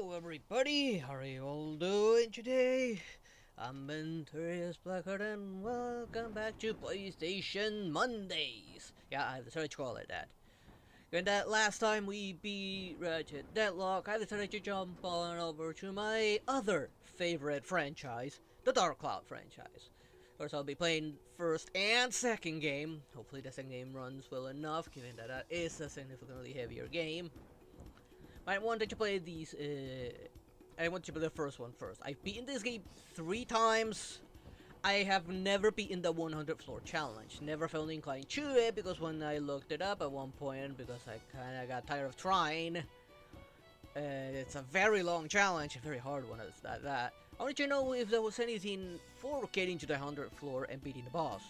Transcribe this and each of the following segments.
Hello everybody, how are you all doing today? I'm Venturous Blackheart and welcome back to PlayStation Mondays. Yeah, I decided to call it that. And that last time we beat Ratchet Deadlock, I decided to jump on over to my other favorite franchise, the Dark Cloud franchise. Of course, I'll be playing first and second game. Hopefully the second game runs well enough, given that that is a significantly heavier game. I wanted to play these. I want to play the first one first. I've beaten this game 3 times. I have never beaten the 100 floor challenge. Never felt inclined to it because when I looked it up at one point, because I kind of got tired of trying, it's a very long challenge, a very hard one. Is that? I wanted to know if there was anything for getting to the 100th floor and beating the boss.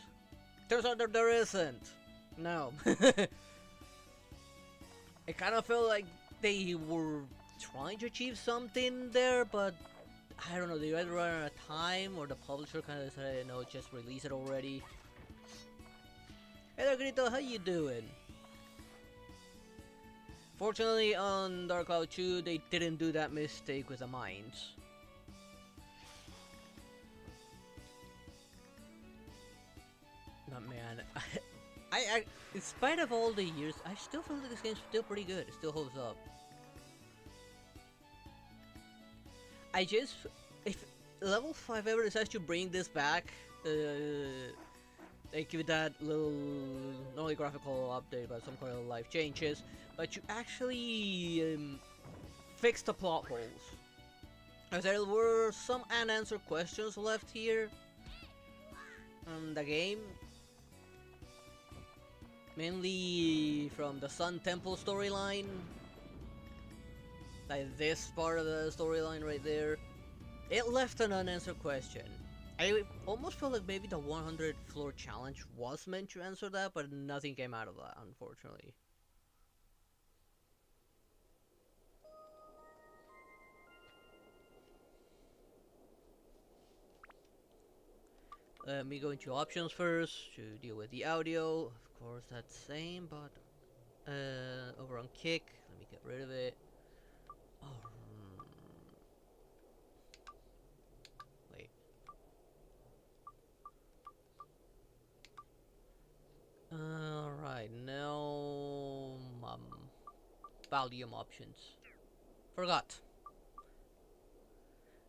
Turns out that there isn't. No. It kind of felt like they were trying to achieve something there, but I don't know, they either run out of time or the publisher kind of decided, no, just release it already. Hey there, Grito, how you doing? Fortunately, on Dark Cloud 2, they didn't do that mistake with the mines. But man, in spite of all the years, I still feel like this game's still pretty good. It still holds up. If level 5 ever decides to bring this back, they give it that little, not only graphical update, but some kind of life changes, but you actually fix the plot holes. As there were some unanswered questions left here in the game, mainly from the Sun Temple storyline. Like this part of the storyline right there, it left an unanswered question. I almost felt like maybe the 100 floor challenge was meant to answer that, but nothing came out of that, unfortunately. Let me go into options first to deal with the audio. Of course, that's same, but over on kick, let me get rid of it. Oh, wait. Alright, now volume options. Forgot.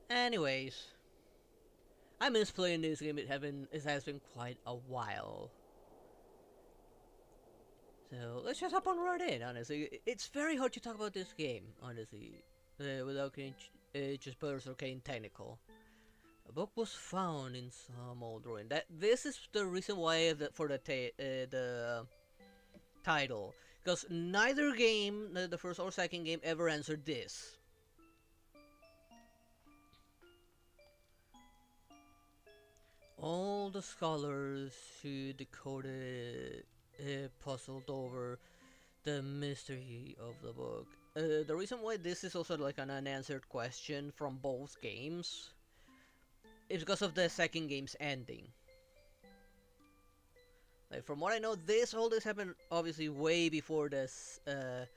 Anyways, I miss playing this game. It has been quite a while. So let's just hop on right in. Honestly, it's very hard to talk about this game. Honestly, without getting just butters or getting technical. A book was found in some old ruin. This is the reason why for the title, because neither game, the first or second game, ever answered this. All the scholars who decoded puzzled over the mystery of the book. The reason why this is also like an unanswered question from both games is because of the second game's ending. Like, from what I know, all this happened obviously way before this the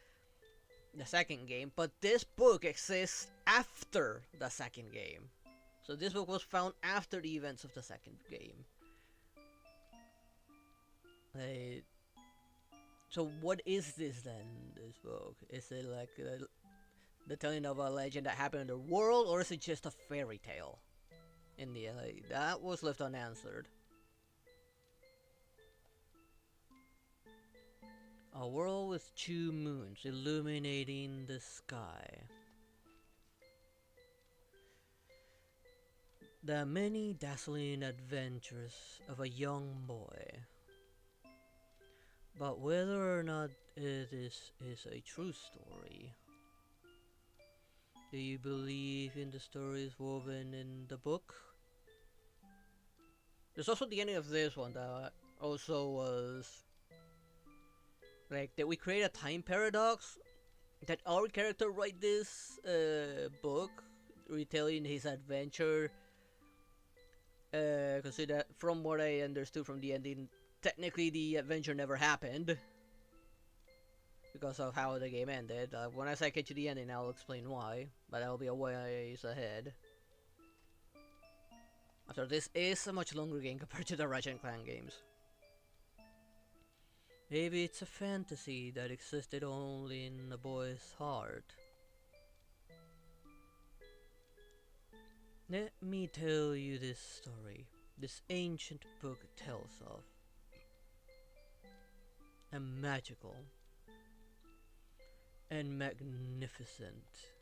second game, but this book exists after the second game. So this book was found after the events of the second game. So what is this then, this book? Is it like the telling of a legend that happened in the world, or is it just a fairy tale? In the that was left unanswered. A world with 2 moons illuminating the sky. The many dazzling adventures of a young boy. But whether or not this is a true story, do you believe in the stories woven in the book? There's also the ending of this one that also was like that we create a time paradox, that our character write this book retelling his adventure. Consider that from what I understood from the ending, technically the adventure never happened. because of how the game ended. When I get to the ending, I'll explain why, but that'll be a ways ahead. After this is a much longer game compared to the Ratchet and Clank games. Maybe it's a fantasy that existed only in a boy's heart. Let me tell you this story. This ancient book tells of a magical and magnificent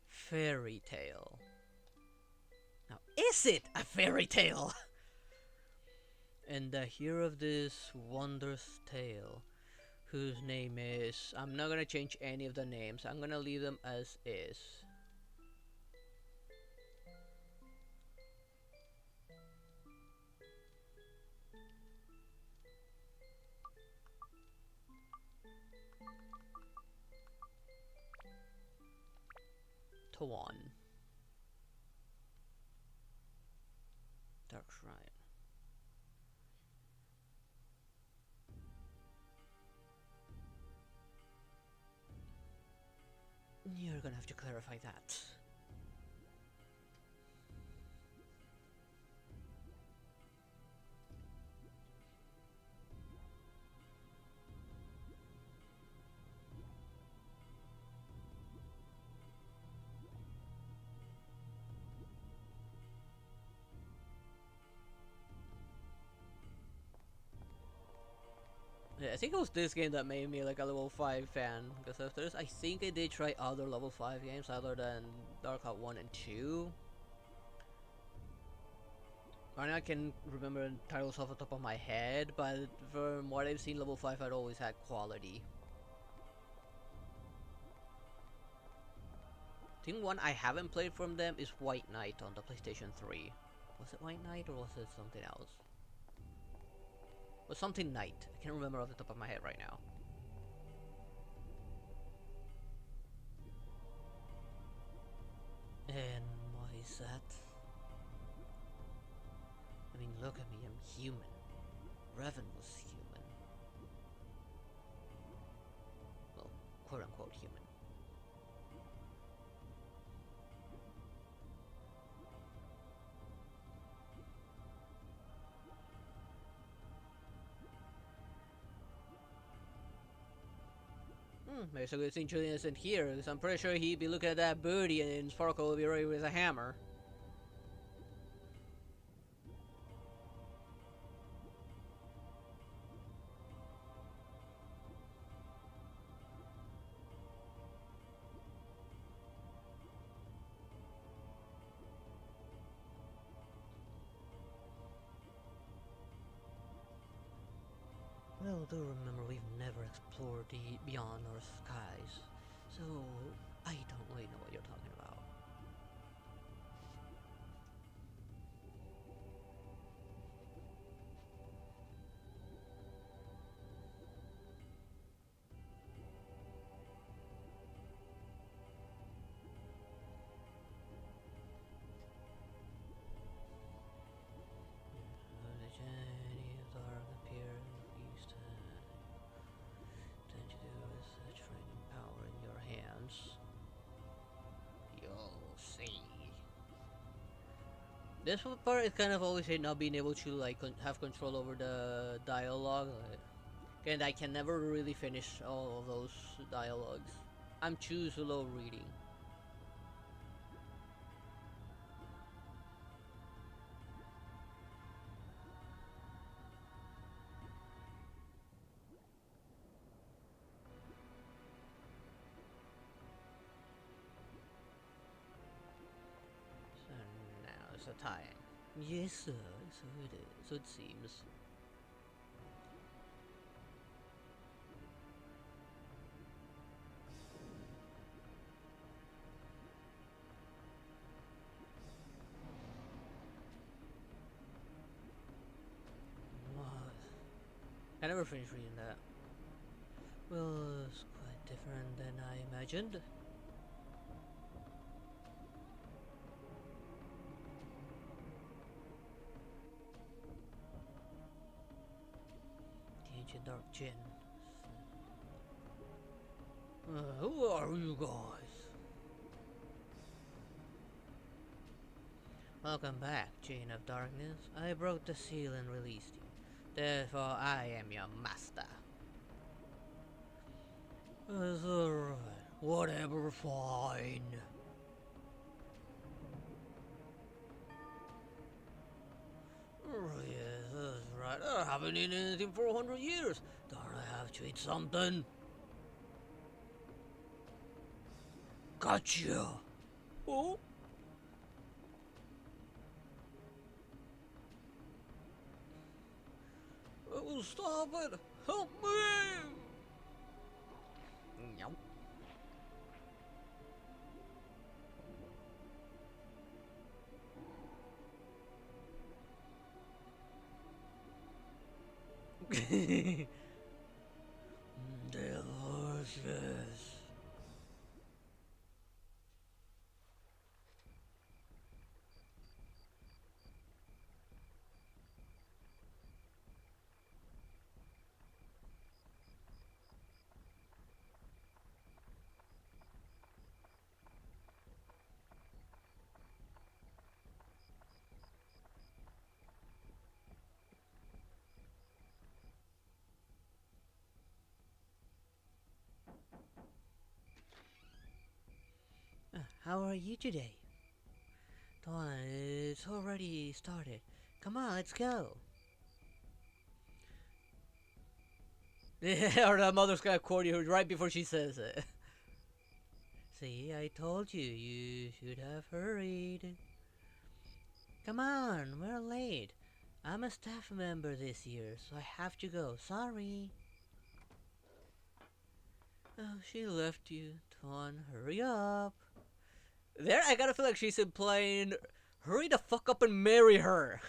fairy tale. Now, is it a fairy tale? And the hero of this wondrous tale, whose name is... I'm not gonna change any of the names, I'm gonna leave them as is. Tawan. Dark Shrine. You're gonna have to clarify that. Yeah, I think it was this game that made me like a level 5 fan, because after this I think I did try other level 5 games other than Dark Cloud 1 and 2. Right now I can remember titles off the top of my head, but from what I've seen, level 5 had always had quality. I think one I haven't played from them is White Knight on the PlayStation 3. Was it White Knight or was it something else? It was something Knight. I can't remember off the top of my head right now. And why is that? I mean, look at me, I'm human. Revan was human. Well, quote-unquote human. Maybe so it's interesting here, because I'm pretty sure he'd be looking at that booty and Sparkle would be ready with a hammer. Well, do remember we've never explored the beyond our skies, so I don't really know what you're talking about. The journey of dark appear in the east. Tend to do with such training power in your hands. You'll see. This part is kind of always not being able to like have control over the dialogue. And I can never really finish all of those dialogues. I'm too slow reading. So now it's a tie. Yes, sir. So it is. So it seems. I never finished reading that. Well, it's quite different than I imagined. The ancient dark gin. Who are you guys? Welcome back, Chain of Darkness. I broke the seal and released you. Therefore, I am your master. That's alright. Whatever, fine. Oh, yes, that's right. I haven't eaten anything for 100 years. Don't I have to eat something? Gotcha. Oh? Oh, stop it! Help me! Nope. Delicious. How are you today? Dawn, it's already started. Come on, let's go. Or the mother's gonna corner you right before she says it. See, I told you, you should have hurried. Come on, we're late. I'm a staff member this year, so I have to go. Sorry. Oh, she left you. Dawn, hurry up. There, I gotta feel like she's implying, hurry the fuck up and marry her.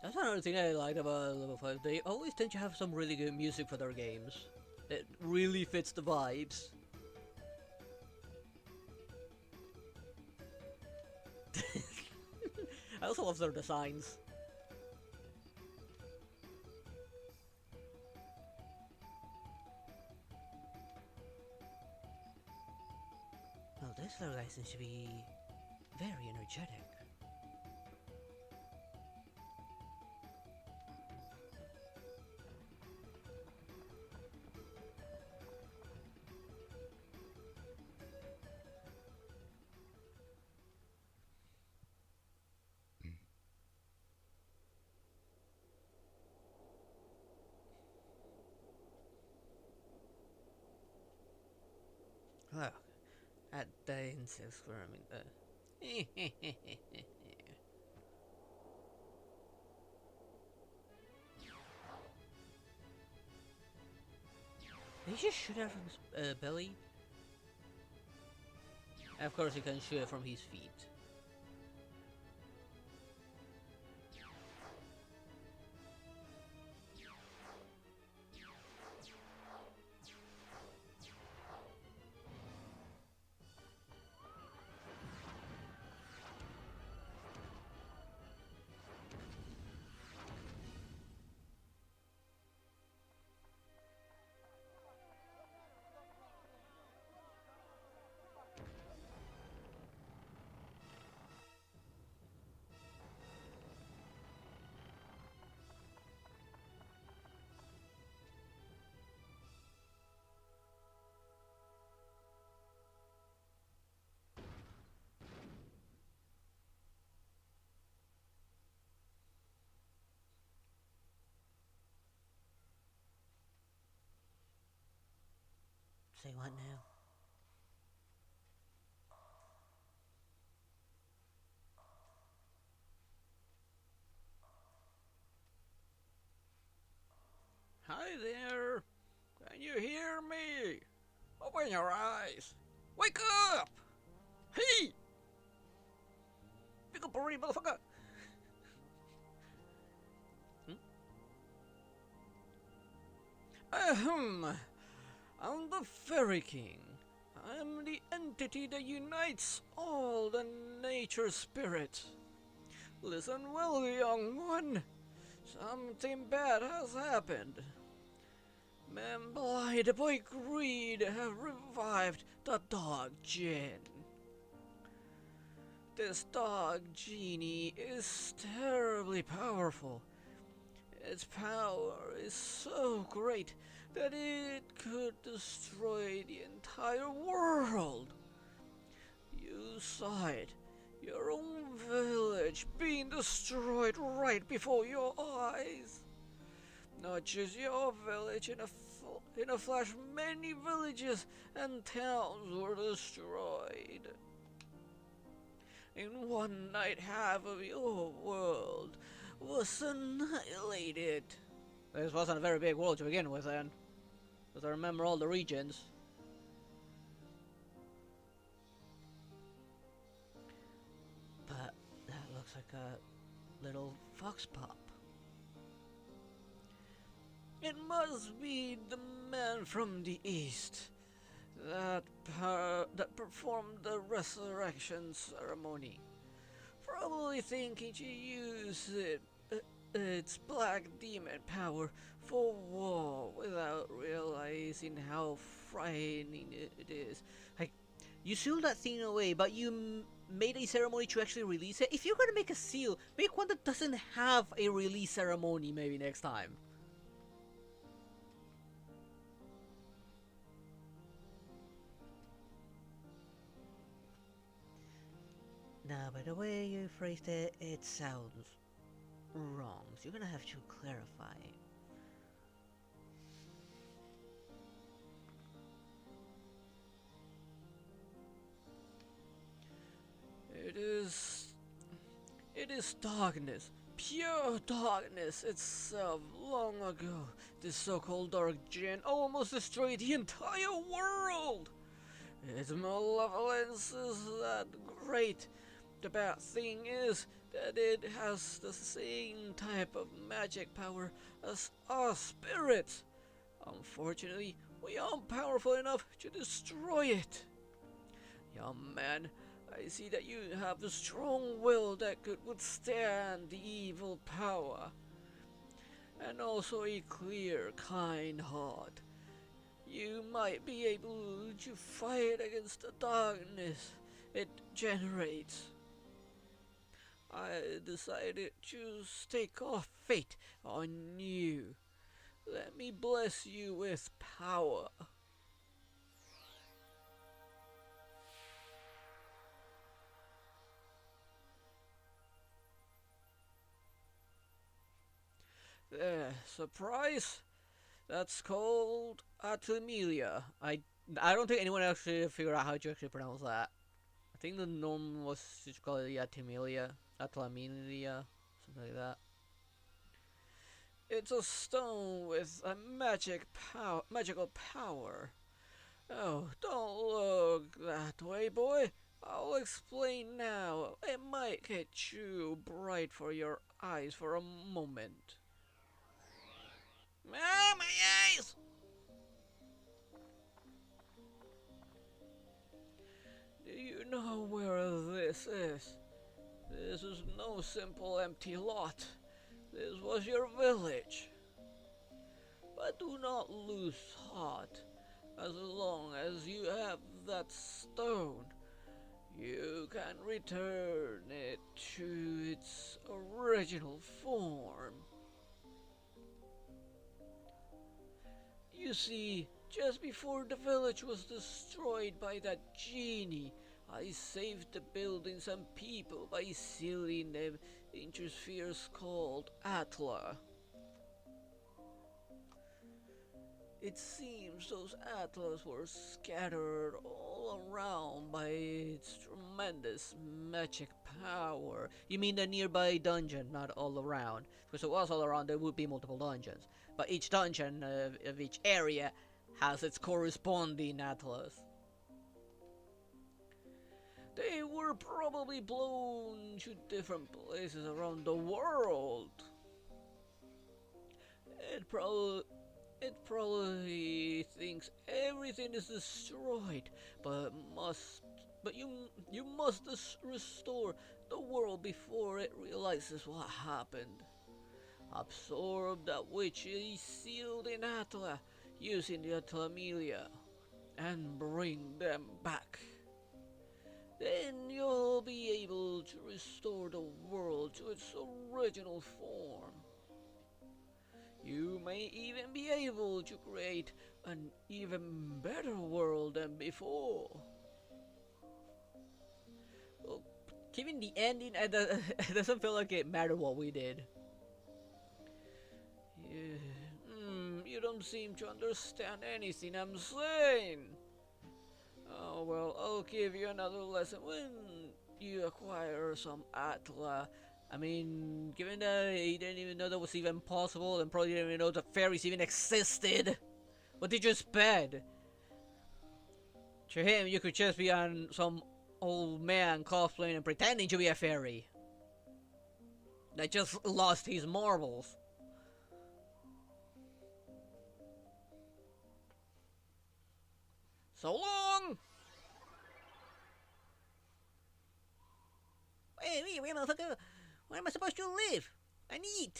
That's another thing I liked about Level 5. They always tend to have some really good music for their games. It really fits the vibes. I also love their designs. Well, this little guy seems to be very energetic. Look, at the insect squirming. Did he just shoot out from his belly? Of course, he can shoot it from his feet. Say what now? Hi there! Can you hear me? Open your eyes! Wake up! Hey! Speak up already, motherfucker! Ahem! I'm the Fairy King. I'm the entity that unites all the nature spirit. Listen well, young one. Something bad has happened. Men blinded by greed have revived the dog Jin. This dog genie is terribly powerful. Its power is so great that it could destroy the entire world. You saw it. Your own village being destroyed right before your eyes. Not just your village, in a flash many villages and towns were destroyed. In one night half of your world was annihilated. This wasn't a very big world to begin with then, because I remember all the regions. But that looks like a little fox pup. It must be the man from the east that performed the resurrection ceremony. Probably thinking to use its black demon power for war without realizing how frightening it is. Like, you sealed that thing away, but you made a ceremony to actually release it. If you're gonna make a seal, make one that doesn't have a release ceremony maybe next time. Now, by the way you phrased it, it sounds wrong, so you're gonna have to clarify. It is darkness, pure darkness itself. Long ago, this so-called dark Jinn almost destroyed the entire world. Its malevolence is that great. The bad thing is that it has the same type of magic power as our spirits. Unfortunately, we aren't powerful enough to destroy it. Young man, I see that you have a strong will that could withstand the evil power, and also a clear, kind heart. You might be able to fight against the darkness it generates. I decided to stake our fate on you. Let me bless you with power. There, surprise? That's called Atomelia. I don't think anyone actually figured out how to actually pronounce that. I think the norm was to call it Atomelia, Atlamelia, something like that. It's a stone with a magical power. Oh, don't look that way, boy. I'll explain now. It might get too bright for your eyes for a moment. Ah, my eyes! Do you know where this is? This is no simple empty lot. This was your village. But do not lose heart. As long as you have that stone, you can return it to its original form. You see, just before the village was destroyed by that genie, I saved the buildings and people by sealing them into spheres called Atla. It seems those Atlas were scattered all around by its tremendous magic power. You mean the nearby dungeon, not all around? Because if it was all around, there would be multiple dungeons. But each dungeon of each area has its corresponding Atlas. They were probably blown to different places around the world. It probably it probably thinks everything is destroyed, but must but you must restore the world before it realizes what happened. Absorb that which is sealed in Atla using the Atlamelia and bring them back. Then you'll be able to restore the world to its original form. You may even be able to create an even better world than before. Well, given the ending, it doesn't feel like it mattered what we did. You don't seem to understand anything I'm saying. Oh well, I'll give you another lesson when you acquire some Atla. I mean, given that he didn't even know that was even possible and probably didn't even know the fairies even existed, what did you expect? To him, you could just be on some old man cosplaying and pretending to be a fairy that just lost his marbles. So long! Hey, wait, motherfucker! Where am I supposed to live? I need.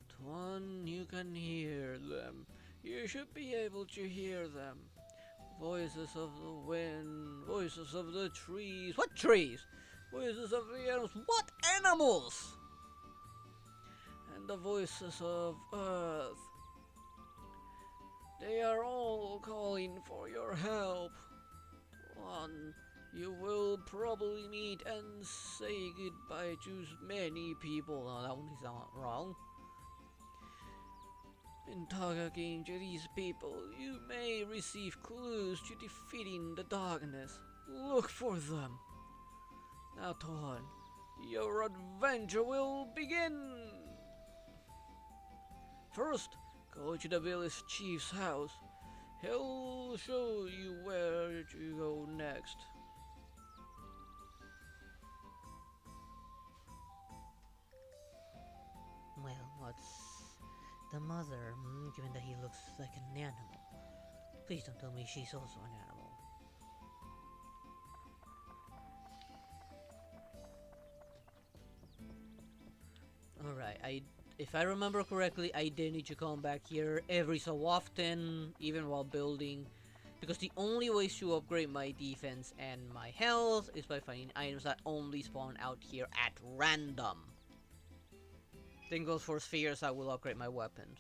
'Twan, you can hear them. You should be able to hear them. Voices of the wind, voices of the trees. What trees? Voices of the animals. What animals? And the voices of earth. They are all calling for your help. One, you will probably meet and say goodbye to many people. No, that one is not wrong. In talking to these people, you may receive clues to defeating the darkness. Look for them. Now, Torn, your adventure will begin. First, go to the village chief's house. He'll show you where to go next. Well, what's the mother, given that he looks like an animal? Please don't tell me she's also an animal. Alright, if I remember correctly, I did need to come back here every so often, even while building, because the only ways to upgrade my defense and my health is by finding items that only spawn out here at random. Same goes for spheres that will upgrade my weapons.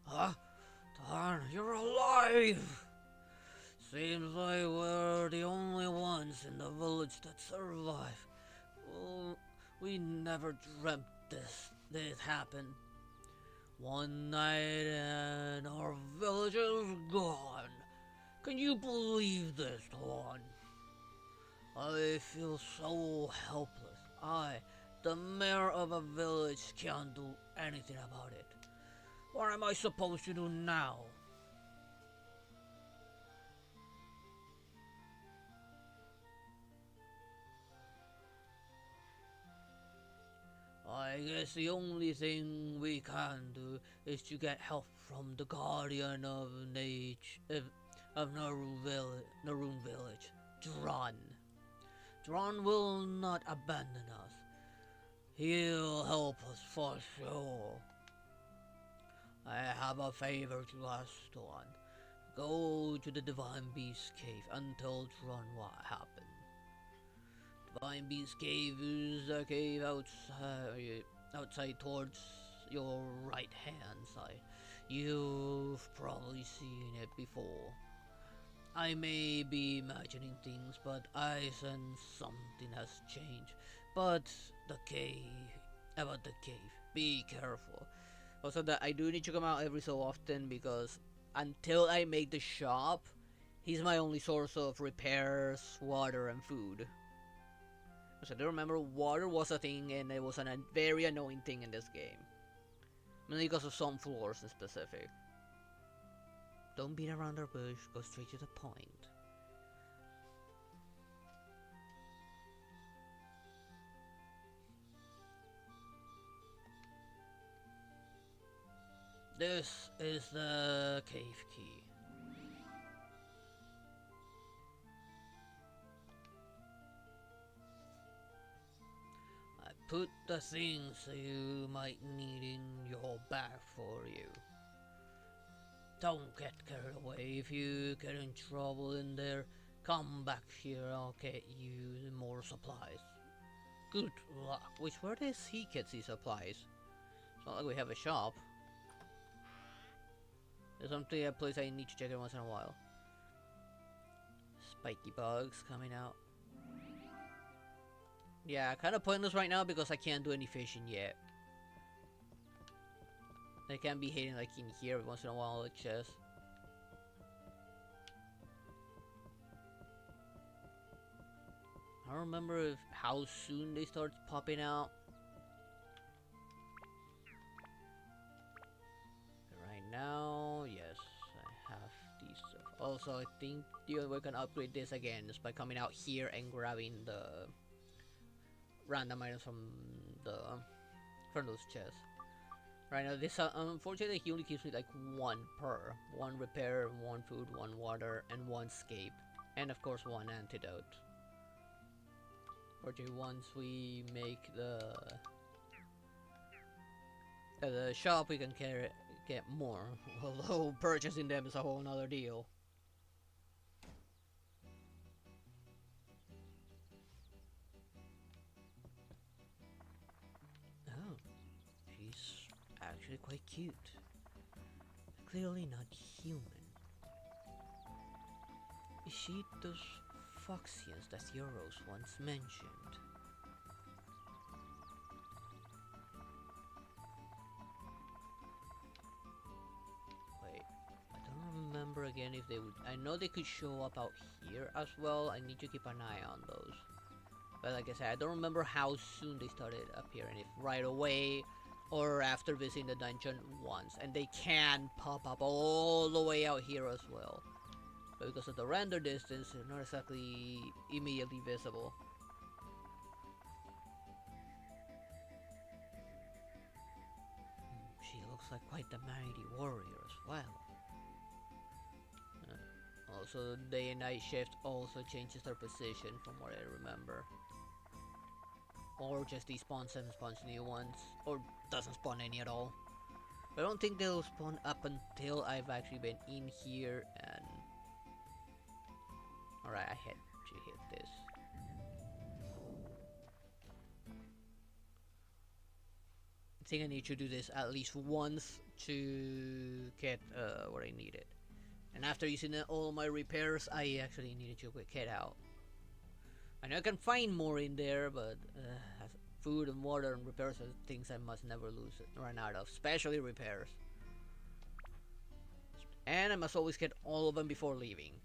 Huh? Darn, you're alive! Seems like we're the only ones in the village that survive. Well, we never dreamt this happened. One night and our village is gone. Can you believe this, Dawn? I feel so helpless. I, the mayor of a village, can't do anything about it. What am I supposed to do now? I guess the only thing we can do is to get help from the guardian of nature of Naroon Village, Dron. Dron will not abandon us. He'll help us for sure. I have a favor to ask, Dron. Go to the Divine Beast Cave and tell Dron what happened. Divine Beast Cave is a cave outside towards your right hand side. You've probably seen it before. I may be imagining things, but I sense something has changed. But about the cave, be careful. Also, that I do need to come out every so often because until I make the shop, He's my only source of repairs, water, and food. So I do remember water was a thing, and it was a very annoying thing in this game. Mainly because of some floors in specific. Don't beat around the bush, go straight to the point. This is the cave key. I put the things you might need in your bag for you. Don't get carried away. If you get in trouble in there, come back here, I'll get you more supplies. Good luck. Which, where does he get these supplies? It's not like we have a shop. There's something a place I need to check it once in a while. Spiky bugs coming out. Yeah, kind of pointless right now because I can't do any fishing yet. They can be hitting like in here once in a while, like chest. I don't remember if how soon they start popping out. Right now, yes, I have these stuff. Also, I think the only way I can upgrade this again is by coming out here and grabbing the random items from those chests. Right now, this unfortunately he only gives me like one per. One repair, one food, one water, and one escape. And of course one antidote. Fortunately, once we make the shop, we can get more. Although purchasing them is a whole nother deal. Oh, she's actually quite cute. Clearly not human. Is she those Foxians that Theoros once mentioned? Wait, I don't remember again if they would. I know they could show up out here as well. I need to keep an eye on those. But like I said, I don't remember how soon they started appearing. If right away or after visiting the dungeon once. And they can pop up all the way out here as well. But because of the render distance, they're not exactly immediately visible. She looks like quite the mighty warrior as well. Also, day and night shift also changes their position from what I remember. Or just despawns and spawns new ones, or doesn't spawn any at all. But I don't think they'll spawn up until I've actually been in here and... Alright, I had to hit this. I think I need to do this at least once to get what I needed. And after using all my repairs, I actually needed to get out. I know I can find more in there, but food and water and repairs are things I must never run out of, especially repairs. And I must always get all of them before leaving.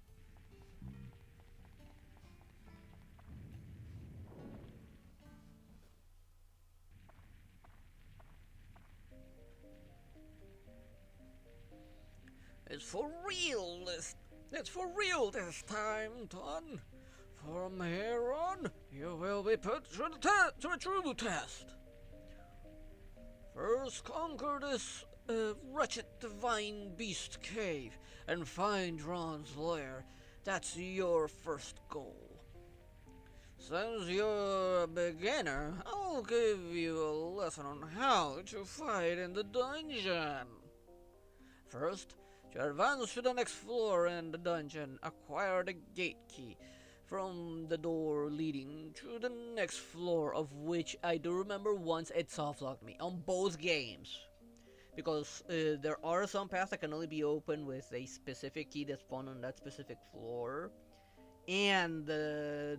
It's for real this time, Ton. From here on, you will be put to the true test. First, conquer this wretched divine beast cave and find Ron's lair. That's your first goal. Since you're a beginner, I'll give you a lesson on how to fight in the dungeon. First, to advance to the next floor in the dungeon, acquire the gate key from the door leading to the next floor, of which I do remember once it softlocked me on both games. Because there are some paths that can only be opened with a specific key that spawned on that specific floor. And the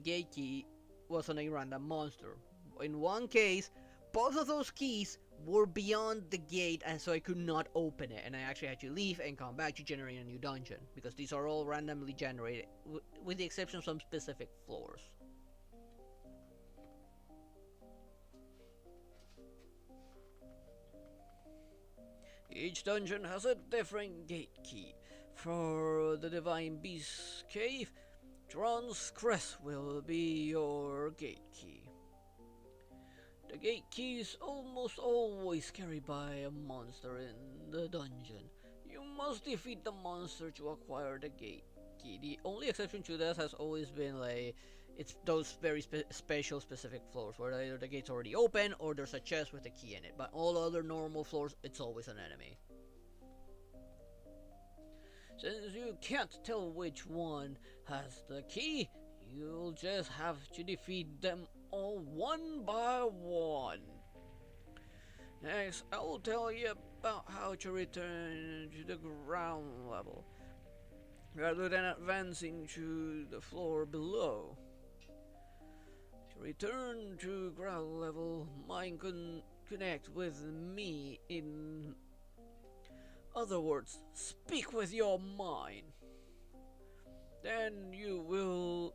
gate key was on a random monster. In one case, both of those keys were beyond the gate, and so I could not open it, and I actually had to leave and come back to generate a new dungeon, because these are all randomly generated, with the exception of some specific floors. Each dungeon has a different gate key. For the Divine Beast Cave, Dron's Crest will be your gate key. The gate key is almost always carried by a monster in the dungeon. You must defeat the monster to acquire the gate key. The only exception to that has always been like it's those very special specific floors where either the gate's already open or there's a chest with a key in it. But all other normal floors, it's always an enemy. Since you can't tell which one has the key, you'll just have to defeat them all one by one. Next, I will tell you about how to return to the ground level, rather than advancing to the floor below. To return to ground level, mind can connect with me. In other words, speak with your mind. Then you will...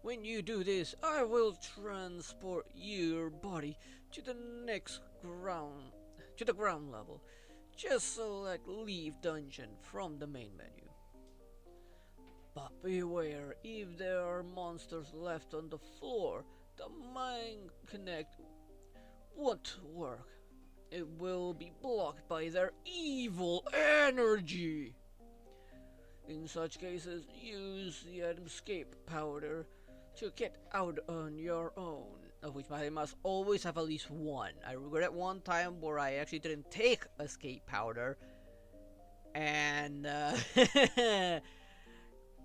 When you do this, I will transport your body to the ground level. Just select Leave Dungeon from the main menu. But beware, if there are monsters left on the floor, the Mind Connect won't work. It will be blocked by their evil energy. In such cases, use the item Escape Powder to get out on your own, of which I must always have at least one. I regret one time where I actually didn't take Escape Powder, and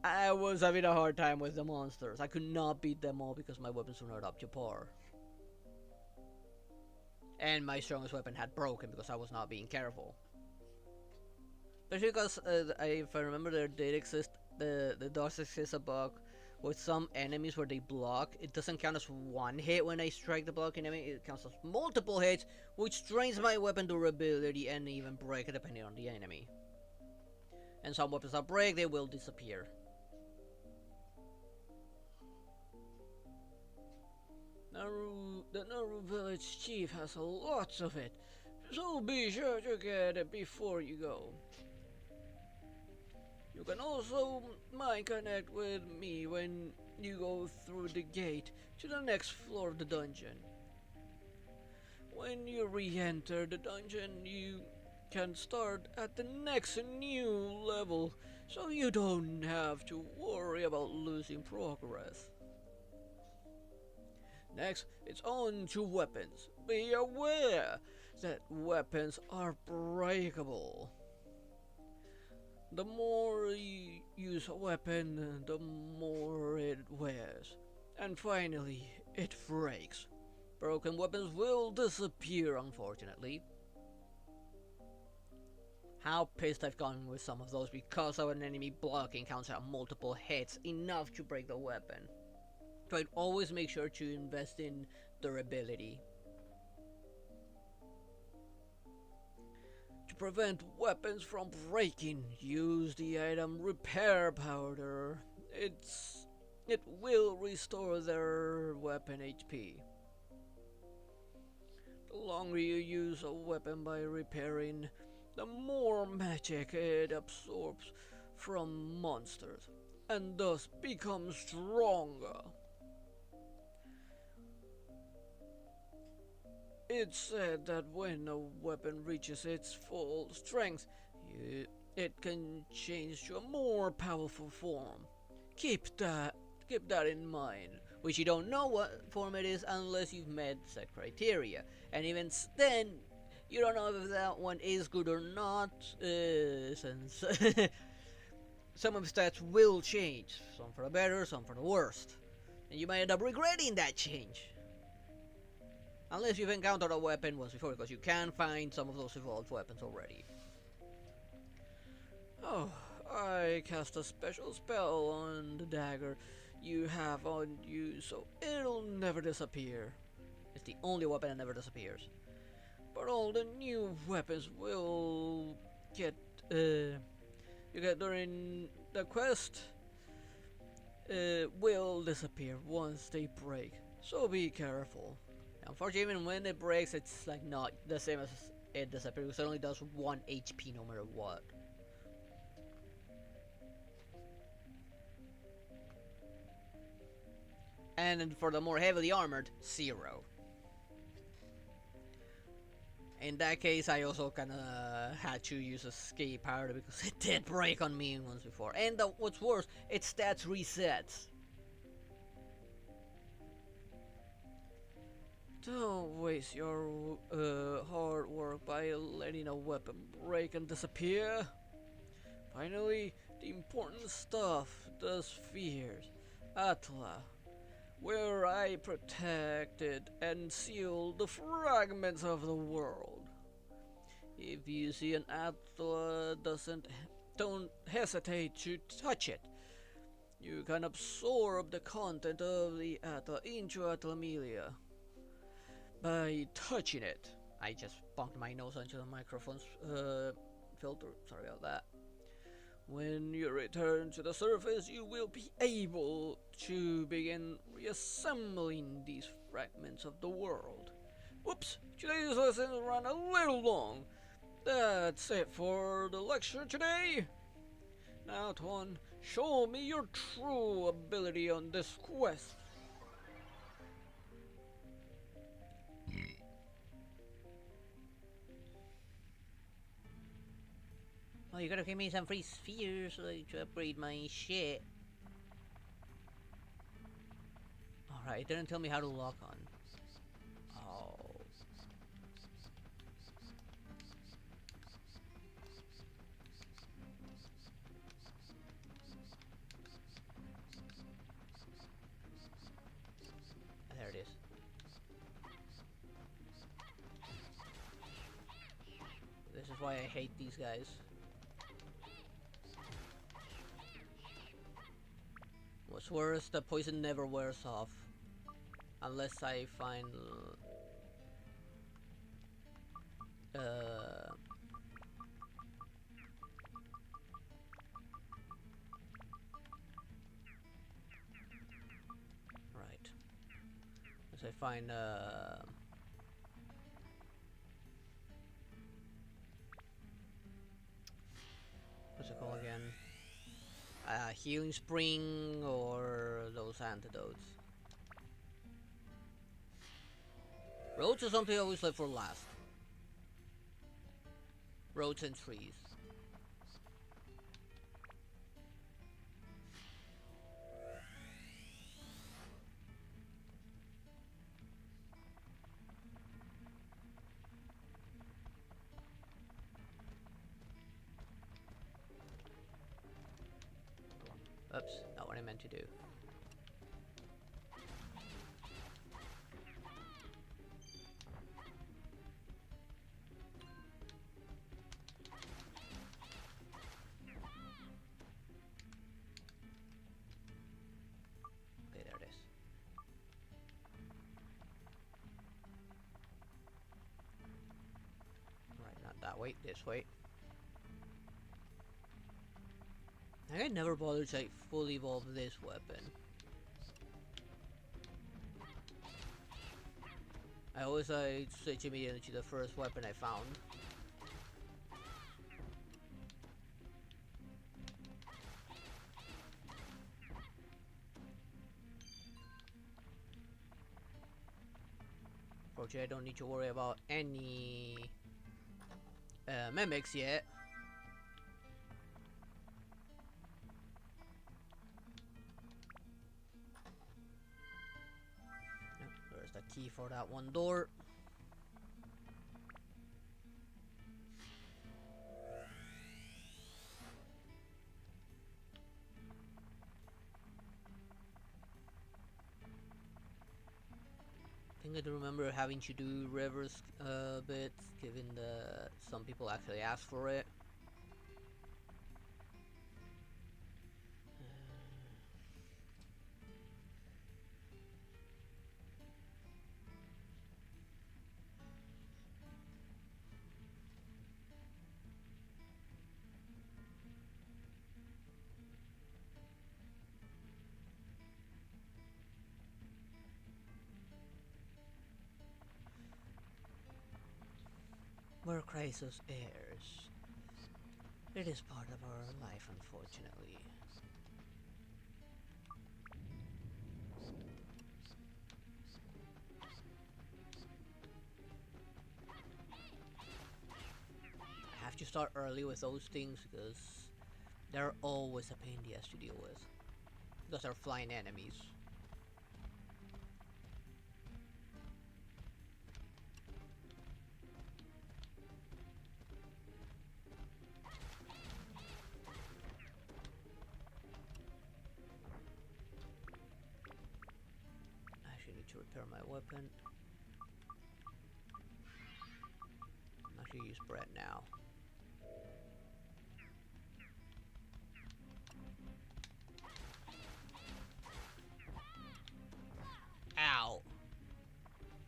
I was having a hard time with the monsters. I could not beat them all because my weapons were not up to par. And my strongest weapon had broken because I was not being careful. Especially because, if I remember, there did exist, the does exist a bug with some enemies where they block. It doesn't count as one hit when I strike the blocking enemy, it counts as multiple hits, which drains my weapon durability and even break it depending on the enemy. And some weapons that break, they will disappear. The Naru village chief has lots of it, so be sure to get it before you go. You can also mind connect with me when you go through the gate to the next floor of the dungeon. When you re-enter the dungeon, you can start at the next new level, so you don't have to worry about losing progress. Next, it's on to weapons. Be aware that weapons are breakable. The more you use a weapon, the more it wears. And finally, it breaks. Broken weapons will disappear, unfortunately. How pissed I've gotten with some of those because of an enemy blocking counts out multiple hits, enough to break the weapon. So I'd always make sure to invest in durability. To prevent weapons from breaking, use the item Repair Powder. It will restore their weapon HP. The longer you use a weapon by repairing, the more magic it absorbs from monsters, and thus becomes stronger. It's said that when a weapon reaches its full strength, it can change to a more powerful form. Keep that in mind, which you don't know what form it is unless you've met set criteria, and even then, you don't know if that one is good or not, since some of the stats will change, some for the better, some for the worst, and you might end up regretting that change. Unless you've encountered a weapon once before, because you can find some of those evolved weapons already. Oh, I cast a special spell on the dagger you have on you, so it'll never disappear. It's the only weapon that never disappears. But all the new weapons will get you get during the quest will disappear once they break. So be careful. Unfortunately, even when it breaks, it's like not the same as it disappears because it only does 1 HP no matter what. And for the more heavily armored, 0. In that case, I also kinda had to use escape powder because it did break on me once before. And what's worse, its stats resets. Don't waste your hard work by letting a weapon break and disappear. Finally, the important stuff, the spheres. Atla, where I protected and sealed the fragments of the world. If you see an Atla, don't hesitate to touch it. You can absorb the content of the Atla into Atlamelia by touching it. I just bumped my nose onto the microphone's filter. Sorry about that. When you return to the surface, you will be able to begin reassembling these fragments of the world. Whoops! Today's lesson ran a little long. That's it for the lecture today. Now, Tuan, show me your true ability on this quest. Well, you gotta give me some free spheres to upgrade my shit. Alright, it didn't tell me how to lock on. Oh. There it is. This is why I hate these guys. What's worse, the poison never wears off. Unless I find... Right. Unless I find... What's it called again? Healing Spring or those antidotes. Roads is something I always left for last. Roads and trees. Oops, not what I meant to do. Okay, there it is. Right, not that way, this way. I never bothered to like, fully evolve this weapon. I always switch immediately to the first weapon I found. Fortunately, I don't need to worry about any mimics yet. There's the key for that one door. I think I do remember having to do reverse bits, given that some people actually ask for it. crisis airs. It is part of our life, unfortunately. I have to start early with those things because they're always a pain in the ass to deal with. Because they're flying enemies. I actually need to repair my weapon. I'm actually use bread now. Ow!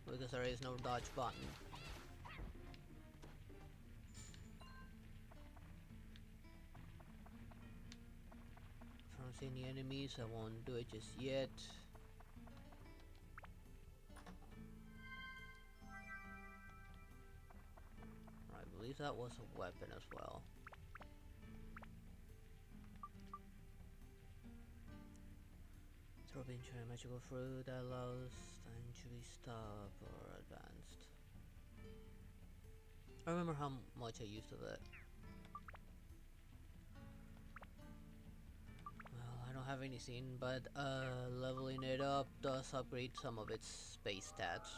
Because there is no dodge button. If I don't see any enemies, I won't do it just yet. I believe that was a weapon as well. Throw a magical fruit that allows time to be stopped or advanced. I remember how much I used of it. Well, I don't have anything, but leveling it up does upgrade some of its space stats.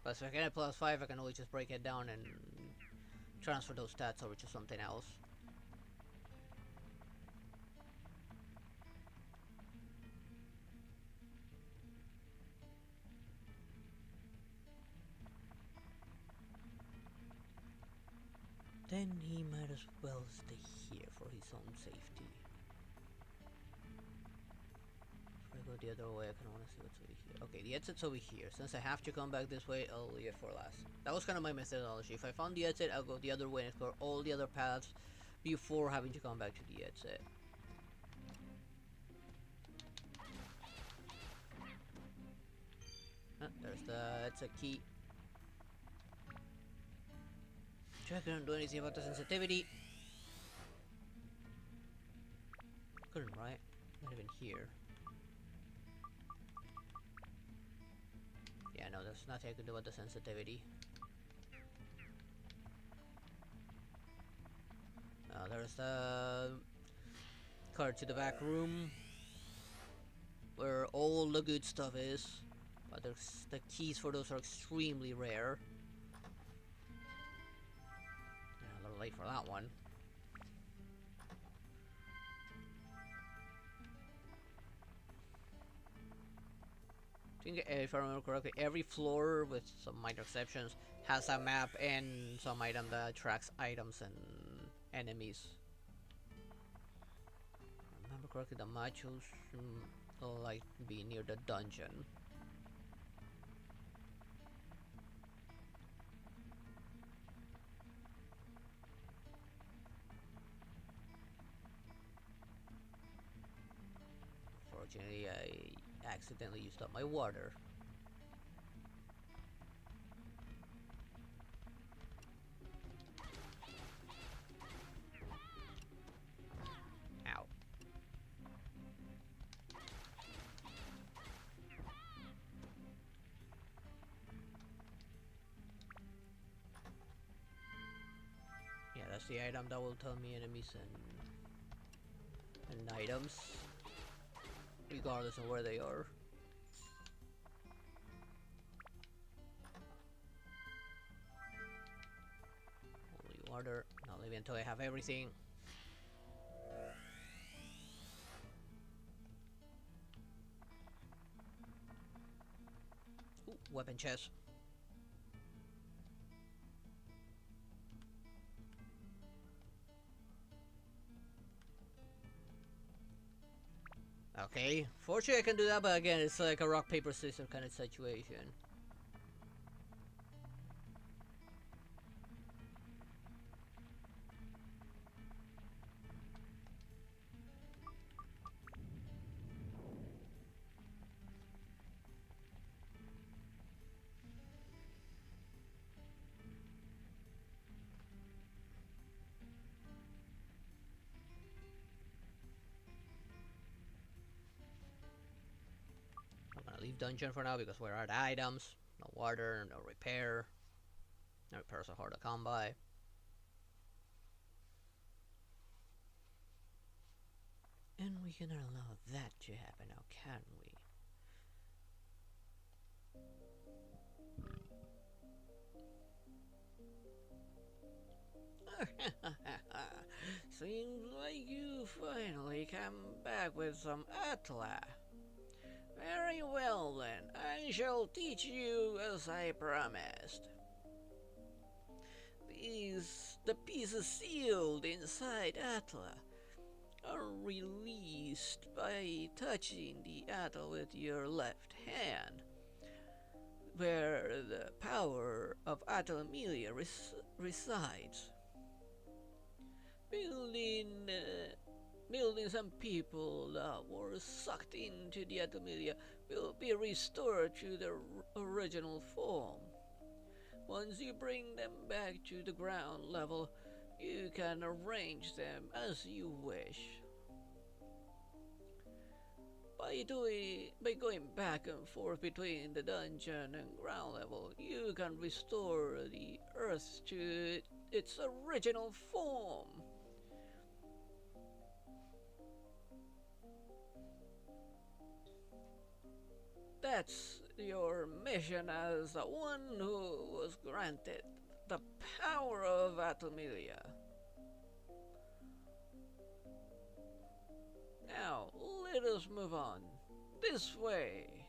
But if I get a +5, I can always just break it down and transfer those stats over to something else. Then he might as well stay here for his own safety. If I go the other way, I kind of want to see what's over here. Okay, the exit's over here. Since I have to come back this way, I'll leave it for last. That was kind of my methodology. If I found the exit, I'll go the other way and explore all the other paths before having to come back to the exit. There's the exit key. I couldn't do anything about the sensitivity. Couldn't, right? Not even here. Yeah, no, there's nothing I could do about the sensitivity. There's the card to the back room where all the good stuff is, but there's the keys for those are extremely rare. Yeah, a little late for that one. I think if I remember correctly, every floor, with some minor exceptions, has a map and some item that tracks items and enemies. If I remember correctly, the machos like be near the dungeon. Unfortunately, I accidentally used up my water. Ow. Yeah, that's the item that will tell me enemies and items, regardless of where they are. Only water, not leaving until I have everything. Ooh, weapon chest. Okay, fortunately I can do that, but again, it's like a rock, paper, scissors kind of situation. dungeon for now because we're out of items. No water, no repair. No repairs are hard to come by. And we cannot allow that to happen now, can we? Seems like you finally come back with some Atla. Very well then, I shall teach you as I promised. The pieces sealed inside Atla are released by touching the Atla with your left hand, where the power of Atalamelia resides. Buildings and people that were sucked into the Atalamelia will be restored to their original form. Once you bring them back to the ground level, you can arrange them as you wish. By going back and forth between the dungeon and ground level, you can restore the Earth to its original form. That's your mission as the one who was granted the power of Atalamelia. Now, let us move on. This way.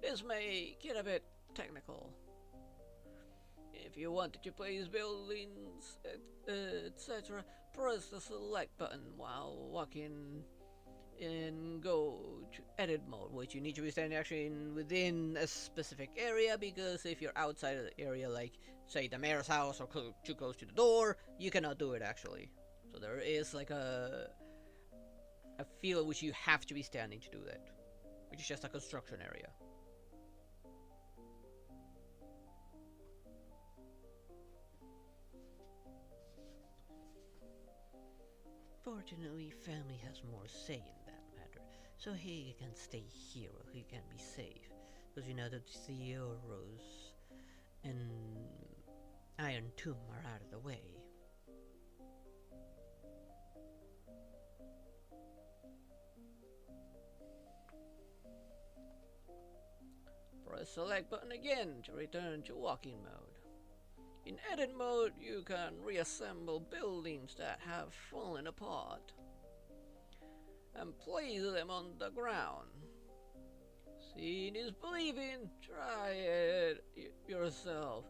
This may get a bit technical. If you wanted to place buildings, etc., press the select button while walking and go to edit mode, which you need to be standing actually within a specific area, because if you're outside of the area, like say the mayor's house or too close to the door, you cannot do it actually. So there is like a field in which you have to be standing to do that, which is just a construction area. Fortunately, family has more say in that matter, so he can stay here where he can be safe. Because you know that the Euros and Iron Tomb are out of the way. Press select button again to return to walking mode. In edit mode, you can reassemble buildings that have fallen apart and place them on the ground. Seeing is believing, try it yourself.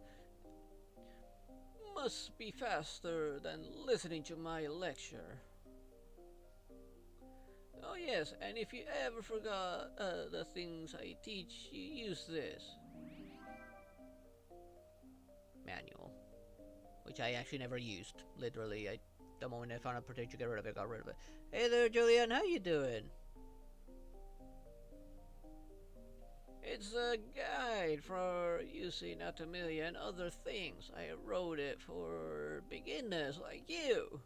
Must be faster than listening to my lecture. Oh yes, and if you ever forgot the things I teach, you use this manual, which I actually never used. Literally, the moment I found a protect to get rid of it, got rid of it. Hey there, Julian, how you doing? It's a guide for using Atalamelia and other things. I wrote it for beginners like you.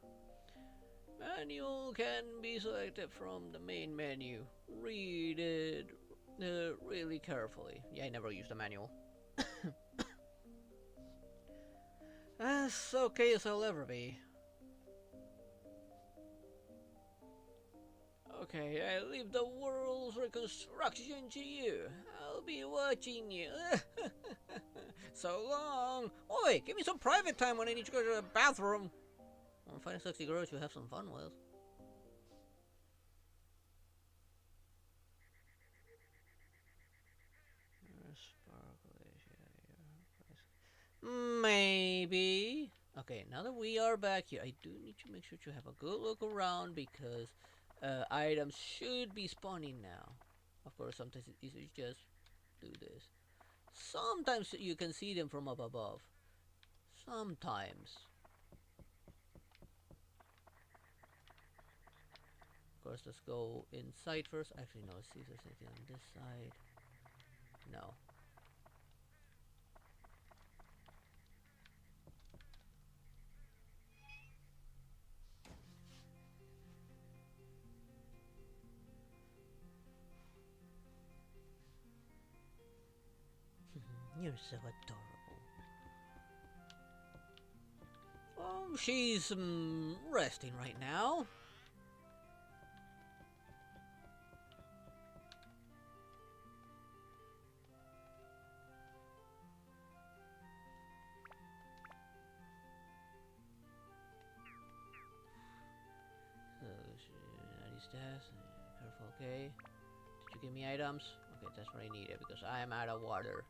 Manual can be selected from the main menu. Read it really carefully. Yeah, I never used the manual. As okay as I'll ever be. Okay, I leave the world's reconstruction to you. I'll be watching you. So long. Oi, give me some private time when I need to go to the bathroom. I'm finding sexy girls you have some fun with. Maybe. Okay, now that we are back here, I do need to make sure to have a good look around because items should be spawning now. Of course, sometimes it's easier to just do this. Sometimes you can see them from up above. Sometimes. Of course, let's go inside first. Actually, no, let's see if there's anything on this side. No. You're so adorable. She's resting right now. Careful, okay. Did you give me items? Okay, that's what I needed because I am out of water.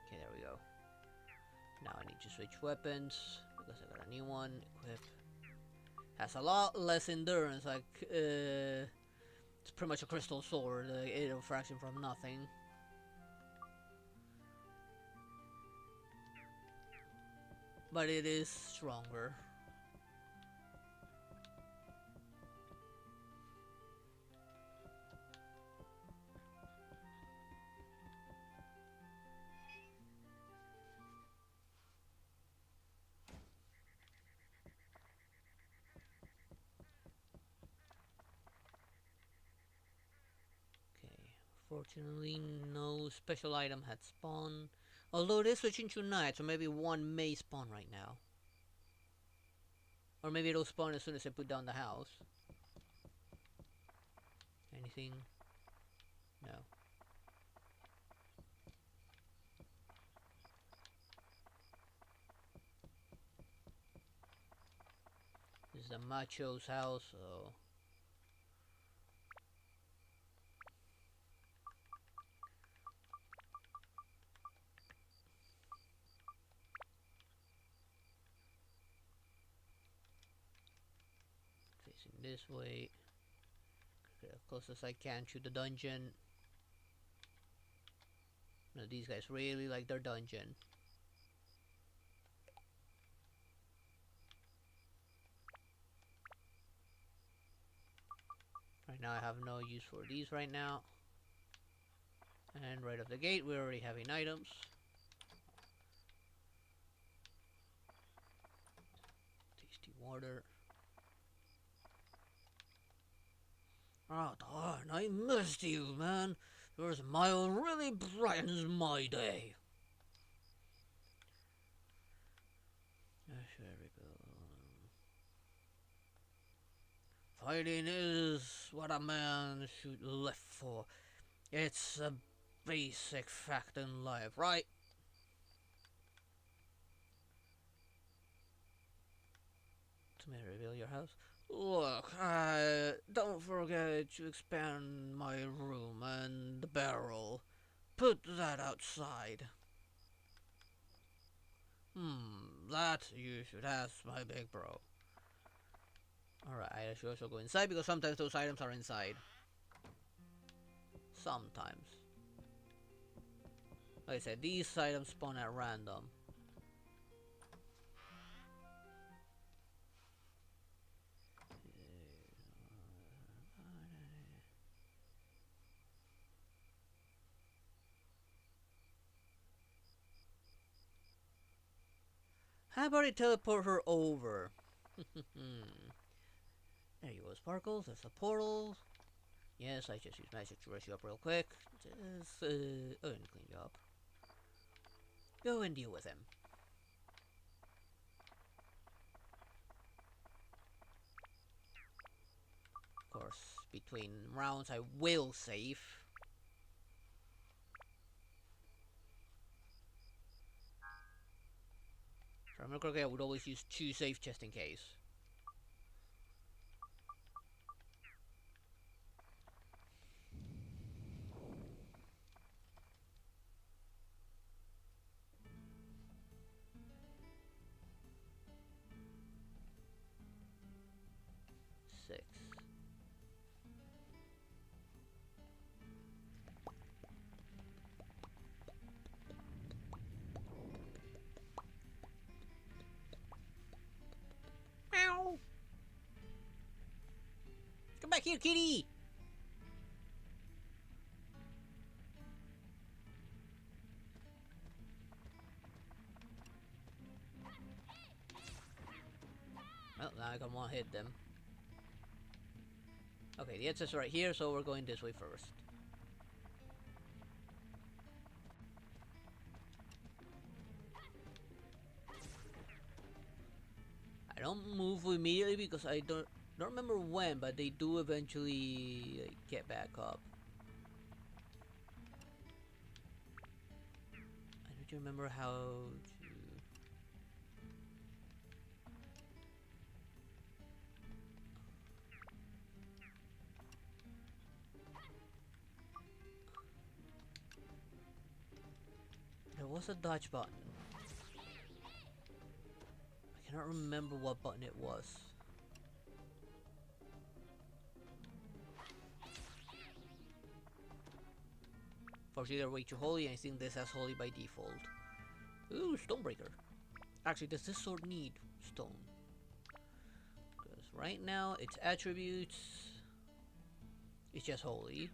Okay, there we go. Now I need to switch weapons because I got a new one. Equip. Has a lot less endurance, like it's pretty much a crystal sword, a fraction from nothing. But it is stronger. Fortunately, no special item had spawned. Although it is switching to night, so maybe one may spawn right now. Or maybe it'll spawn as soon as I put down the house. Anything? No. This is the macho's house, so... facing this way. Get as close as I can to the dungeon. You know, these guys really like their dungeon. Right now I have no use for these right now. And right off the gate we're already having items. Tasty water. Oh darn, I missed you, man. Your smile really brightens my day. There we go. Fighting is what a man should live for. It's a basic fact in life, right? To me reveal your house. Look, don't forget to expand my room and the barrel. Put that outside. That you should ask my big bro. Alright, I should also go inside because sometimes those items are inside. Sometimes. Like I said, these items spawn at random. How about I teleport her over? There you go, Sparkles. There's a portal. Yes, I just used magic to rush you up real quick. Just, clean you up. Go and deal with him. Of course, between rounds I will save. If I remember correctly, I would always use 2 save just in case. Six. Meow. Come back here, kitty. Well, now I can one hit them. Okay, the exit's right here, so we're going this way first. I don't move immediately because I don't remember when, but they do eventually like, get back up. I don't remember how to. There was a dodge button. I cannot remember what button it was. Fortunately, they're way too holy. I think this has holy by default. Ooh, Stonebreaker. Actually, does this sword need stone? Because right now, its attributes... it's just holy.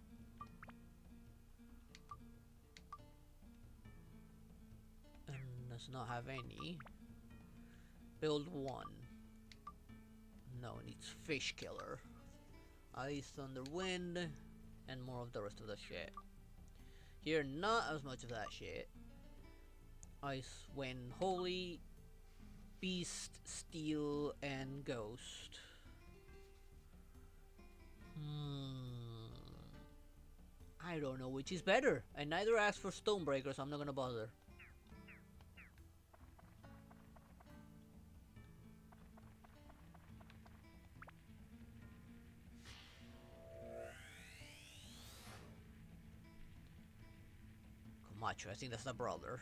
And does not have any. Build 1. No, it needs Fish Killer. Ice, Thunder, Wind, and more of the rest of the shit. Here, not as much of that shit. Ice, Wind, Holy, Beast, Steel, and Ghost. I don't know which is better. I neither asked for Stonebreaker, so I'm not gonna bother. Camacho, I think that's the brother.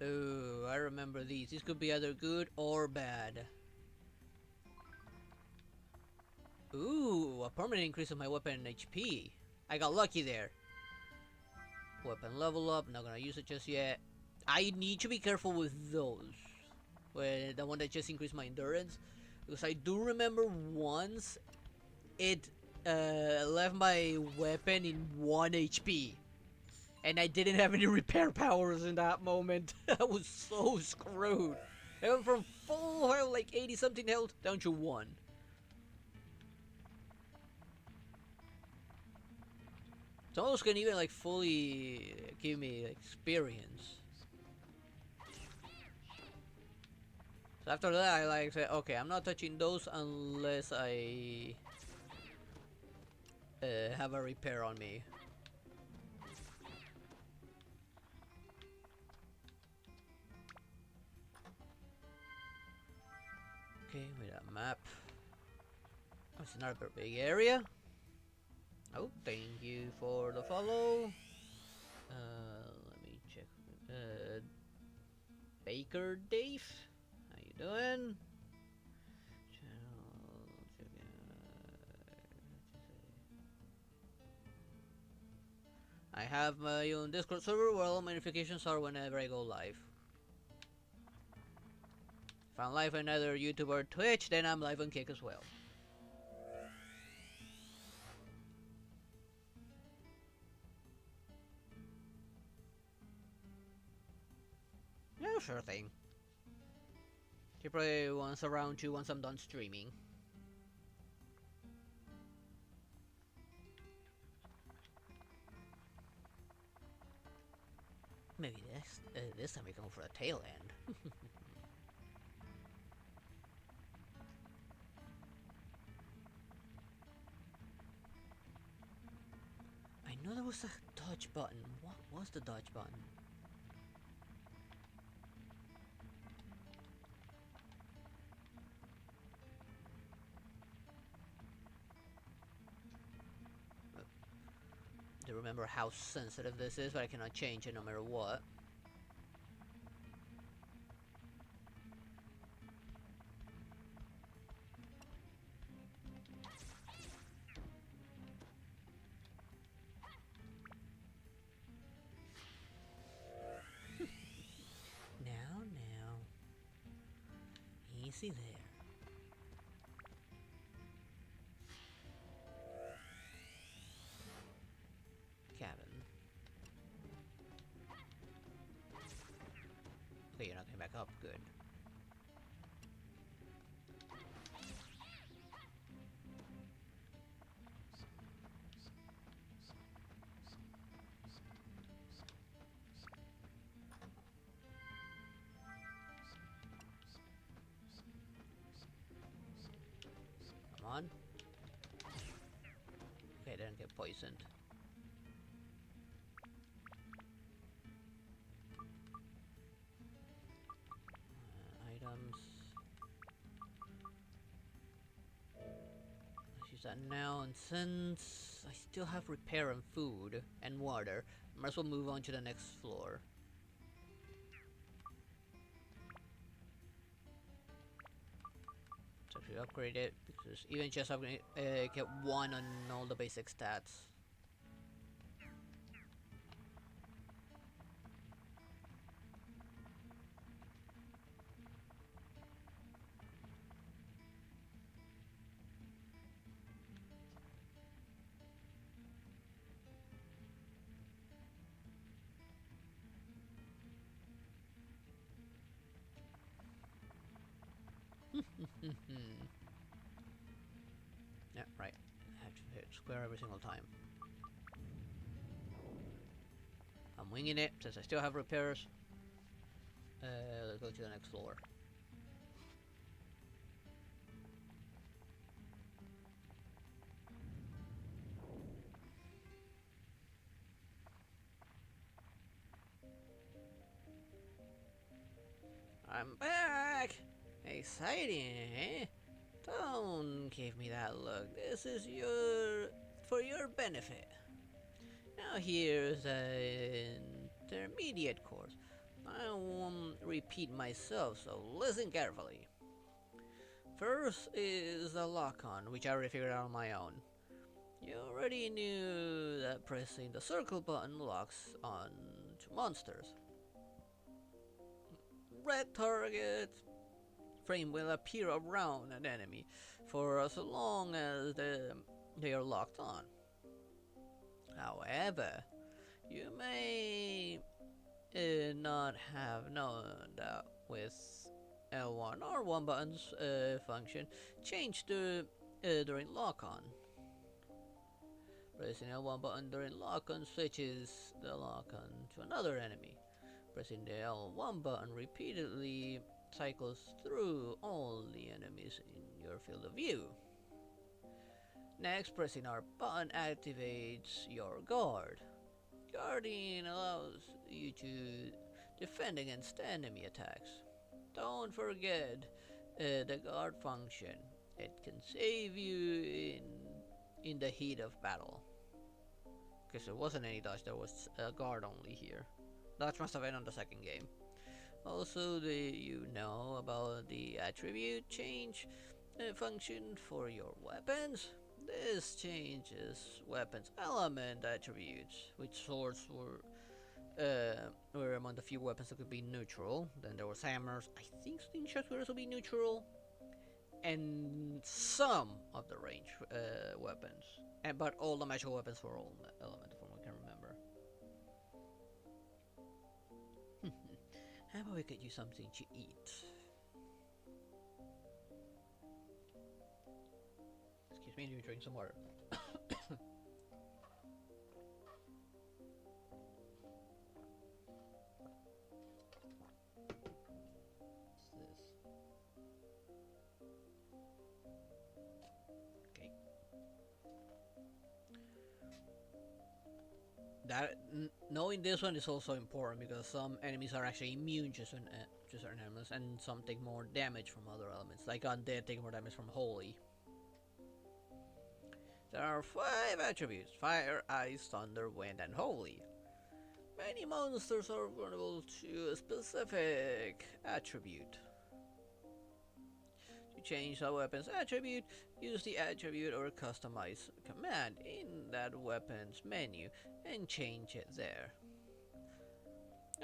Ooh, I remember these. These could be either good or bad. Ooh, a permanent increase of my weapon HP. I got lucky there. Weapon level up, not gonna use it just yet. I need to be careful with those. With the one that just increased my endurance. Because I do remember once it left my weapon in 1 HP. And I didn't have any repair powers in that moment. I was so screwed. I went from full health, like 80 something health, down to 1. Some of those can even like fully give me experience. So after that I like say, okay, I'm not touching those unless I have a repair on me. Okay, with a map. It's another big area. Oh, thank you for the follow. Let me check. Baker Dave, how you doing? I have my own Discord server where all my notifications are whenever I go live. If I'm live on either YouTube or Twitch, then I'm live on Kick as well. Yeah, sure thing. He probably wants around you once I'm done streaming. Maybe this time we go for a tail end. I know there was a dodge button. What was the dodge button? I remember how sensitive this is, but I cannot change it no matter what. me see there. Cabin. Okay, you're not coming back up. Good. Come on. Okay, they don't get poisoned. Items. Let's use that now, and since I still have repair and food and water, I might as well move on to the next floor. So actually upgrade it, because even just upgrade get 1 on all the basic stats. Yeah, right. I have to hit square every single time. I'm winging it since I still have repairs. Let's go to the next floor. I'm back! Exciting, eh? Don't give me that look. This is for your benefit. Now here's an intermediate course. I won't repeat myself, so listen carefully. First is the lock-on, which I already figured out on my own. You already knew that pressing the circle button locks on to monsters. Red target frame will appear around an enemy for as long as they are locked on. However, you may not have known that with L1 or 1 buttons function change to during lock-on. Pressing L1 button during lock-on switches the lock-on to another enemy. Pressing the L1 button repeatedly cycles through all the enemies in your field of view. Next, pressing R button activates your guard. Guarding allows you to defend against enemy attacks. Don't forget the guard function. It can save you in the heat of battle. Because there wasn't any dodge, there was a guard only here. Dodge must have been on the second game. Also, do you know about the attribute change function for your weapons? This changes weapons element attributes, which swords were among the few weapons that could be neutral. Then there was hammers. I think slingshots could also be neutral, and some of the range weapons. But all the magical weapons were all elemental, from what I can remember. How about we get you something to eat? Excuse me, let me drink some water. What's this? Okay. Knowing this one is also important because some enemies are actually immune to certain elements, and some take more damage from other elements. Like Undead take more damage from Holy. There are 5 attributes: Fire, Ice, Thunder, Wind, and Holy. Many monsters are vulnerable to a specific attribute. To change a weapon's attribute, use the attribute or customize command in that weapon's menu and change it there.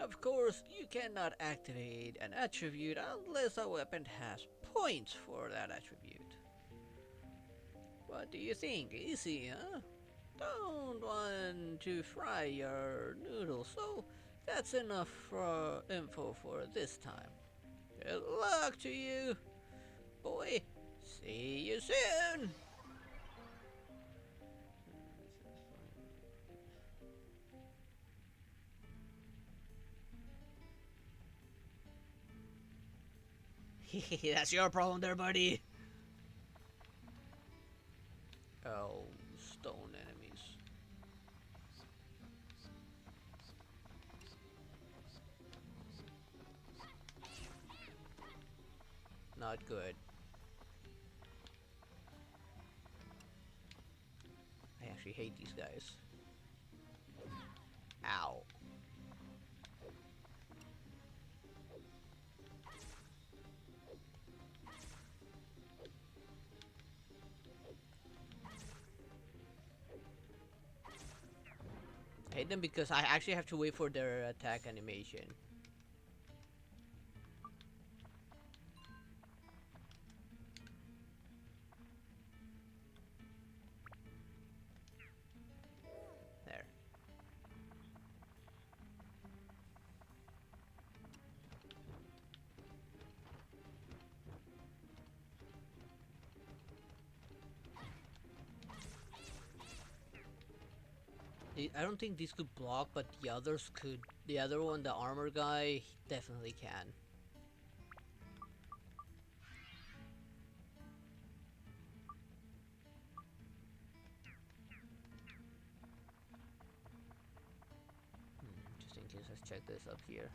Of course, you cannot activate an attribute unless a weapon has points for that attribute. What do you think? Easy, huh? Don't want to fry your noodles, so that's enough for info for this time. Good luck to you, boy. See you soon. That's your problem there, buddy. Oh, stone enemies. Not good. I actually hate these guys. Ow. I hate them because I actually have to wait for their attack animation. There. I don't think these could block, but the others could. The other one, the armor guy, definitely can. Just in case, let's check this up here.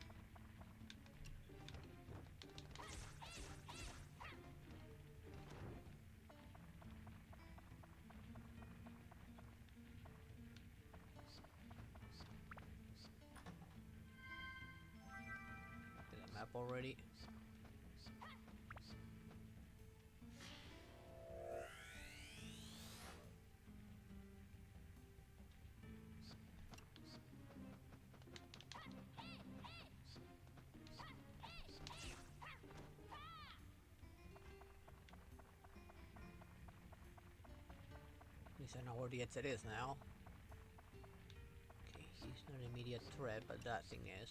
Did I map already? At least I know where the exit is now. Okay, he's not an immediate threat, but that thing is.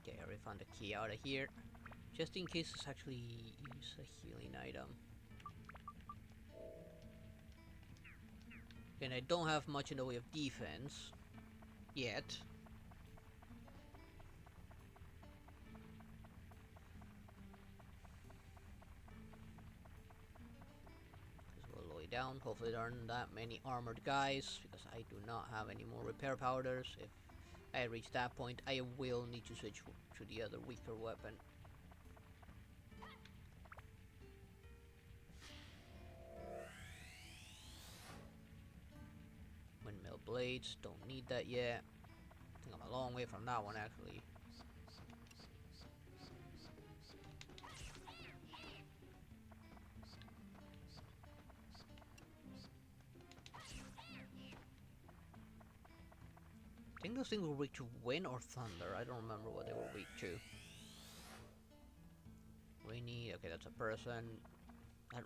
Okay, I already found the key out of here. Just in case it's actually use a healing item. And I don't have much in the way of defense. Yet. Because we're all the way down. Hopefully there aren't that many armored guys. Because I do not have any more repair powders. If I reach that point, I will need to switch to the other weaker weapon. Windmill blades, don't need that yet. I think I'm a long way from that one actually. I think those things were weak to wind or thunder. I don't remember what they were weak to. Rainy, okay, that's a person. I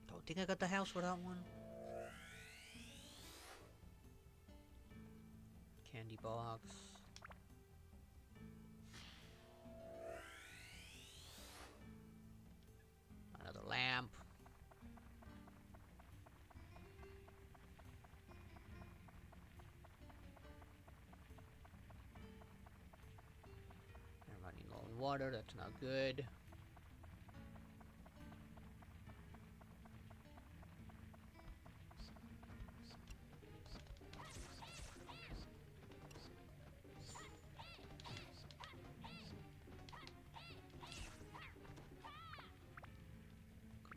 don't think I got the house for that one. Candy box. Another lamp. I'm running low on water, that's not good.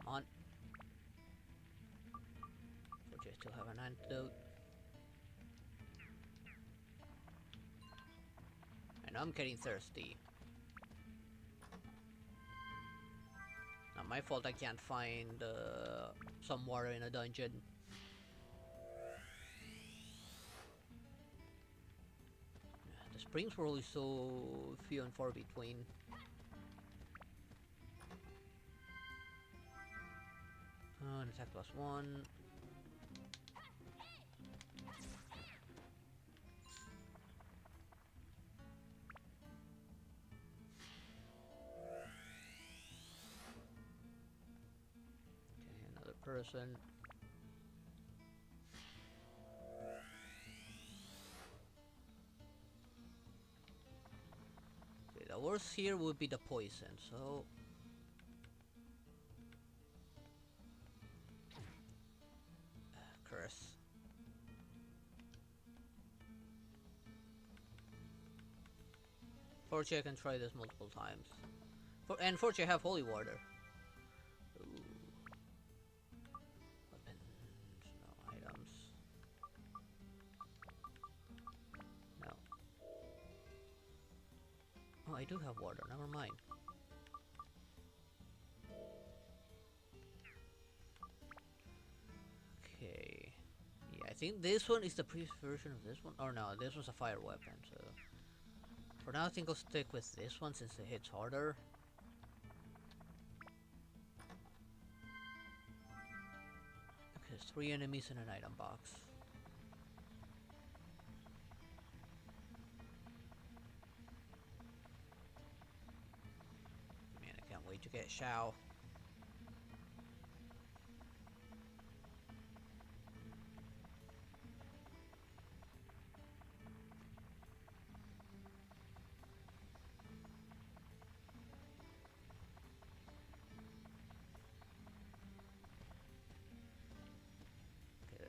Come on. Which I still have an antidote. And I'm getting thirsty. Not my fault I can't find some water in a dungeon. The springs were always so few and far between. An attack +1. Okay, another person. Okay, the worst here would be the poison, so... curse. Fortunately, I can try this multiple times. And fortunately, I have holy water. Ooh. Weapons, no items. No. Oh, I do have water. Never mind. Okay. Yeah, I think this one is the previous version of this one. Or no, this was a fire weapon. So for now, I think I'll stick with this one since it hits harder. Okay, there's 3 enemies in an item box. Man, I can't wait to get Shao.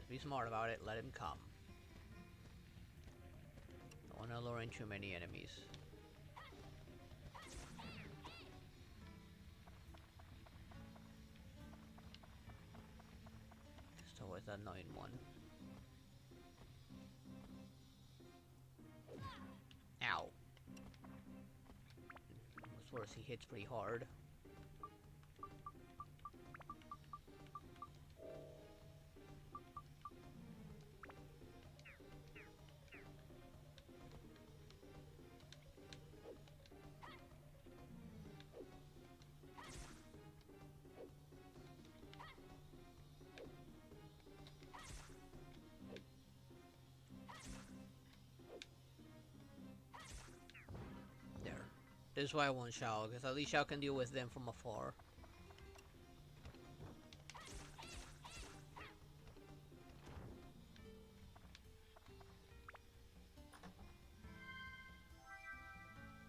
Be smart about it, let him come. Don't wanna lure in too many enemies. Just always that annoying one. Ow. What's worse, he hits pretty hard. This is why I want Shao, because at least Shao can deal with them from afar.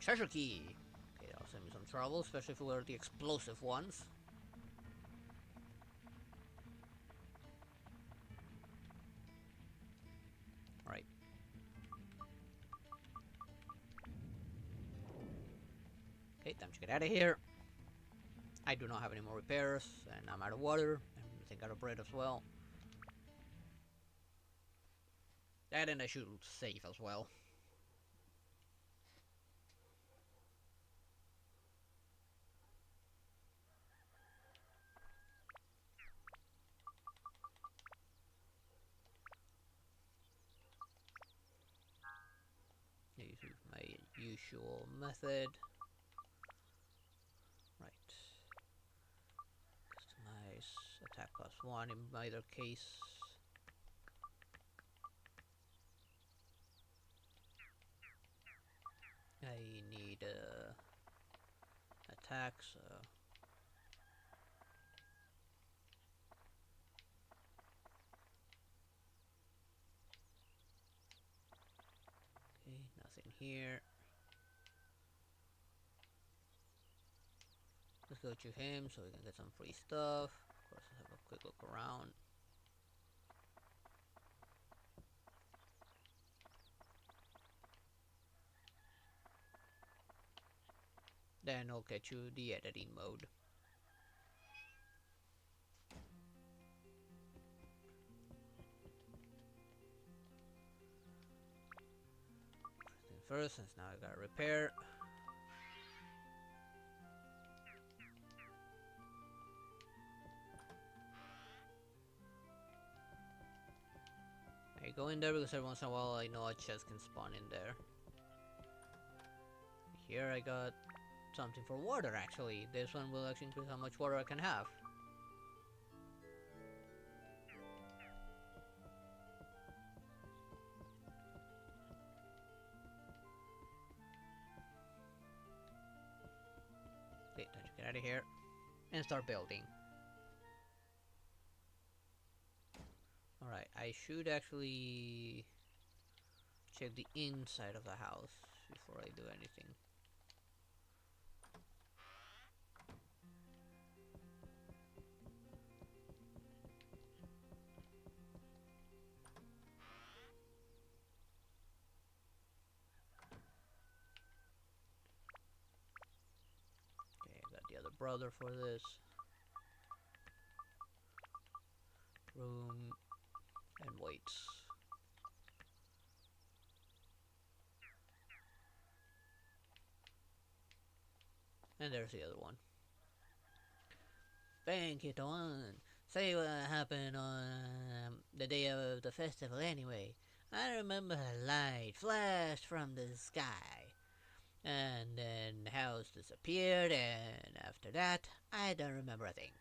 Treasure key! Okay, that'll save me some trouble, especially if we were the explosive ones. Right. Okay, time to get out of here. I do not have any more repairs, and I'm out of water, and I think out of bread as well. And I should save as well. Use my usual method. Right. Customize attack +1 in either case. I need attack, so okay, nothing here. Let's go to him so we can get some free stuff. Of course, let's have a quick look around. Then I'll get you the editing mode. first, since now I gotta repair. I go in there because every once in a while I know a chest can spawn in there. Here I got something for water actually. This one will actually increase how much water I can have. Okay, time to get out of here and start building. Alright, I should actually check the inside of the house before I do anything. Okay, I got the other brother for this. Room and weights. And there's the other one. Thank you, Dawn. Say what happened on the day of the festival anyway. I remember a light flashed from the sky. And then the house disappeared, and after that, I don't remember a thing.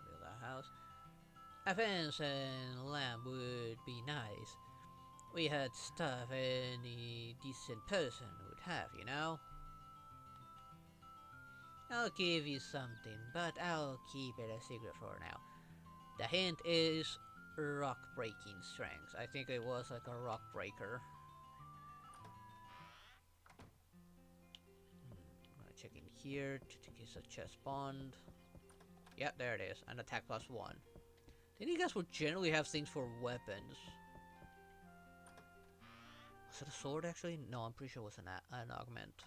Build a house. A fence and lamp would be nice. We had stuff any decent person would have, you know? I'll give you something, but I'll keep it a secret for now. The hint is rock breaking strength. I think it was like a rock breaker. I'm gonna check in here to in case a chest spawned. Yeah, there it is. An attack +1. Then you guys will generally have things for weapons. Was it a sword actually? No, I'm pretty sure it was an augment.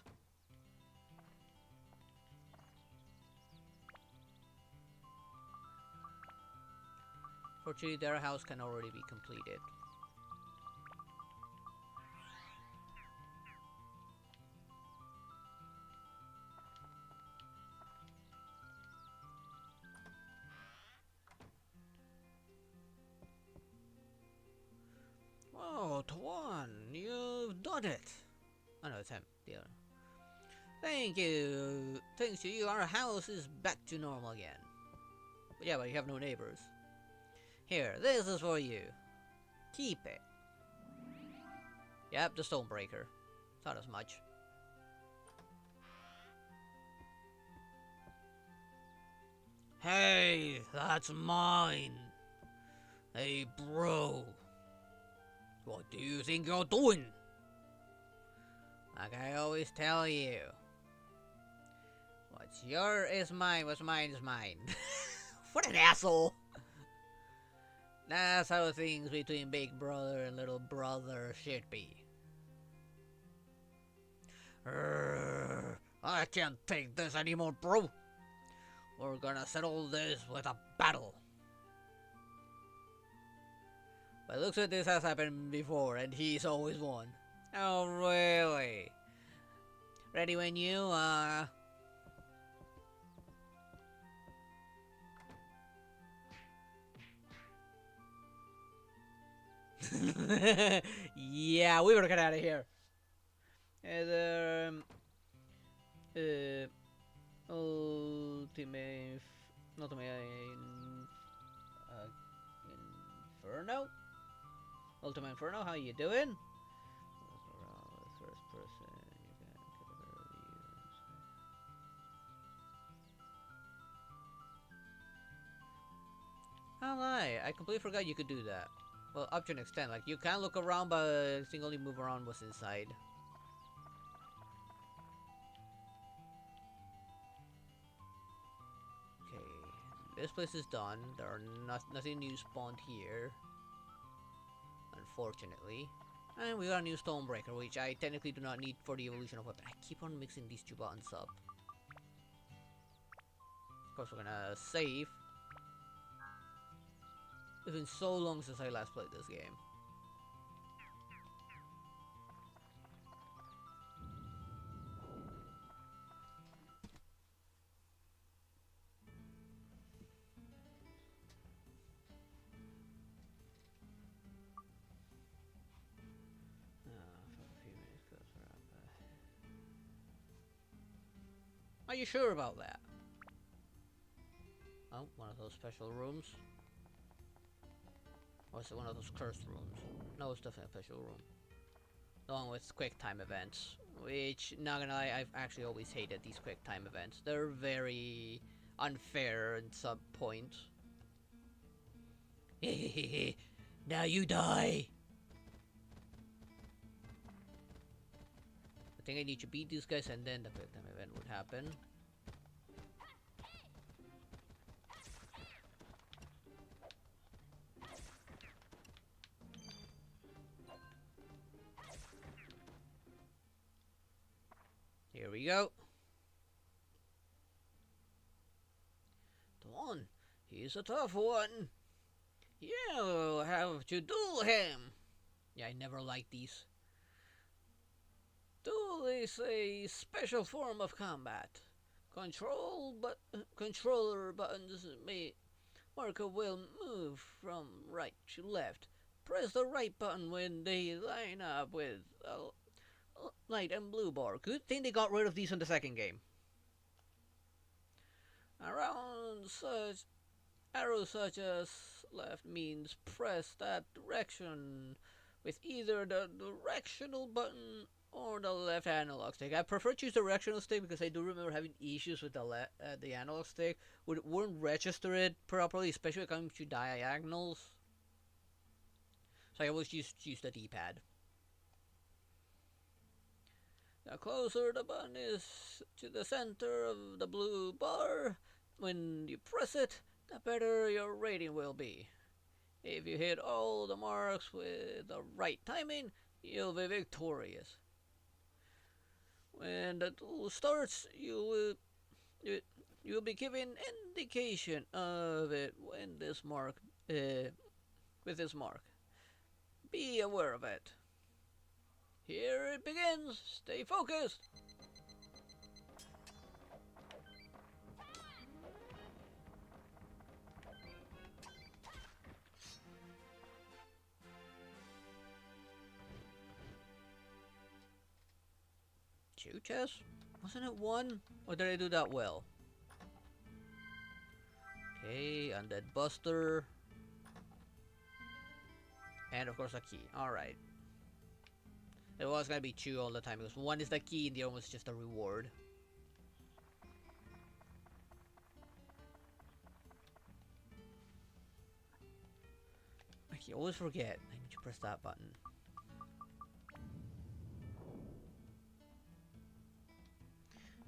Fortunately, their house can already be completed. Oh, Tuan, you've done it! Oh no, it's him. The other. Thank you. Thanks to you, our house is back to normal again. But yeah, but you have no neighbors. Here, this is for you. Keep it. Yep, the Stonebreaker. Not as much. Hey, that's mine. Hey, bro. What do you think you're doing? Like I always tell you. What's yours is mine, what's mine is mine. What an asshole! That's how things between big brother and little brother should be. I can't take this anymore, bro. We're gonna settle this with a battle. But looks like this has happened before, and he's always won. Oh, really? Ready when you are. Yeah, we better get out of here. Ultimate, Inferno. Ultimate Inferno, how you doing? First person, oh, I completely forgot you could do that. Well, up to an extent, like you can look around, but I think only move around what's inside. Okay, this place is done. There are nothing new spawned here, unfortunately. And we got a new Stonebreaker, which I technically do not need for the evolution of weapon. I keep on mixing these two buttons up. Of course, we're gonna save. It's been so long since I last played this game. Are you sure about that? Oh, one of those special rooms. Or is it one of those cursed rooms? No, it's definitely a special room. The one with quick time events. Which, not gonna lie, I've actually always hated these quick time events. They're very unfair at some point. Now you die! I think I need to beat these guys and then the quick time event would happen. Here we go. The one. He's a tough one. You have to duel him. Yeah, I never liked these. Duel is a special form of combat. Controller buttons may mark a will move from right to left. Press the right button when they line up with a light and blue bar. Good thing they got rid of these in the second game. Around such arrows such as left means press that direction with either the directional button or the left analog stick. I prefer to use the directional stick because I do remember having issues with the analog stick. Wouldn't register it properly, especially when it comes to diagonals. So I always use the D-pad. The closer the button is to the center of the blue bar, when you press it, the better your rating will be. If you hit all the marks with the right timing, you'll be victorious. When the duel starts, you'll be given indication of it when this mark, with this mark. Be aware of it. Here it begins. Stay focused. Two chests? Wasn't it one? Or did I do that well? Okay, Undead Buster. And of course a key. Alright. It was gonna be two all the time because one is the key and the other one was just a reward. I always forget. I need to press that button.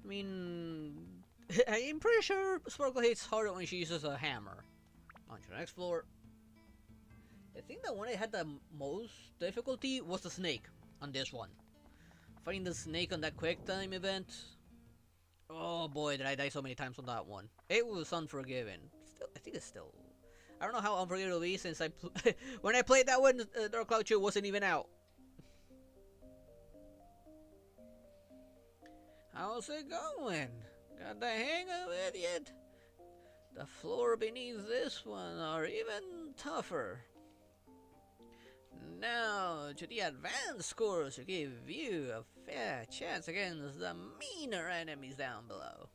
I mean, I'm pretty sure Sparkle hits harder when she uses a hammer. On to the next floor. I think the one I had the most difficulty was the snake on this one. Fighting the snake on that quick time event. Oh boy, did I die so many times on that one. It was unforgiving. Still, I think it's still. I don't know how unforgiving it'll be since when I played that one, Dark Cloud 2 wasn't even out. How's it going? Got the hang of it yet? The floor beneath this one are even tougher. Now to the advanced scores to give you a fair chance against the meaner enemies down below.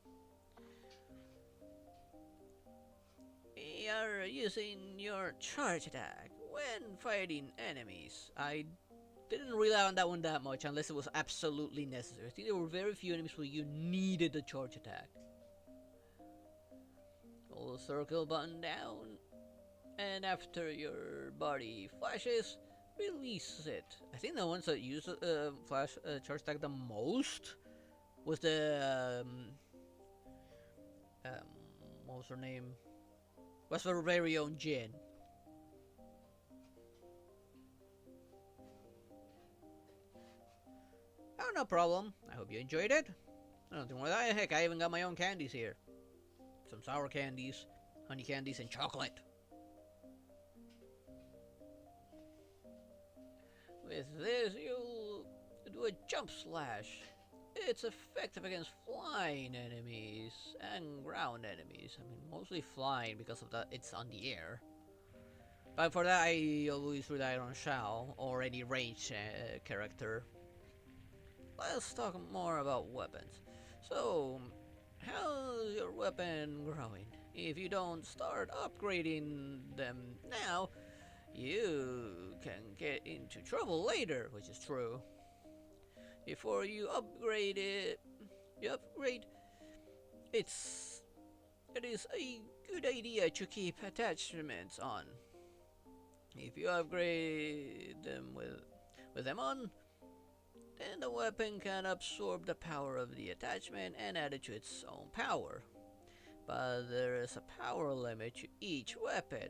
We are using your charge attack when fighting enemies. I didn't rely on that one that much unless it was absolutely necessary. I think there were very few enemies where you needed the charge attack. Hold the circle button down, and after your body flashes, release it. I think the ones that use charge attack the most was the what was her name? Was her very own Jin. Oh, no problem. I hope you enjoyed it. I don't think more that. Heck, I even got my own candies here. Some sour candies, honey candies, and chocolate. With this, you'll do a jump slash. It's effective against flying enemies and ground enemies. I mean, mostly flying because of that it's on the air. But for that, I always rely on Shao or any ranged character. Let's talk more about weapons. So, how's your weapon growing? If you don't start upgrading them now, you can get into trouble later, which is true. Before you upgrade it, you upgrade, it's it is a good idea to keep attachments on. If you upgrade them with them on, then the weapon can absorb the power of the attachment and add it to its own power. But there is a power limit to each weapon.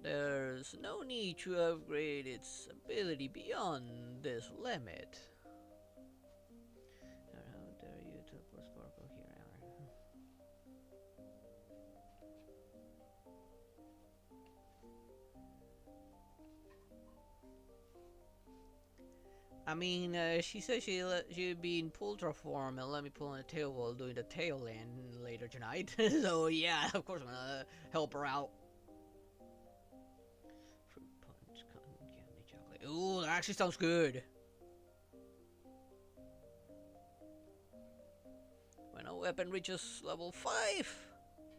There's no need to upgrade its ability beyond this limit. How dare you to put sparkle here? I mean, she said she'd be in Pultra form and let me pull on the tail while doing the tail end later tonight. So yeah, of course I'm gonna help her out. Fruit punch, cotton candy, chocolate. Ooh, that actually sounds good. When a weapon reaches level 5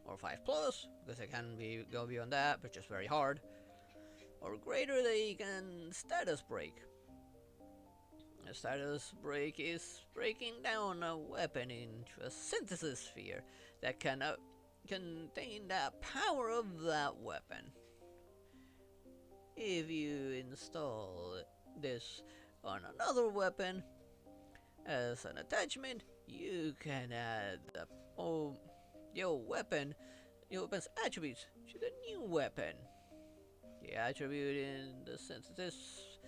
or 5 plus, because it can go beyond that, but just very hard, or greater, they can status break. A status break is breaking down a weapon into a synthesis sphere that can contain the power of that weapon. If you install this on another weapon as an attachment, you can add your weapon's attributes to the new weapon. The attribute in the synthesis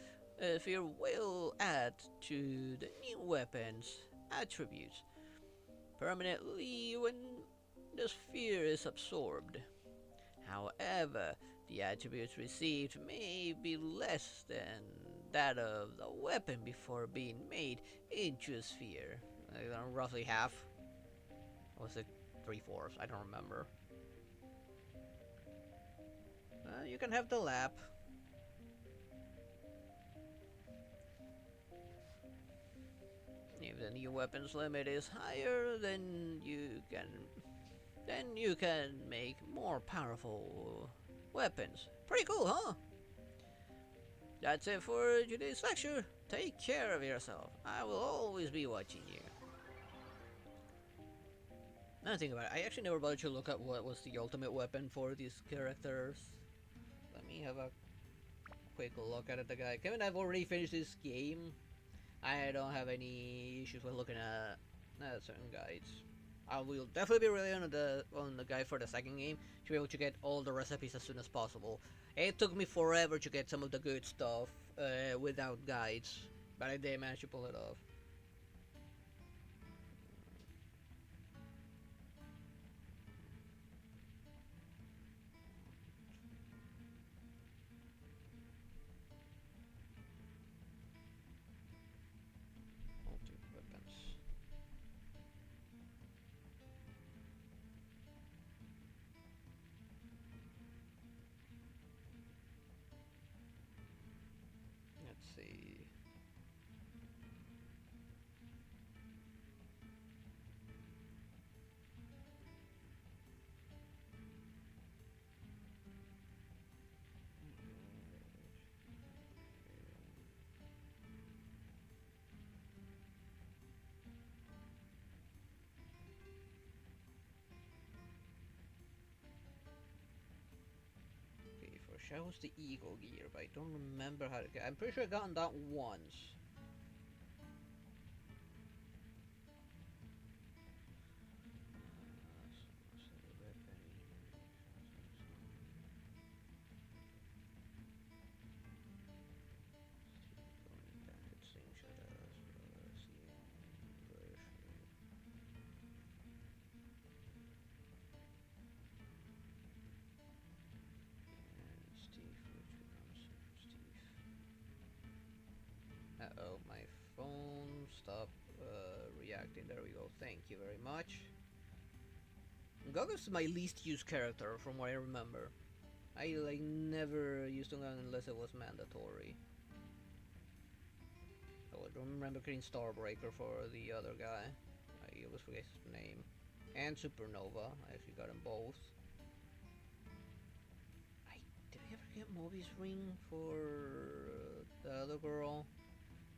sphere will add to the new weapon's attributes permanently when the sphere is absorbed. However, the attributes received may be less than that of the weapon before being made into a sphere. Roughly half. Or was it 3/4? I don't remember. You can have the lap. If the new weapon's limit is higher, then you can make more powerful weapons. Pretty cool, huh? That's it for today's lecture. Take care of yourself. I will always be watching you. Now think about it, I actually never bothered to look up what was the ultimate weapon for these characters. Let me have a quick look at it, the guy. Given I've already finished this game, I don't have any issues with looking at certain guides. I will definitely be relying on the guide for the second game to be able to get all the recipes as soon as possible. It took me forever to get some of the good stuff without guides, but I did manage to pull it off. Let's see. Okay, for sure was the eagle gear, but I don't remember how to get. I'm pretty sure I gotten that once. stop reacting. There we go. Thank you very much. Gogo's my least used character from what I remember. I like never used him unless it was mandatory. Oh, I don't remember getting Starbreaker for the other guy. I always forget his name. And Supernova. I actually got them both. Did I ever get Moby's ring for the other girl?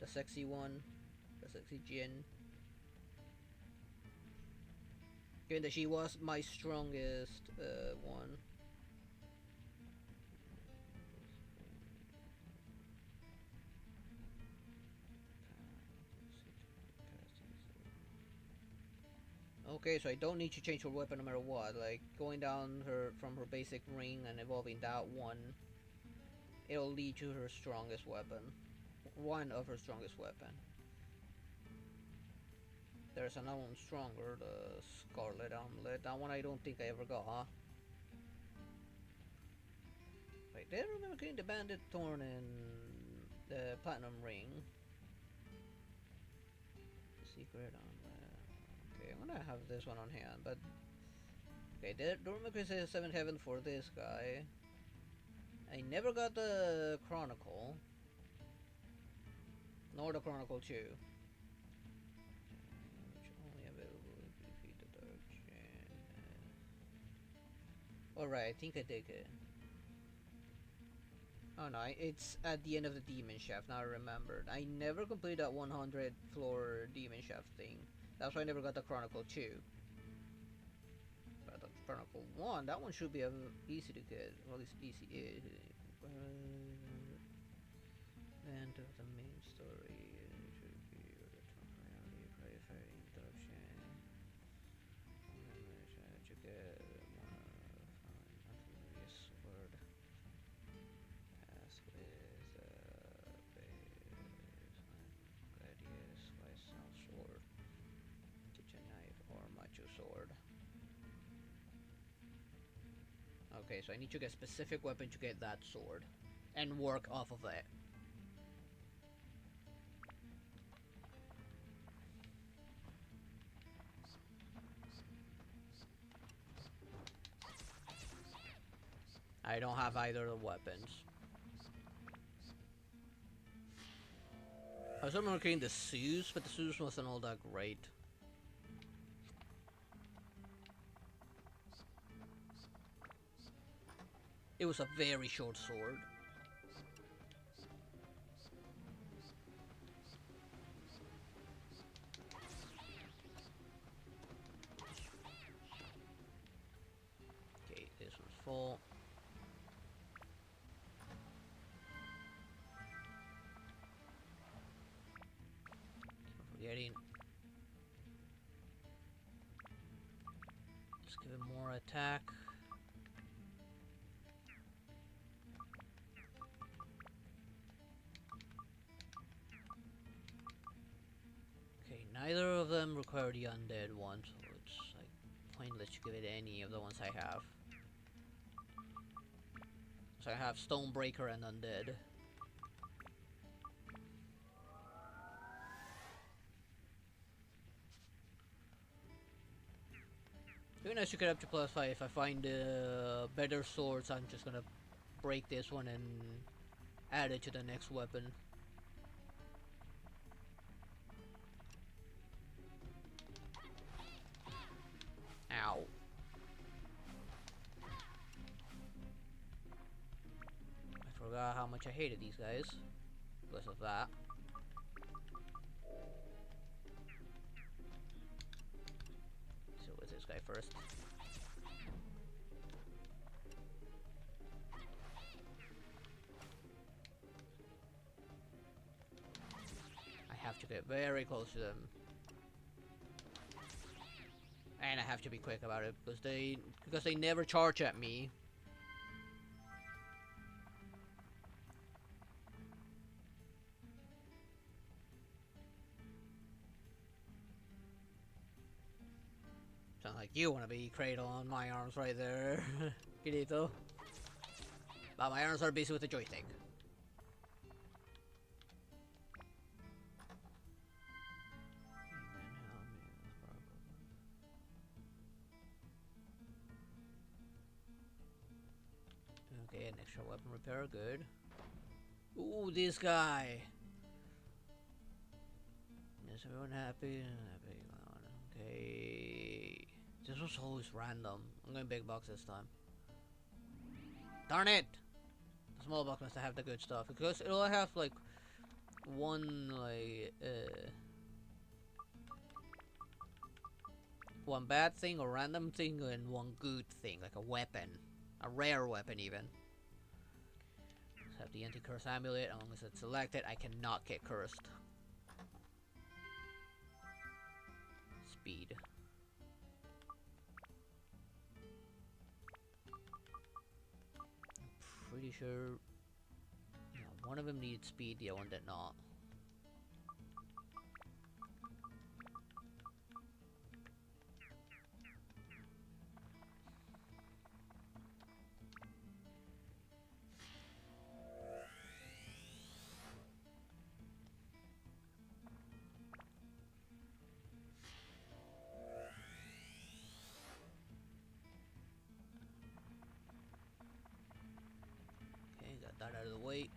The sexy one? The sexy Jin? Given that she was my strongest one. Okay, so I don't need to change her weapon no matter what. Like, going down from her basic ring and evolving that one, it'll lead to her strongest weapon. One of her strongest weapon. There's another one stronger, the Scarlet Amulet. That one I don't think I ever got. Wait, did I remember getting the Bandit Thorn and the Platinum Ring? The Secret Amulet. Okay, I'm gonna have this one on hand, but... Okay, don't remember getting 7th Heaven for this guy. I never got the Chronicle. Nor the Chronicle 2. Alright, I think I did it. Oh no, it's at the end of the Demon Shaft, now I remembered. I never completed that 100 floor Demon Shaft thing. That's why I never got the Chronicle 2. But the Chronicle 1, that one should be easy to get. Well, at least easy. End of the main story. Should be priority, firefighting, interruption. To get sword. Pass with gladius, Lysal sword, kitchen knife, or macho sword. Okay, so I need to get a specific weapon to get that sword and work off of it. I don't have either of the weapons. I was remember getting the Zeus, but the Zeus wasn't all that great. It was a very short sword. Okay, this one's full. Forgetting. Let's give him more attack. Okay, neither of them require the undead one, so it's like pointless to give it any of the ones I have. So I have Stonebreaker and Undead. Even as you get up to +5, if I find better swords, I'm just gonna break this one and add it to the next weapon. Ow. I forgot how much I hated these guys because of that. So with this guy first. I have to get very close to them. And I have to be quick about it because they never charge at me. Sounds like you want to be cradle on my arms right there, Kirito. But my arms are busy with the joystick. an extra weapon repair, good. Ooh, this guy. Is everyone happy? Happy. Okay. This was always random. I'm going big box this time. Darn it! The small box must have the good stuff because it'll have like one one bad thing or random thing and one good thing, like a weapon, a rare weapon even. Let's have the anti-curse amulet. As long as it's selected, I cannot get cursed. Speed. I'm pretty sure one of them needed speed, the other one did not. Okay, got that out of the way.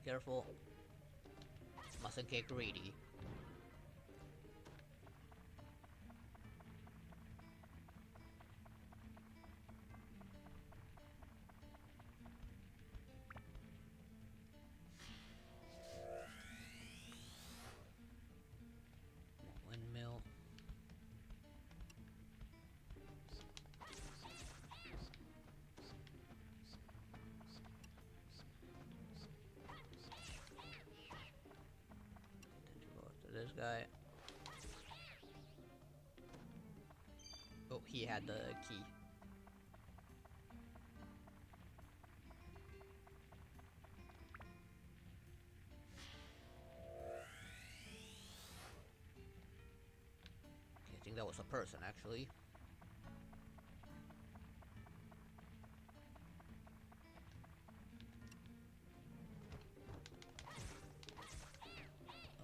Be careful. Mustn't get greedy. Windmill. This guy. Oh, he had the key. Okay, I think that was a person actually.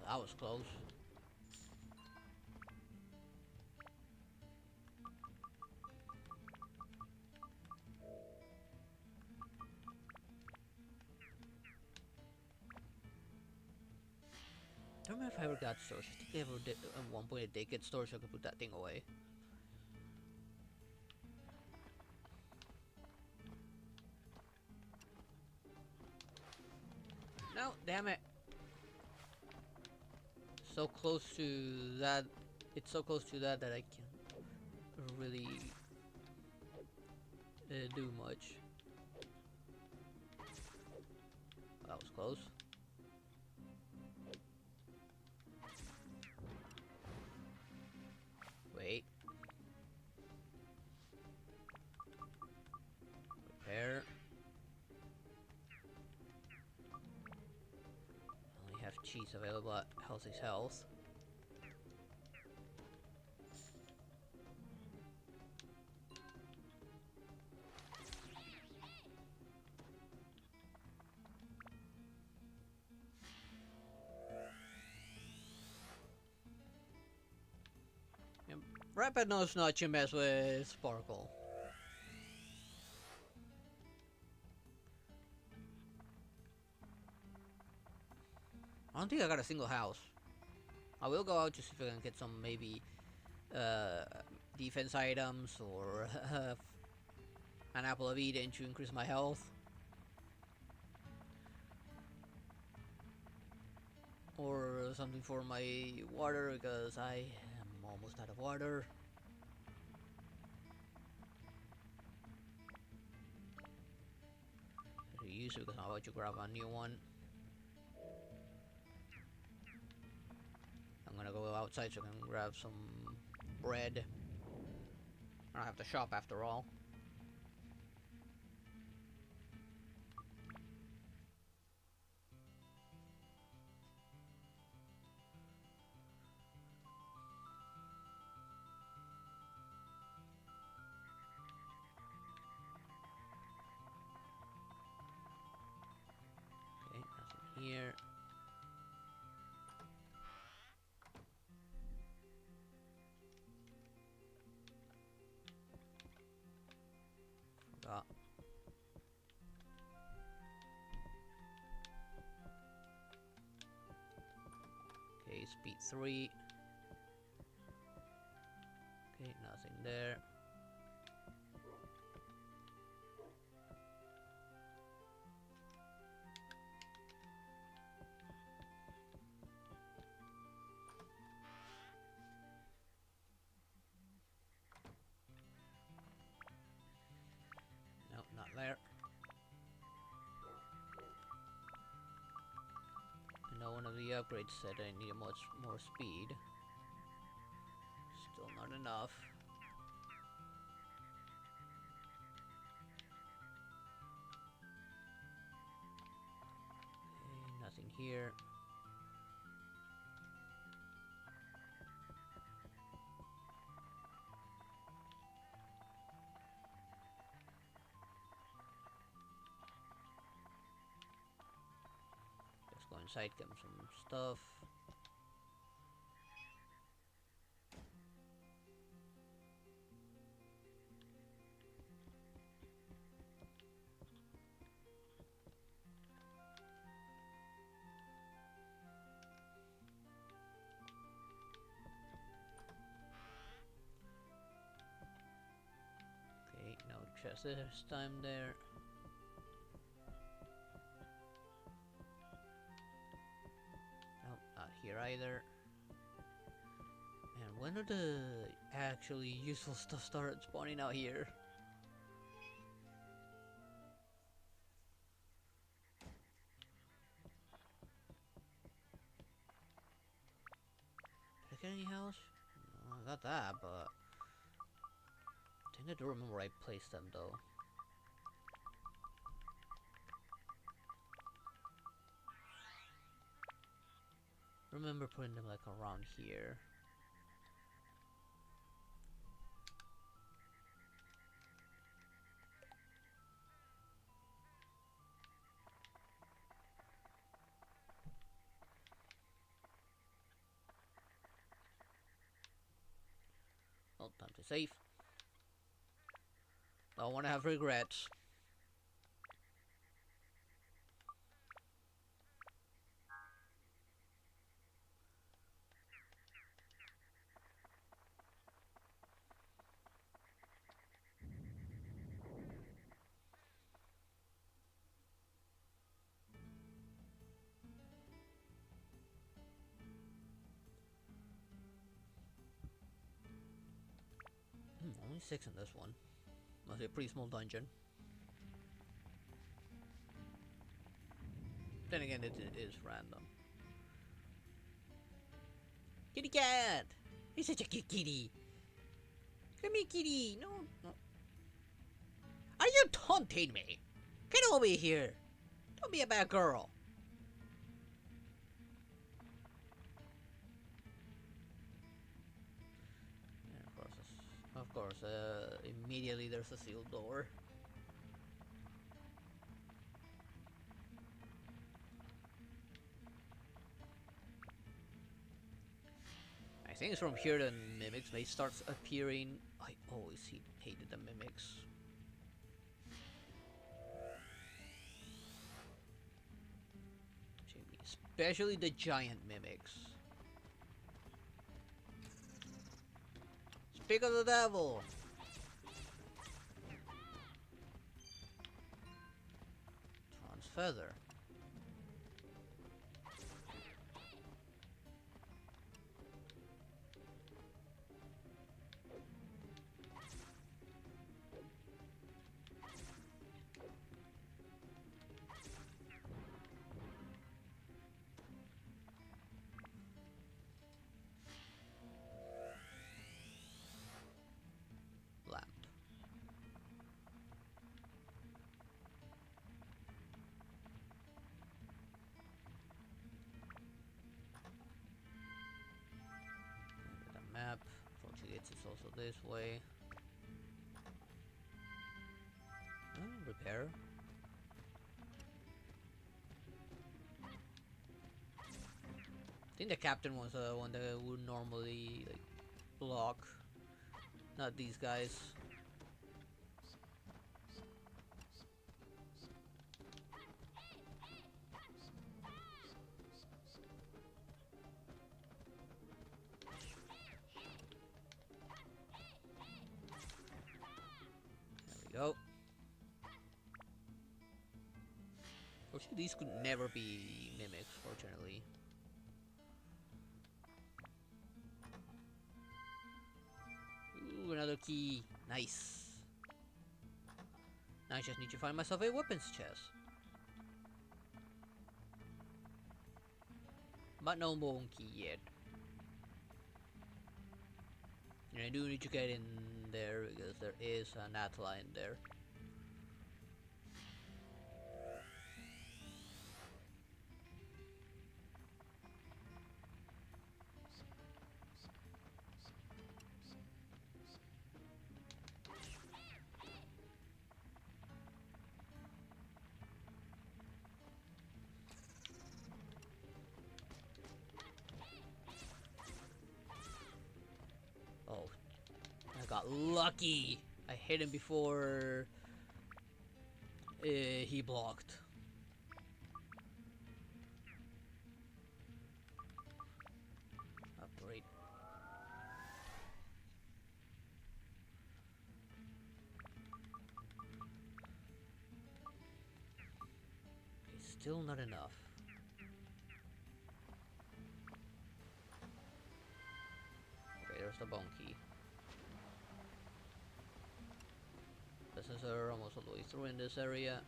That was close. I don't remember if I ever got storage. I think they ever did at one point. They get storage, so I could put that thing away. No, damn it! So close to that. It's so close to that that I can't really do much. That was close. Wait. Repair. Only have cheese available at Healthy's Health. Rapid knows not to mess with Sparkle. I don't think I got a single house. I will go out just if I can get some maybe defense items or an apple of Eden to increase my health. Or something for my water because I am almost out of water. Use it because I'm about to grab a new one. I'm gonna go outside so I can grab some bread. I don't have to shop after all. here. Forgot. Okay, speed 3. Okay, nothing there. Nope, not there. I know one of the upgrades said I need much more speed. Still not enough. Okay, nothing here. Let's go inside, get some stuff. Okay, no chest this time there. Nope, not here either. And when did the actually useful stuff start spawning out here? Did I get any house? No, I got that, but I think I do remember where I placed them though. Remember putting them like around here. Oh, time to save. Don't want to have regrets. Only 6 in this one. Must be a pretty small dungeon. Then again, it is random. Kitty cat! He's such a cute kitty! Come here, kitty! No, no. Are you taunting me? Get over here! Don't be a bad girl! And of course, immediately there's a sealed door. I think it's from here the mimics may start appearing. I always hated the mimics. Especially the giant mimics. Speak of the devil! Tron's feather. Map. Unfortunately, it's also this way. Repair. think the captain was the one that would normally like block, not these guys. There we go. Fortunately, these could never be mimics, fortunately. Ooh, another key. Nice. Now I just need to find myself a weapons chest. But no monkey yet. And I do need to get in there because there is an Atla in there. Oh, I got lucky. I hit him before he blocked. Oh, great. Okay, still not enough. Okay, there's the bone key. This is almost all the way through in this area.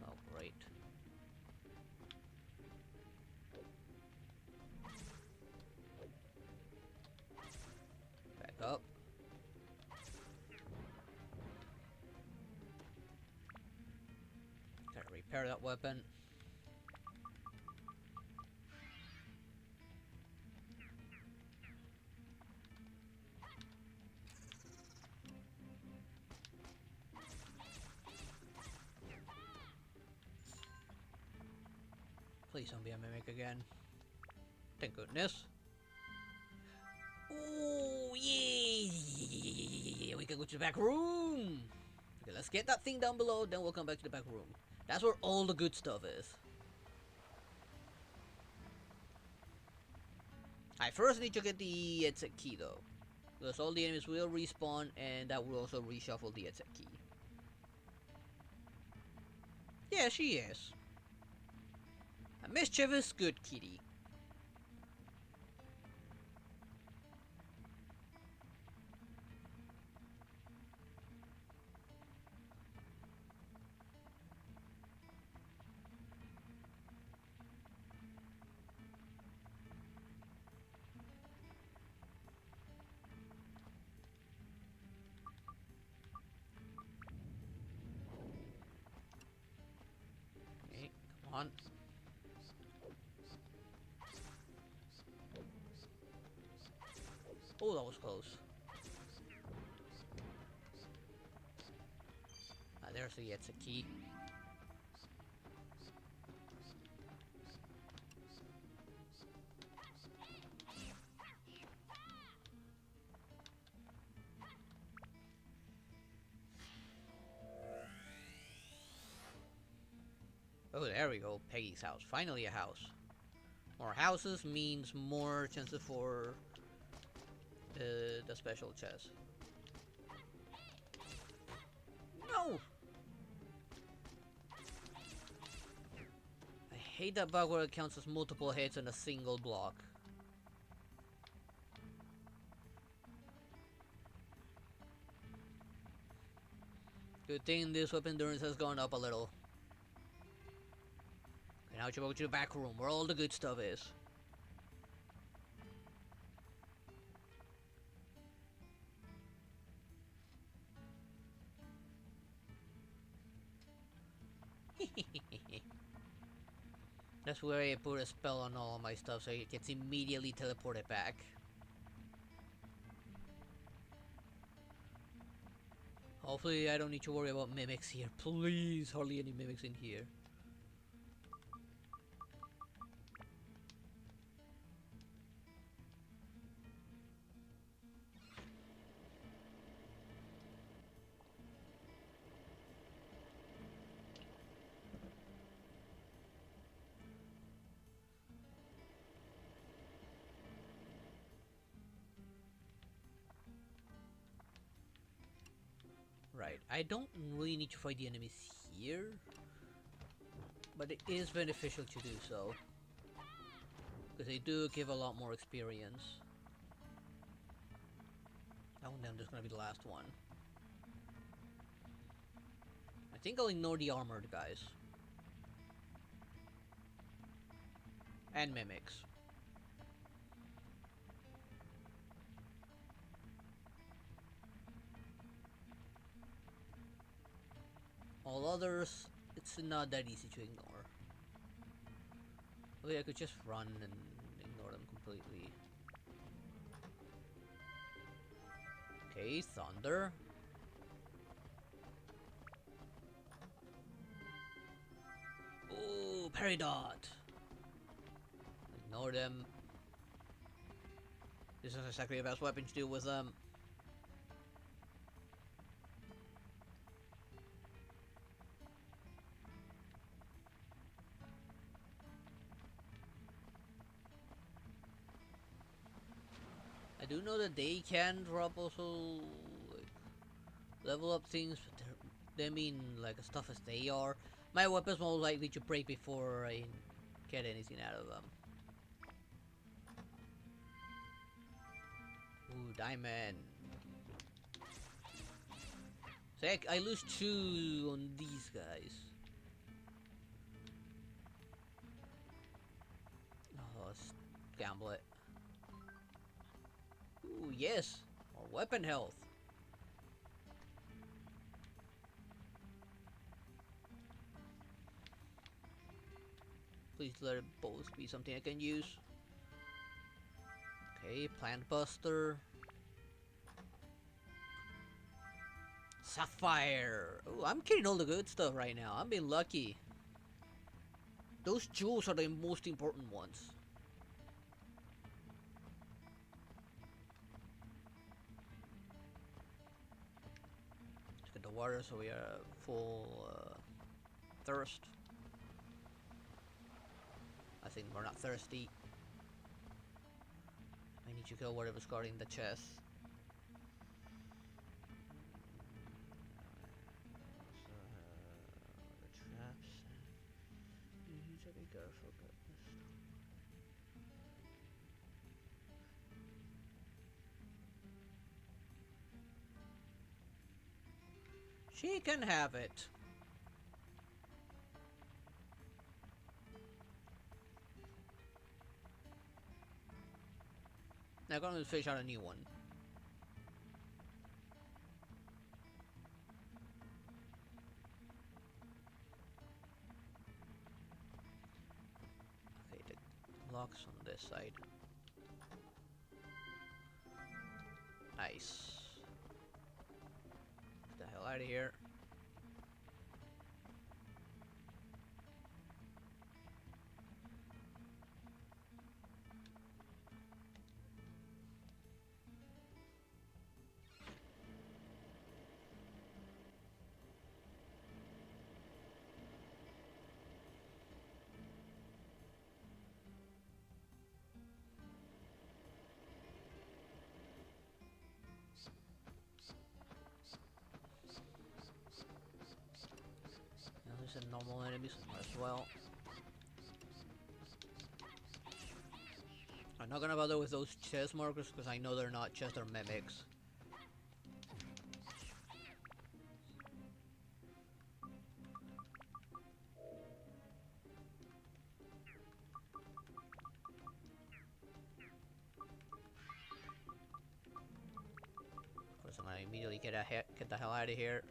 Oh, great. Back up. Gotta repair that weapon. Please don't be a mimic again. Thank goodness. Ooh, yeah! We can go to the back room! Okay, let's get that thing down below, then we'll come back to the back room. That's where all the good stuff is. I first need to get the exit key though. Because all the enemies will respawn and that will also reshuffle the exit key. Yeah, she is. A mischievous good kitty. Okay, come on. Oh, that was close. Ah, there's the exit key. Oh, there we go. Peggy's house. Finally a house. More houses means more chances for the special chest. No! I hate that bug where it counts as multiple hits in a single block. Good thing this weapon endurance has gone up a little. Okay, now you go to the back room where all the good stuff is. That's where I put a spell on all of my stuff so it gets immediately teleported back. Hopefully I don't need to worry about mimics here. Please, hardly any mimics in here. Right, I don't really need to fight the enemies here, but it is beneficial to do so, because they do give a lot more experience. Oh, and then there's gonna be the last one. I think I'll ignore the armored guys. And mimics. All others, it's not that easy to ignore. Okay, I could just run and ignore them completely. Okay, thunder. Ooh, parry dot. Ignore them. This is exactly the best weapon to deal with them. I do know that they can drop also like, level up things, but they mean like as tough as they are. My weapon's more likely to break before I get anything out of them. Ooh, diamond. So I lose 2 on these guys. Oh, let's gamble it. Ooh, yes! More weapon health. Please let it both be something I can use. Okay, plant buster. Sapphire. Ooh, I'm getting all the good stuff right now. I'm being lucky. Those jewels are the most important ones. Let's get the water so we are full thirst. I think we're not thirsty. I need to kill whatever's guarding the chest. The traps. You need to be careful. She can have it. Now I'm gonna fish out a new one. Okay, the locks on this side. Nice. Get the hell out of here. Now there's a normal enemy as well. I'm not gonna bother with those chest markers because I know they're not chests, they're mimics. Of course, I'm gonna immediately get the hell out of here.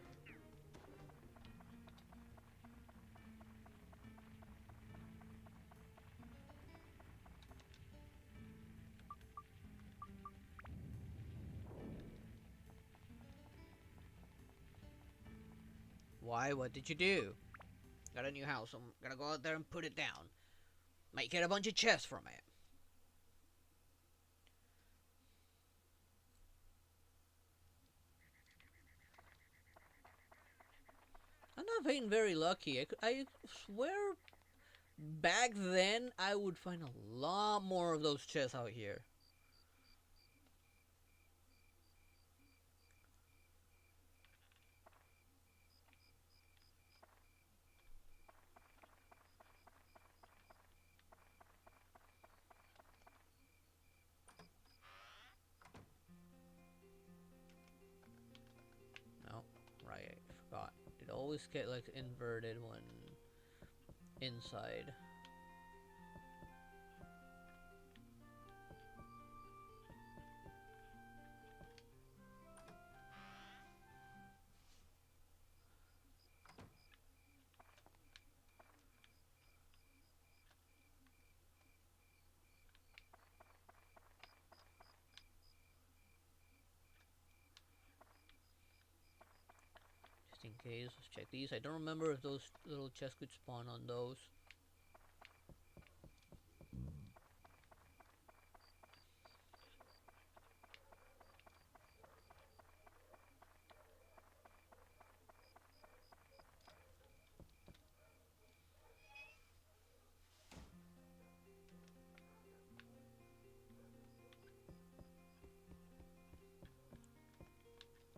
Why? What did you do? Got a new house. I'm gonna go out there and put it down. Might get a bunch of chests from it. I'm not being very lucky. I swear back then I would find a lot more of those chests out here. No, right, I forgot. It always get like inverted when inside. Just in case, let's check these. I don't remember if those little chests could spawn on those.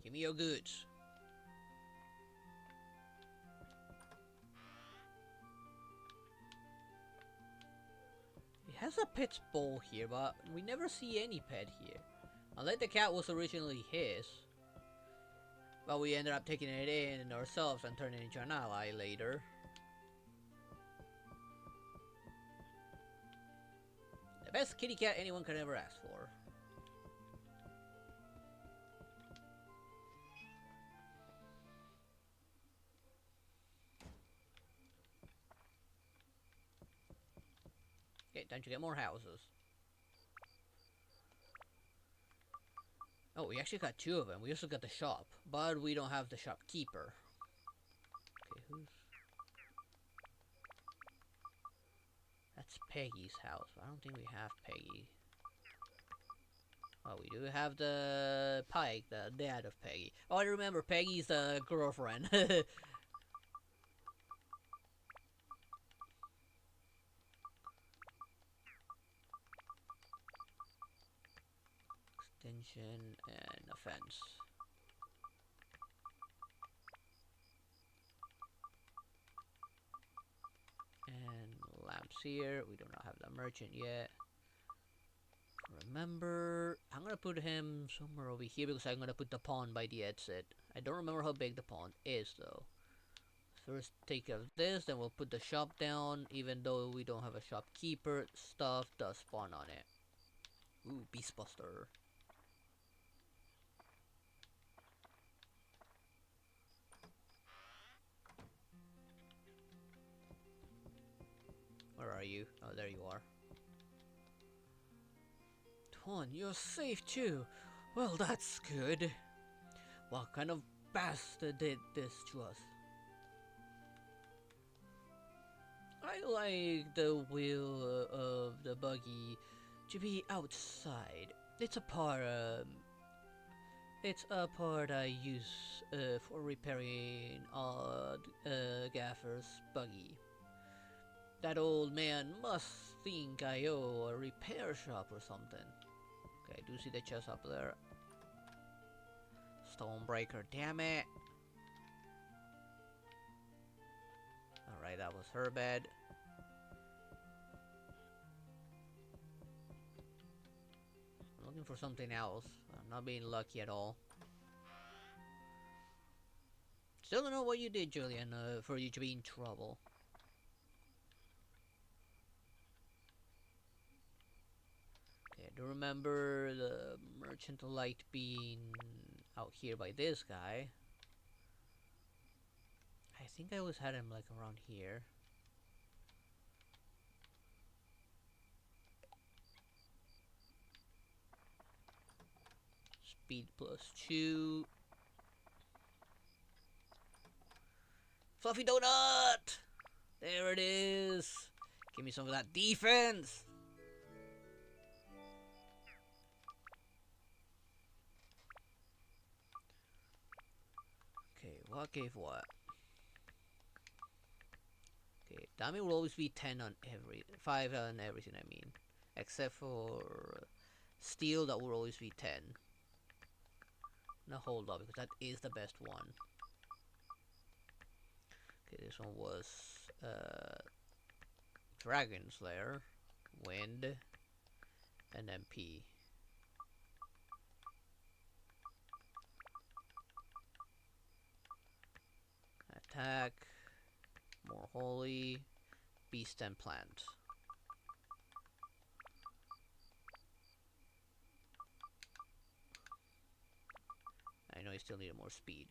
Give me your goods. It has a pet's bowl here, but we never see any pet here. Unless the cat was originally his. But we ended up taking it in ourselves and turning it into an ally later. The best kitty cat anyone could ever ask for. Okay, time to get more houses. Oh, we actually got two of them. We also got the shop, but we don't have the shopkeeper. Okay, who's... That's Peggy's house. I don't think we have Peggy. Oh, we do have the Pike, the dad of Peggy. Oh, I remember Peggy's the girlfriend. Extension and a fence. And lamps here. We do not have the merchant yet. Remember, I'm gonna put him somewhere over here because I'm gonna put the pond by the exit. I don't remember how big the pond is though. First take care of this, then we'll put the shop down. Even though we don't have a shopkeeper, stuff does spawn on it. Ooh, Beastbuster. Where are you? Oh, there you are. Tuan, you're safe too. Well, that's good. What kind of bastard did this to us? I like the wheel of the buggy to be outside. It's a part I use for repairing odd gaffer's buggy. That old man must think I owe a repair shop or something. Okay, I do see the chest up there. Stonebreaker, damn it. Alright, that was her bed. I'm looking for something else. I'm not being lucky at all. Still don't know what you did, Julian, for you to be in trouble. Okay, I do remember the merchant light being out here by this guy. I think I always had him like around here. Speed +2. Fluffy donut! There it is! Give me some of that defense! Okay, what gave what? Okay, damage will always be 10 on 5 on everything, I mean. Except for steel, that will always be 10. Now hold up, because that is the best one. Okay, this one was Dragon Slayer, Wind, and MP. Attack, more holy, beast and plant. I know I still need more speed.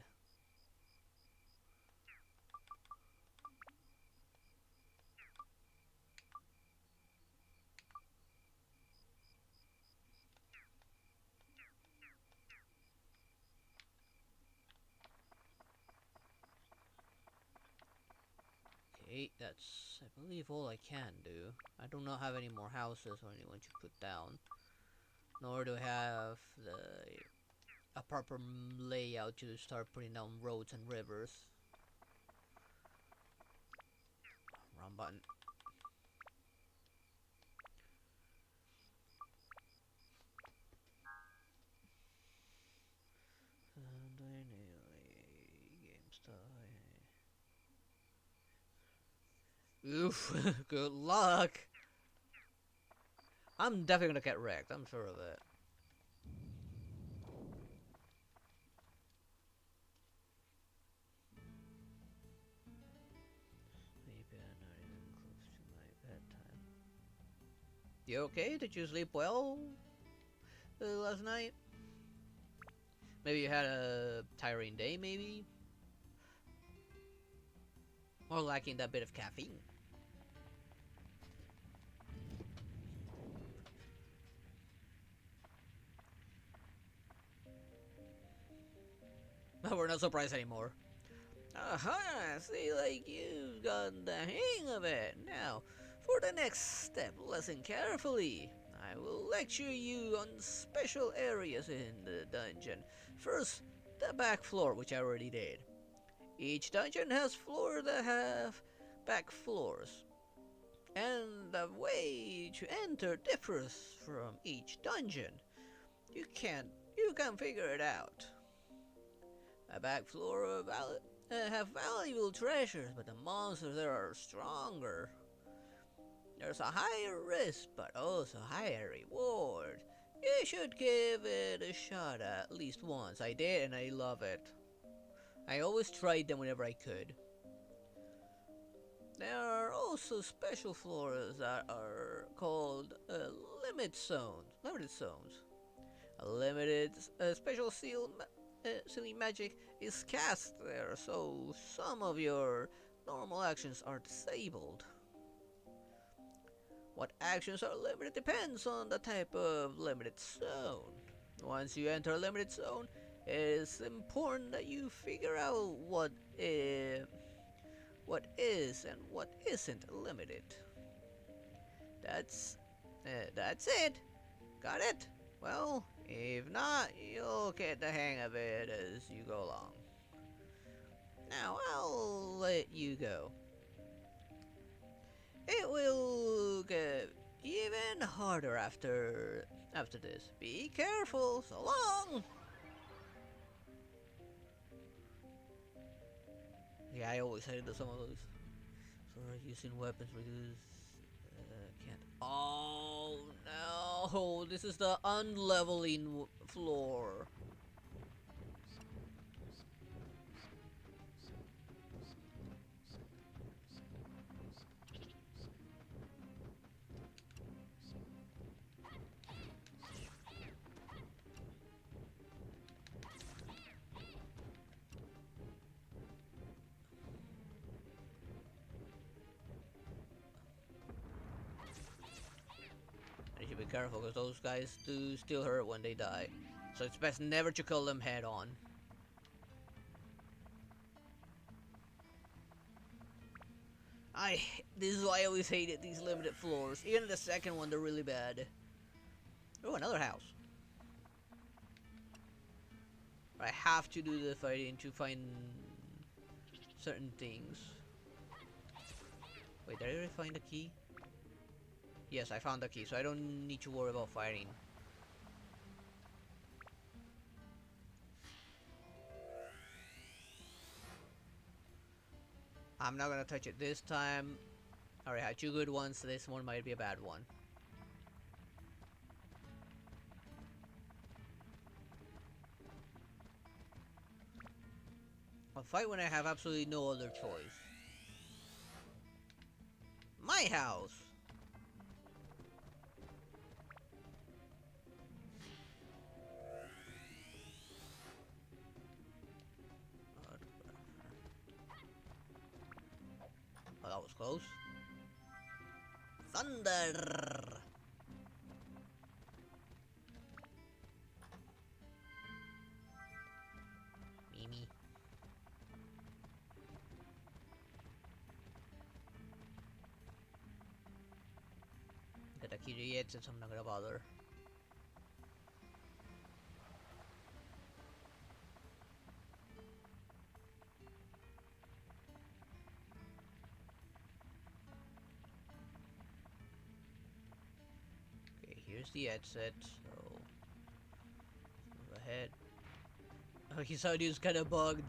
Okay, that's, I believe, all I can do. I do not have any more houses or anyone to put down. Nor do I have a proper layout to start putting down roads and rivers. Wrong button. Oof, good luck. I'm definitely gonna get wrecked, I'm sure of it. Maybe I'm not even close to my bedtime. You okay? Did you sleep well last night? Maybe you had a tiring day, maybe? Or lacking that bit of caffeine? We're not surprised anymore. Aha! See, like you've gotten the hang of it. Now, for the next step, listen carefully. I will lecture you on special areas in the dungeon. First, the back floor, which I already did. Each dungeon has floors that have back floors. And the way to enter differs from each dungeon. You can figure it out. A back floor have valuable treasures, but the monsters there are stronger. There's a higher risk, but also higher reward. You should give it a shot at least once. I did, and I love it. I always tried them whenever I could. There are also special floors that are called limited zones. A limited special sealing magic is cast there, so some of your normal actions are disabled. What actions are limited depends on the type of limited zone. Once you enter a limited zone, it is important that you figure out what is and what isn't limited. That's it. Got it? Well, if not, you'll get the hang of it as you go along. Now, I'll let you go. It will get even harder after this. Be careful. So long. Yeah, I always hated some of those. Sorry, using weapons reduce. Can't. Oh no! This is the unleveling floor. You should be careful because those guys do still hurt when they die. So it's best never to kill them head on. This is why I always hated these limited floors. Even the second one, they're really bad. Oh, another house. I have to do the fighting to find certain things. Wait, did I already find the key? Yes, I found the key, so I don't need to worry about fighting. I'm not gonna touch it this time. Alright, I had 2 good ones, so this one might be a bad one. I'll fight when I have absolutely no other choice. My house! Oh, that was close. Thunder! Mimi. Got the key yet, since I'm not gonna bother. Okay, here's the exit, so move ahead. Oh, his audio's kinda bugged.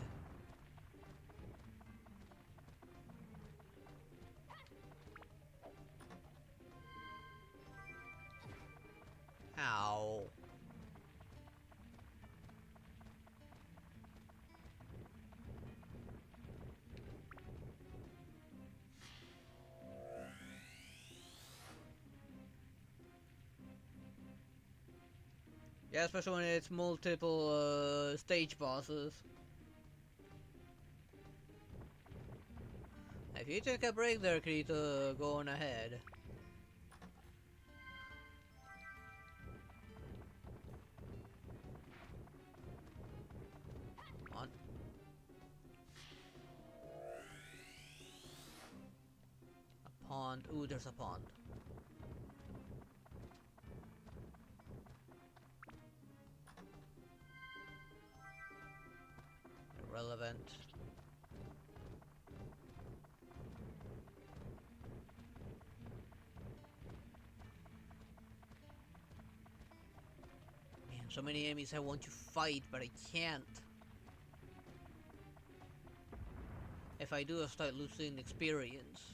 Ow. Yeah, especially when it's multiple stage bosses. If you take a break there, Kirito, go on ahead. Come on. A pond. Ooh, there's a pond. Irrelevant. Man, so many enemies I want to fight, but I can't. If I do, I'll start losing experience.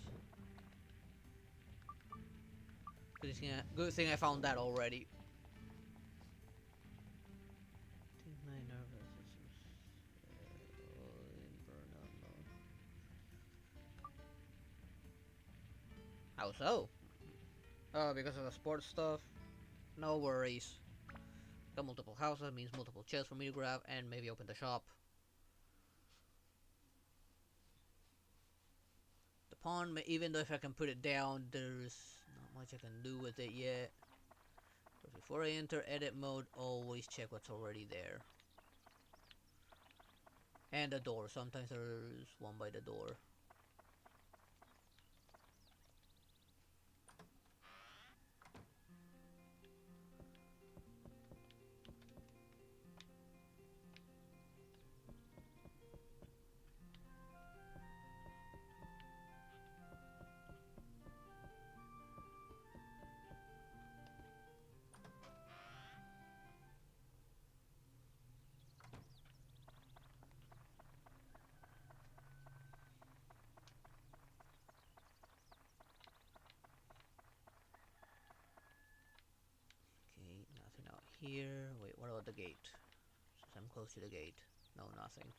Good thing I found that already. How so? Oh, because of the sports stuff? No worries. Got multiple houses, means multiple chests for me to grab, and maybe open the shop. The pawn, even though if I can put it down, there's not much I can do with it yet. But before I enter edit mode, always check what's already there. And the door, sometimes there's one by the door. Okay, nothing out here. Wait, what about the gate? Since I'm close to the gate. No, nothing.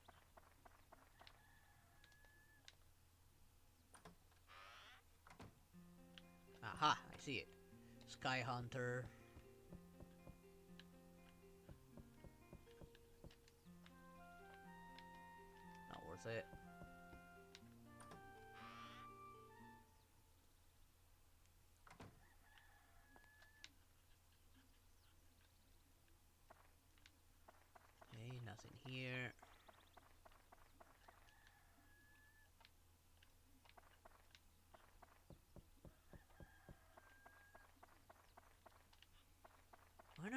Aha, I see it. Sky Hunter. Not worth it. Okay, nothing here.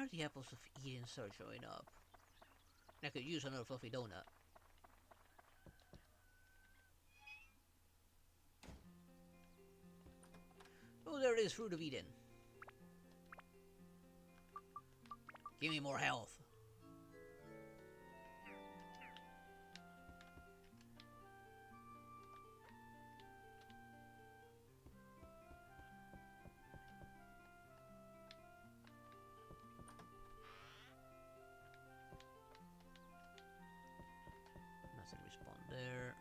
are the apples of Eden start showing up? I could use another fluffy donut. Oh, there it is, Fruit of Eden. Give me more health. Nothing respawned there.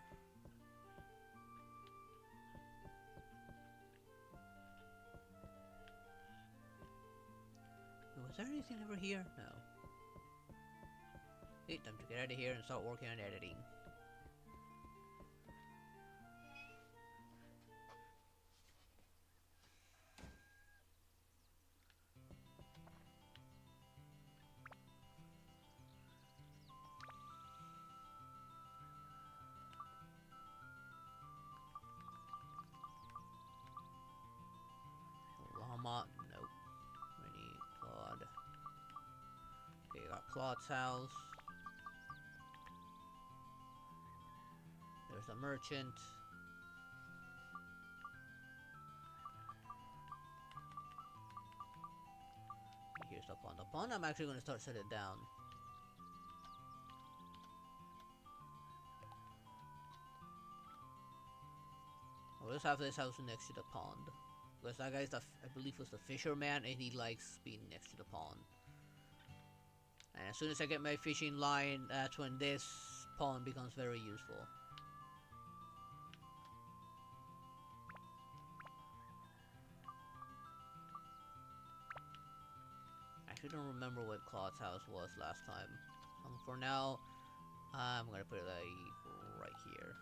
Was there anything over here? No. Okay, time to get out of here and start working on editing. Llama, nope. We need Claude. Okay, got Claude's house. There's a merchant. Here's the pond. The pond I'm actually going to start setting down. Well, let's have this house next to the pond. Because that guy's I believe was the fisherman and he likes being next to the pond. And as soon as I get my fishing line, that's when this pond becomes very useful. I actually don't remember what Claude's house was last time. For now, I'm gonna put it like right here.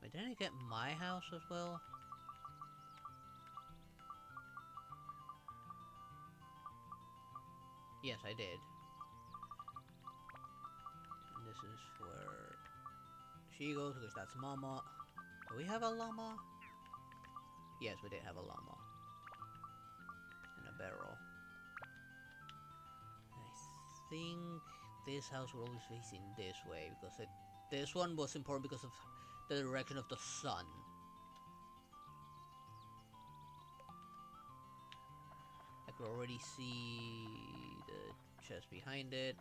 Wait, didn't I get my house as well? Yes, I did. And this is where she goes, because that's Mama. Do we have a llama? Yes, we did have a llama. And a barrel. I think this house will always facing this way, because this one was important because of the direction of the sun. I could already see the chest behind it.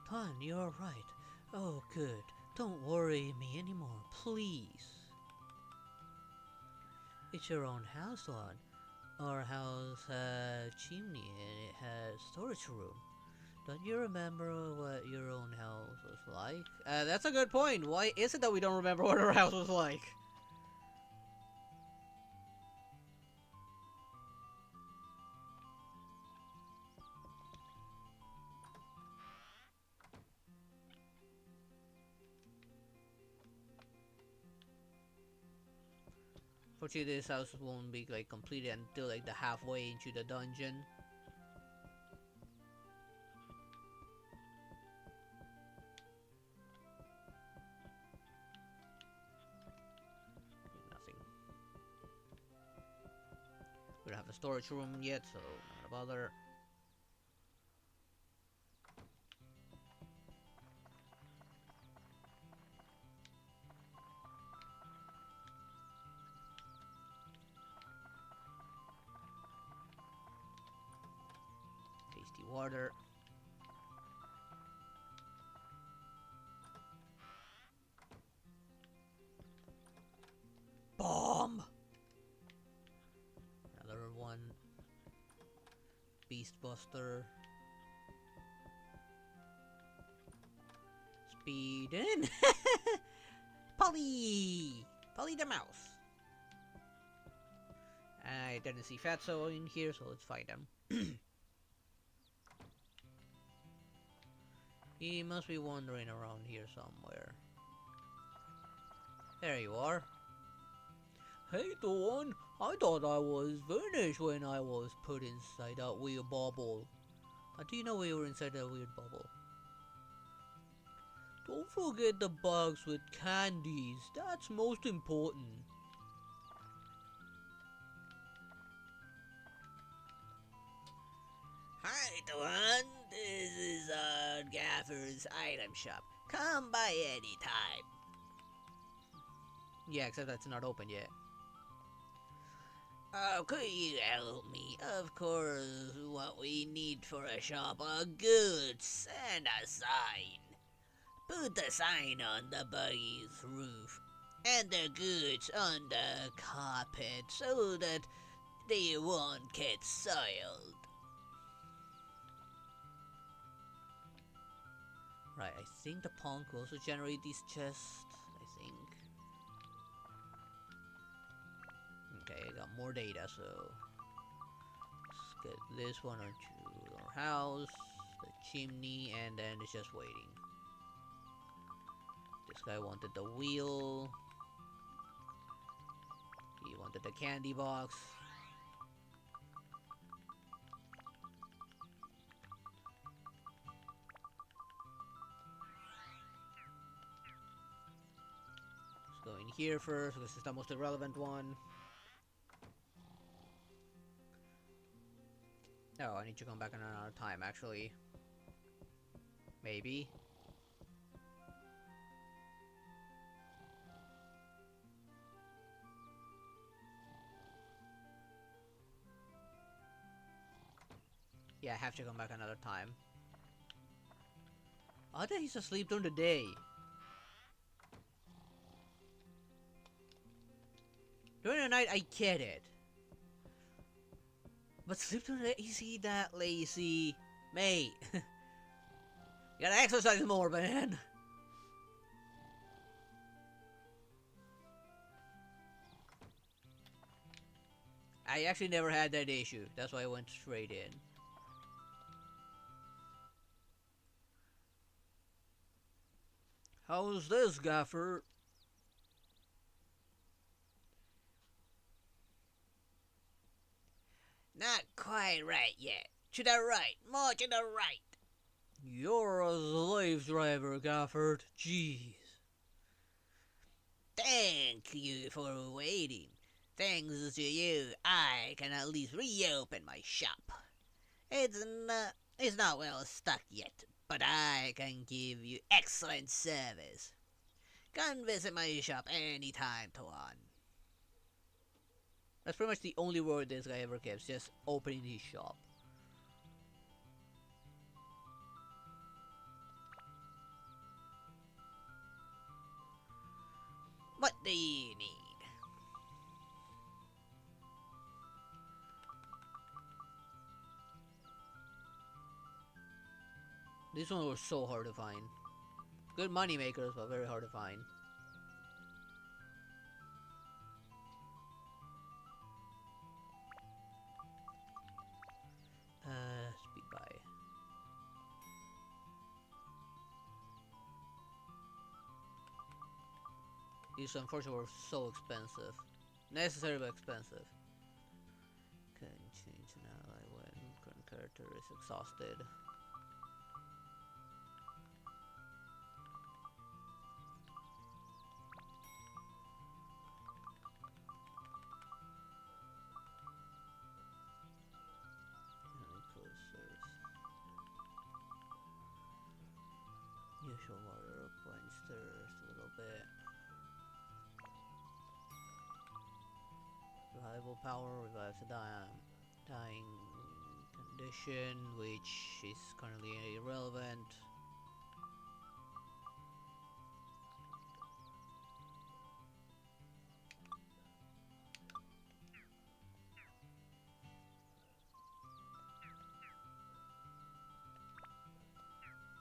Ton, you're right. Oh, good. Don't worry me anymore, please. It's your own house, Lon. Our house has a chimney and it has storage room. Don't you remember what your own house was like? That's a good point. Why is it that we don't remember what our house was like? Fortunately, this house won't be like completed until like the halfway into the dungeon. Nothing. We don't have a storage room yet, so not gonna bother. Tasty water. Bomb! Another one. Beast Buster. Speed in! Polly! Polly the mouse! I didn't see Fatso in here, so let's find him. He must be wandering around here somewhere. There you are. Hey Dawn, I thought I was finished when I was put inside that weird bubble. How do you know we were inside that weird bubble? Don't forget the box with candies, that's most important. Hi Dawn, this is Gaffer's item shop. Come by any time. Yeah, except that's not open yet. Could you help me? Of course, what we need for a shop are goods and a sign. Put the sign on the buggy's roof and the goods on the carpet so that they won't get soiled. Right, I think the punk will also generate these chests, I think. Okay, I got more data, so let's get this one onto our house, the chimney, and then it's just waiting. This guy wanted the wheel. He wanted the candy box. Let's go in here first, because it's the most irrelevant one. Oh, I need to come back another time, actually. Maybe. Yeah, I have to come back another time. I thought he's asleep during the day. During the night, I get it. But sleep during the day, is he that lazy? Mate. You gotta exercise more, man. I actually never had that issue. That's why I went straight in. How's this, Gaffer? Not quite right yet. To the right. More to the right. You're a slave driver, Gaffer. Jeez. Thank you for waiting. Thanks to you, I can at least reopen my shop. It's not well stocked yet, but I can give you excellent service. Come visit my shop anytime, Tuan. That's pretty much the only word this guy ever gives, just opening his shop. What do you need? These ones were so hard to find. Good money makers, but very hard to find. Speed by. These unfortunately were so expensive. Necessary but expensive. Can change an ally when current character is exhausted. Usual water points thirst a little bit. Revival power revives a dying condition, which is currently irrelevant.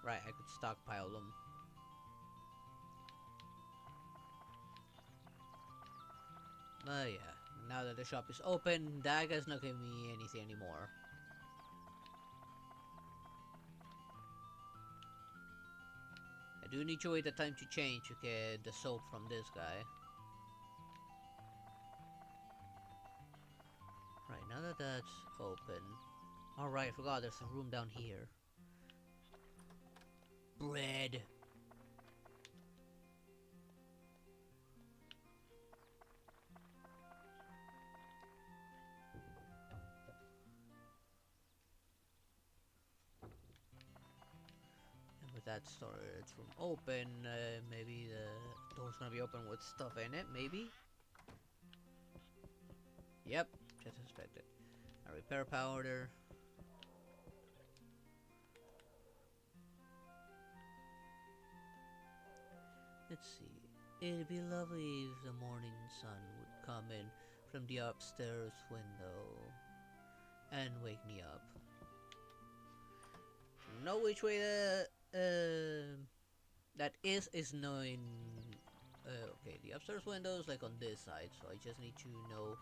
Right, I could stockpile them. But yeah, now that the shop is open, that guy's not giving me anything anymore. do need to wait the time to change to get the soap from this guy. Right, now that that's open. Alright, I forgot there's a room down here. Bread. And with that storage room open, maybe the door's gonna be open with stuff in it, maybe? Yep, just expected. A repair powder. Let's see. It'd be lovely if the morning sun would come in from the upstairs window and wake me up. Know which way that is knowing. Okay, the upstairs window is like on this side, so I just need to know.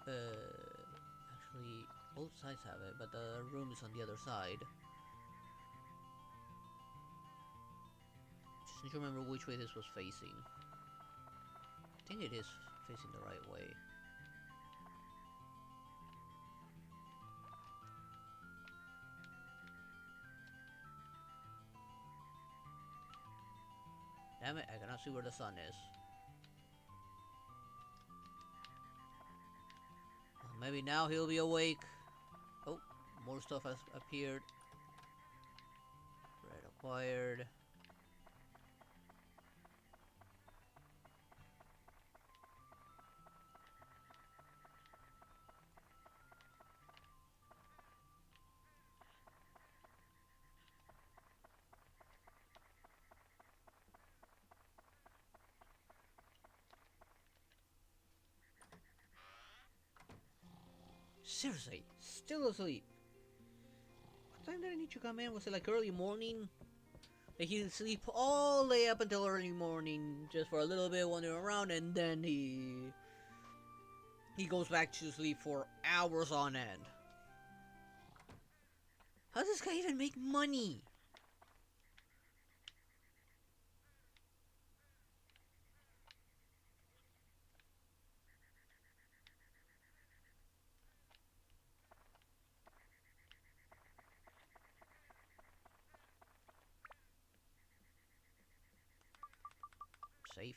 Actually, both sides have it, but the room is on the other side. Just need to remember which way this was facing. I think it is facing the right way. Damn it, I cannot see where the sun is. Well, maybe now he'll be awake. Oh, more stuff has appeared. Red acquired. Seriously, still asleep. What time did I need to come in? Was it like early morning? Like he'd sleep all day up until early morning, just for a little bit wandering around, and then he goes back to sleep for hours on end. How does this guy even make money? Safe.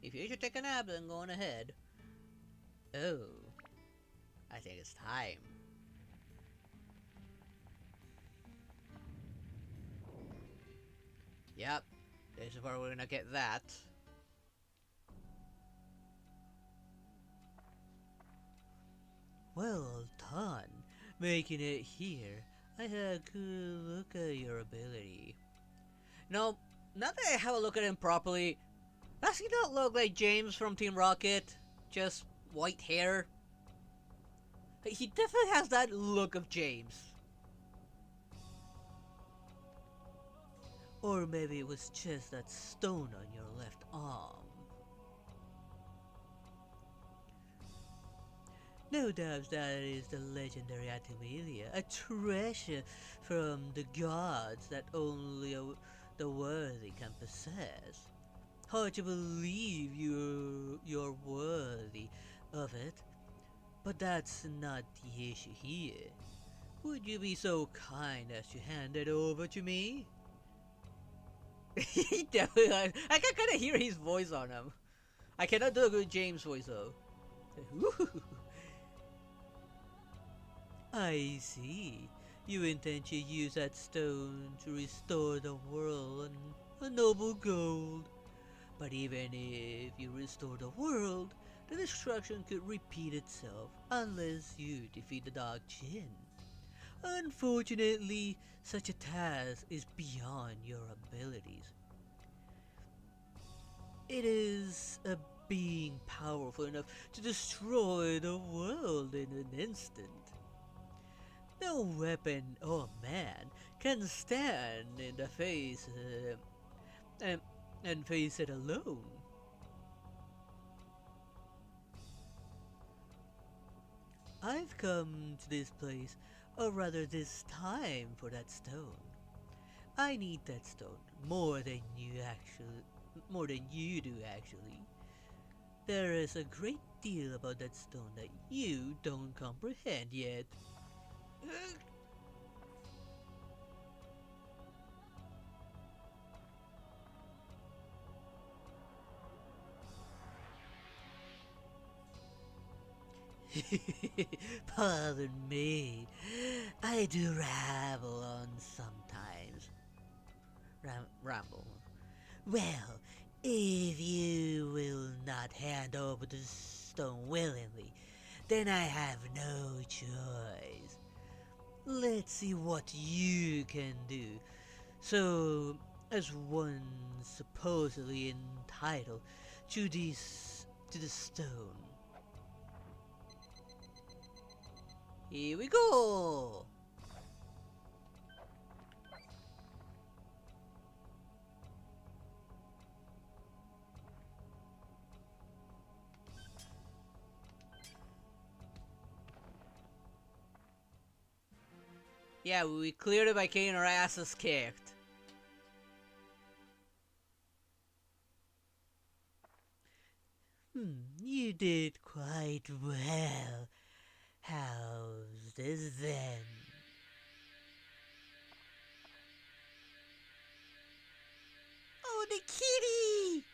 If you should take a nap, then go on ahead. Oh, I think it's time. Yep, this is where we're gonna get that. Well done, making it here. I had a good look at your ability. No, now that I have a look at him properly, does he not look like James from Team Rocket? Just white hair? He definitely has that look of James. Or maybe it was just that stone on your left arm. No doubt that is the legendary Atimelia, a treasure from the gods that only the worthy can possess. Hard to believe you're worthy of it, but that's not the issue here. Would you be so kind as to hand it over to me? He definitely. I can kind of hear his voice on him. I cannot do a good James voice though. I see. You intend to use that stone to restore the world and a noble gold. But even if you restore the world, the destruction could repeat itself unless you defeat the Dark Jinn. Unfortunately, such a task is beyond your abilities. It is a being powerful enough to destroy the world in an instant. No weapon or man can stand in the face and, and face it alone. I've come to this place, or rather this time, for that stone. I need that stone more than you do actually. There is a great deal about that stone that you don't comprehend yet. Pardon me, I do ramble on sometimes. Ramble. Well, if you will not hand over the stone willingly, then I have no choice. Let's see what you can do. So, as one supposedly entitled to the stone. Here we go! Yeah, we cleared it by getting our asses kicked. You did quite well. How's this then? Oh, the kitty!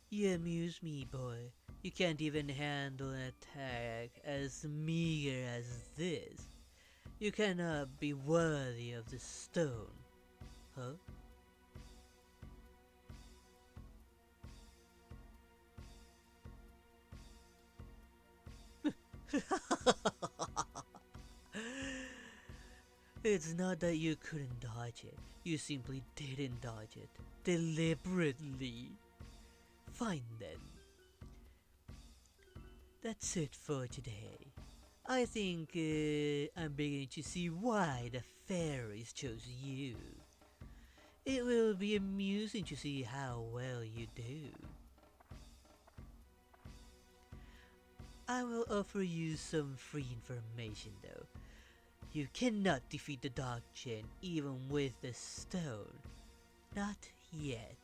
You amuse me, boy. You can't even handle an attack as meager as this. You cannot be worthy of the stone, huh? It's not that you couldn't dodge it. You simply didn't dodge it. Deliberately. Fine then. That's it for today. I think I'm beginning to see why the fairies chose you. It will be amusing to see how well you do. I will offer you some free information though. You cannot defeat the Dark Chain even with the stone. Not yet.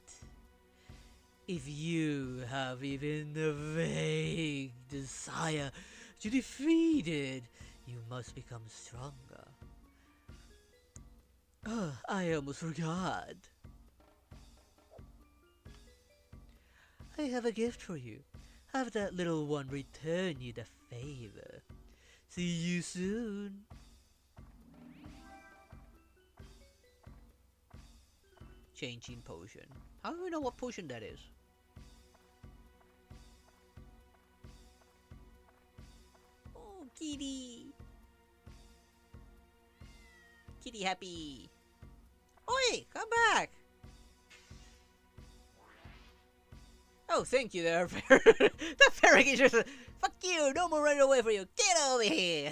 If you have even a vague desire to defeat it, you must become stronger. Oh, I almost forgot. I have a gift for you. Have that little one return you the favor. See you soon. Changing potion. How do we know what potion that is? Oh, kitty! Kitty happy! Oi! Come back! Oh, thank you there, fairy. The fairy is just fuck you! No more running away from you! Get over here!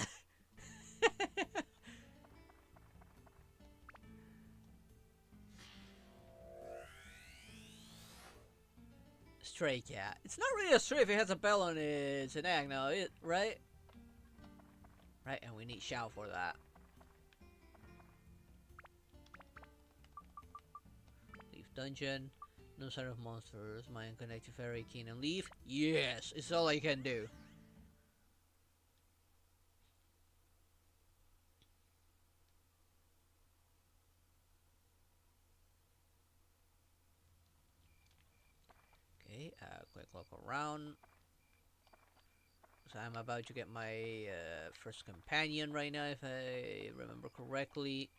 Stray cat. It's not really a stray if it has a bell on its neck now, right? Right, and we need Shao for that. Leave dungeon. No sign of monsters. Mine connect to fairy king and leave. Yes, it's all I can do. Okay, quick look around. So I'm about to get my first companion right now, if I remember correctly.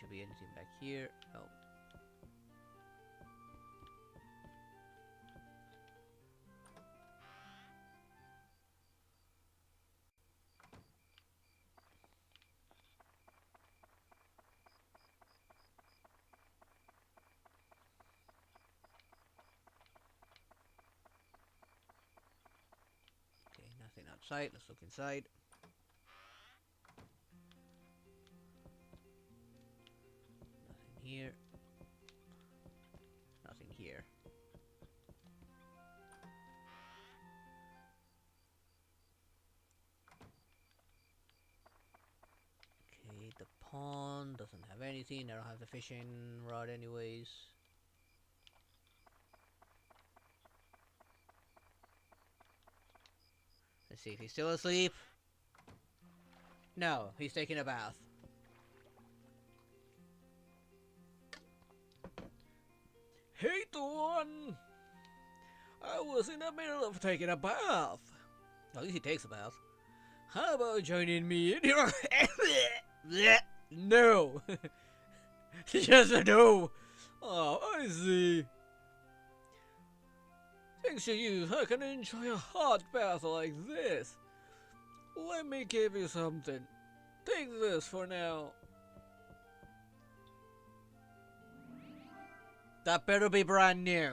to be anything back here. No. Okay, nothing outside. Let's look inside. Nothing here. Nothing here. Okay, the pond doesn't have anything. I don't have the fishing rod anyways. Let's see if he's still asleep. No, he's taking a bath. Hey, Dawn! I was in the middle of taking a bath. At least he takes a bath. How about joining me in your... No! Just a no! Oh, I see. Thanks to you, I can enjoy a hot bath like this. Let me give you something. Take this for now. That better be brand new.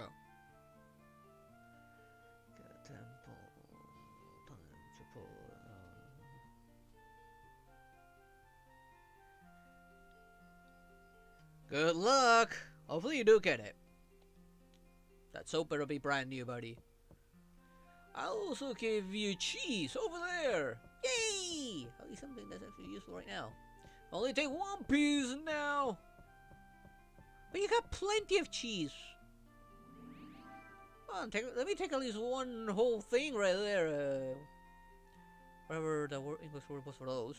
Good luck! Hopefully you do get it. That soap better be brand new, buddy. I'll also give you cheese over there! Yay! At least something that's actually useful right now. Only take one piece now! But you got plenty of cheese. Come on, let me take at least one whole thing right there. Whatever the English word was for those.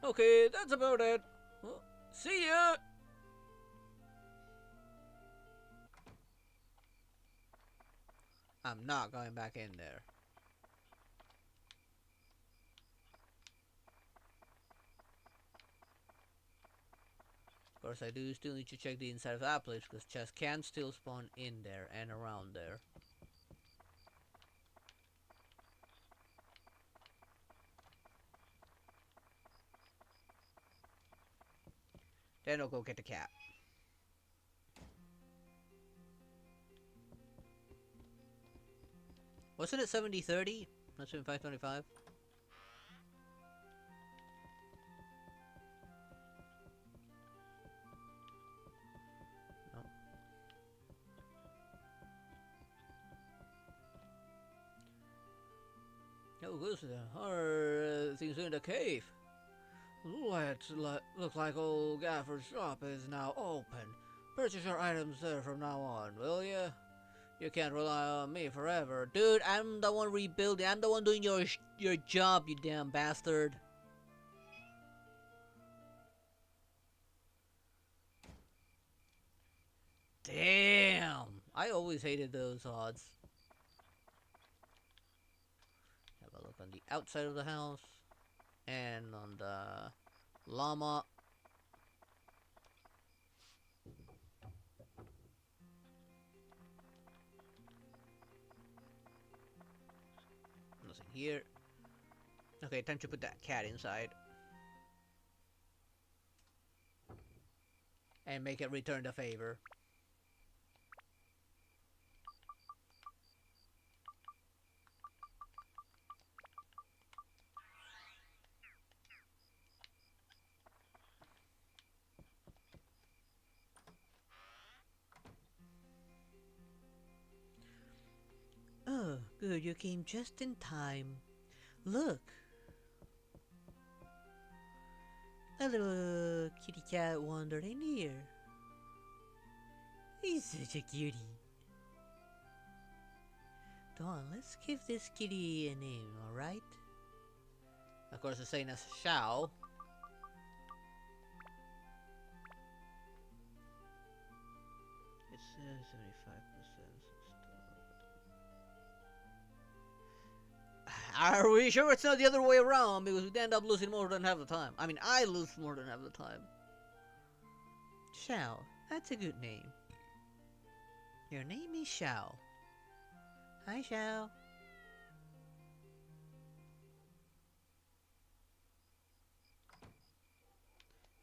Okay, that's about it. Well, see ya! I'm not going back in there. Of course, I do still need to check the inside of that place because chests can still spawn in there and around there. Then I'll go get the cat. Wasn't it 70-30? Not 75-25? No. Oh, goes to the things in the cave. Looks like old Gaffer's shop is now open. Purchase your items there from now on, will ya? You can't rely on me forever. Dude, I'm the one rebuilding. I'm the one doing your job, you damn bastard. Damn! I always hated those odds. Have a look on the outside of the house. And on the llama. Nothing here. Okay, time to put that cat inside. And make it return the favor. Oh, good, you came just in time. Look! A little kitty cat wandered in here. He's such a cutie. Dawn, let's give this kitty a name, alright? Of course, it's saying as shall. It says 75%. Are we sure it's not the other way around? Because we'd end up losing more than half the time. I mean, I lose more than half the time. Xiao, that's a good name. Your name is Xiao. Hi, Xiao.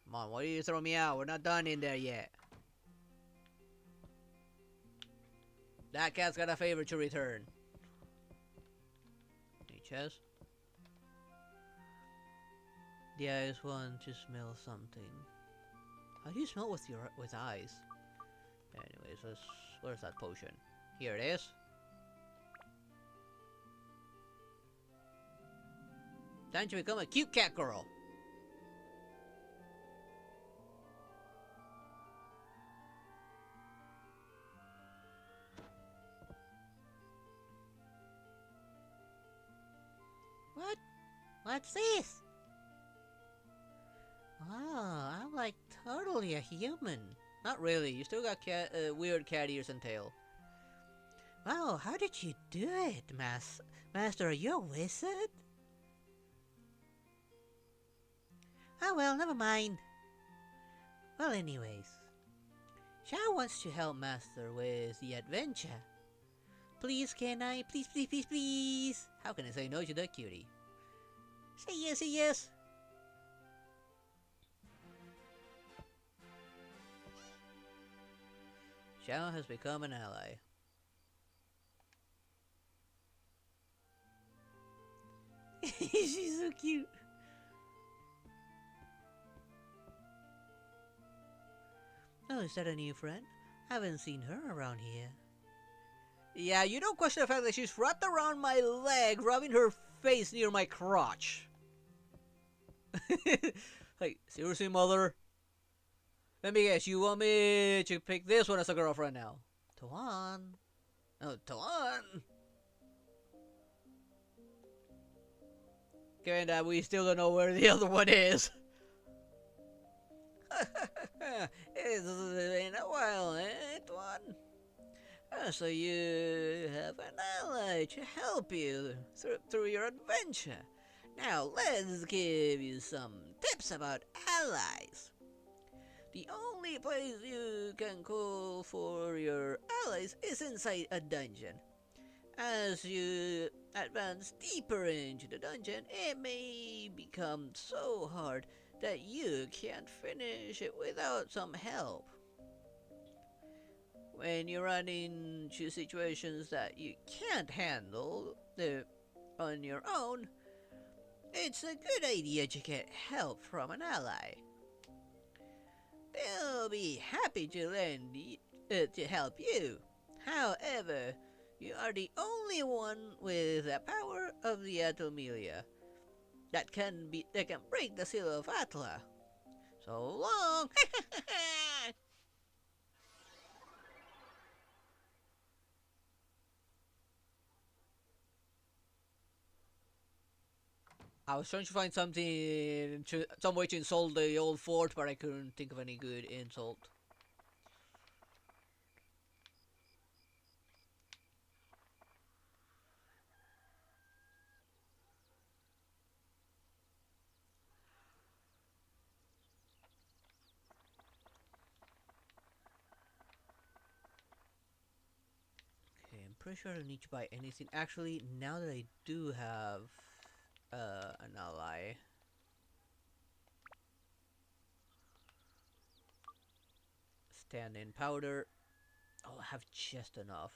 Come on, why do you throw me out? We're not done in there yet. That cat's got a favor to return. Any chest? The eyes want to smell something. How do you smell with eyes? Anyways, where's that potion? Here it is. Time to become a cute cat girl. What? What's this? Oh, I'm like totally a human. Not really. You still got weird cat ears and tail. Wow, how did you do it, Master? Are you a wizard? Oh well, never mind. Well, anyways, Xiao wants to help Master with the adventure. Please, can I? Please, please, please, please. How can I say no to that cutie? Say yes, say yes. Xiao has become an ally. She's so cute. Oh, is that a new friend? Haven't seen her around here. Yeah, you don't question the fact that she's wrapped around my leg, rubbing her face near my crotch. Like, seriously, mother? Let me guess, you want me to pick this one as a girlfriend now? Tuan. Oh, Tuan. Given that we still don't know where the other one is. It's been a while, eh, Tuan? So you have an ally to help you through your adventure. Now let's give you some tips about allies. The only place you can call for your allies is inside a dungeon. As you advance deeper into the dungeon, it may become so hard that you can't finish it without some help. When you run into situations that you can't handle on your own, it's a good idea to get help from an ally. They'll be happy to lend to help you. However, you are the only one with the power of the Atomelia that can break the seal of Atla. So long. I was trying to find some way to insult the old fort, but I couldn't think of any good insult. Okay, I'm pretty sure I don't need to buy anything. Actually, now that I do have an ally. Stand in powder. I'll have just enough.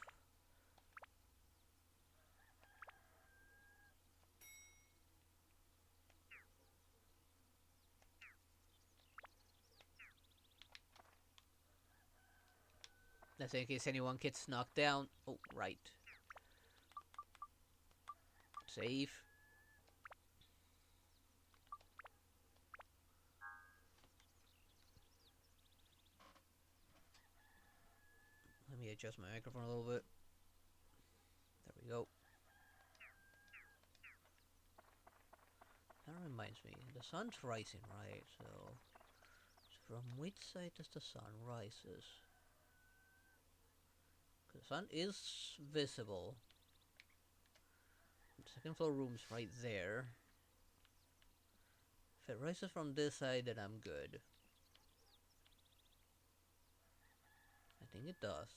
That's in case anyone gets knocked down. Oh, right. Save. Let me adjust my microphone a little bit. There we go. That reminds me, the sun's rising, right? So from which side does the sun rises? The sun is visible. second floor room's right there. If it rises from this side, then I'm good. I think it does.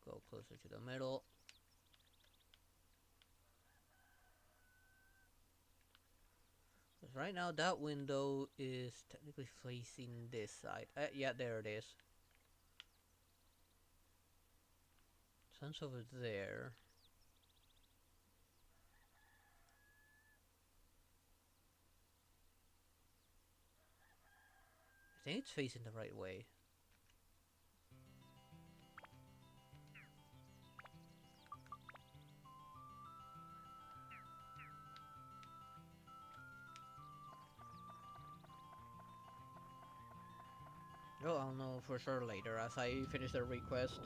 Go closer to the middle. Because right now that window is technically facing this side. Yeah, there it is. Sun's over there. I think it's facing the right way. Oh, I'll know for sure later as I finish the request.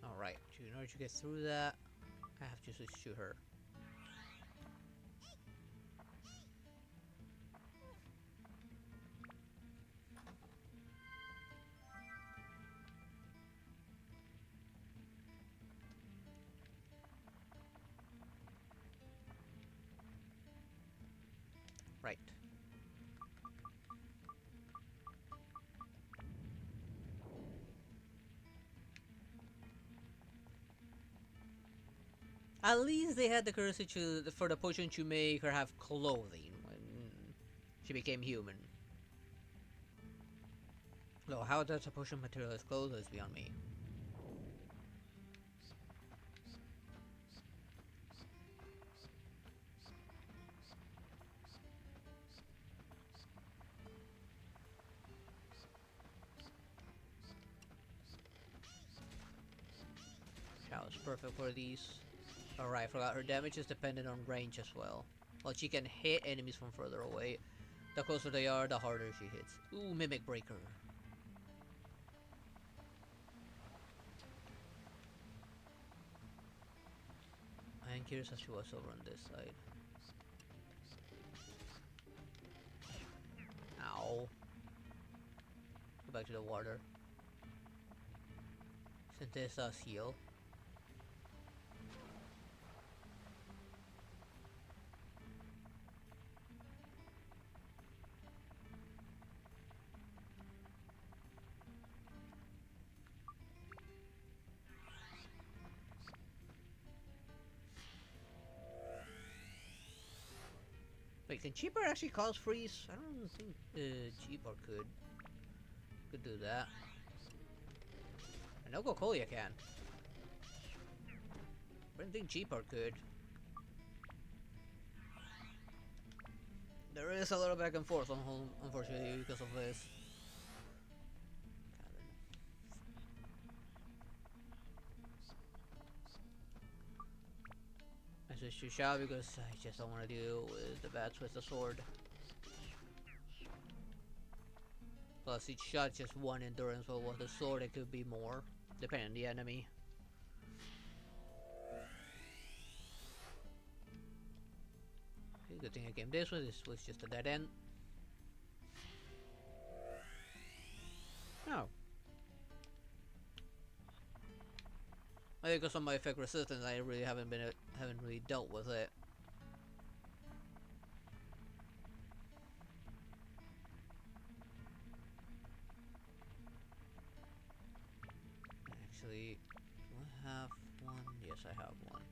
Alright, in order to get through that, I have to switch to her. Right. At least they had the courtesy for the potion to make her have clothing when she became human. Though how does a potion materialize clothes is beyond me. That was perfect for these. Alright, forgot her damage is dependent on range as well. Well, she can hit enemies from further away. The closer they are, the harder she hits. Ooh, Mimic Breaker. I am curious as to what's over on this side. Ow. Go back to the water. Since this does heal. Wait, can Cheaper actually cause freeze? I don't think Cheaper could do that. I know Gokolia can. I don't think Cheaper could. There is a little back and forth, unfortunately, because of this. I switched to Shao because I just don't want to deal with the bats with the sword. Plus each shot just one endurance, while with the sword it could be more, depending on the enemy. Okay, good thing I came this way, this was just a dead end. Oh. I think because of my effect resistance, I really haven't really dealt with it. Actually, do I have one? Yes, I have one.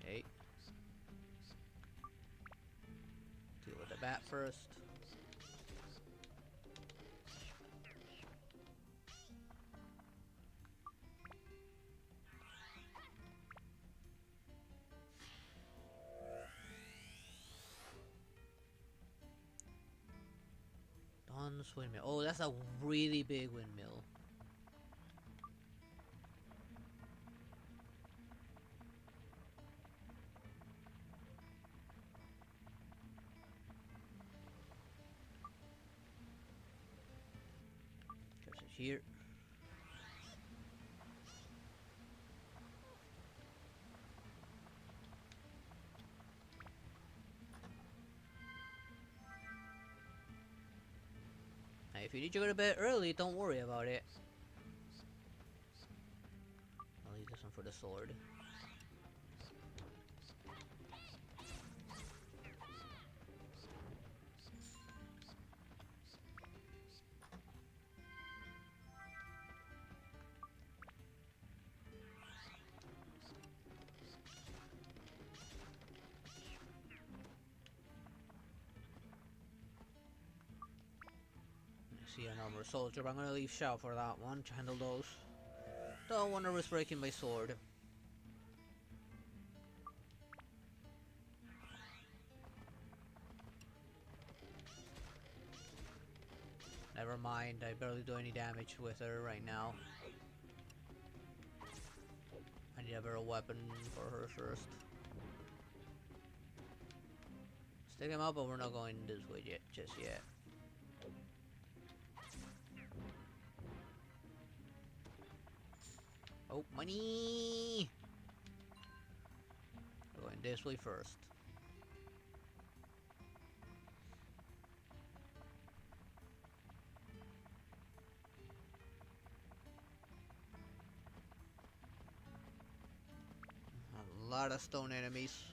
Okay. Deal with the bat first. bronze windmill. Oh, that's a really big windmill. Guess it's here. Now, if you need to go to bed early, don't worry about it. I'll leave this one for the sword. See an armor soldier, but I'm gonna leave Shao for that one to handle those. Don't want to risk breaking my sword. Never mind, I barely do any damage with her right now. I need a better weapon for her first. Stick him up, but we're not going this way yet, just yet. Oh, money! We're going this way first. A lot of stone enemies.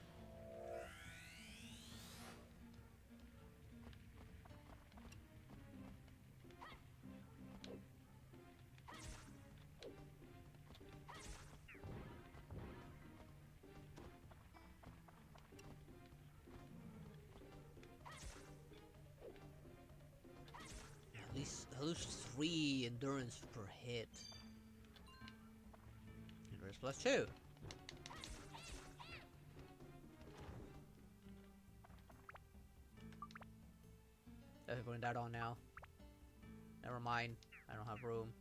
At least 3 endurance per hit. Endurance plus 2. Definitely putting that on now. Never mind, I don't have room.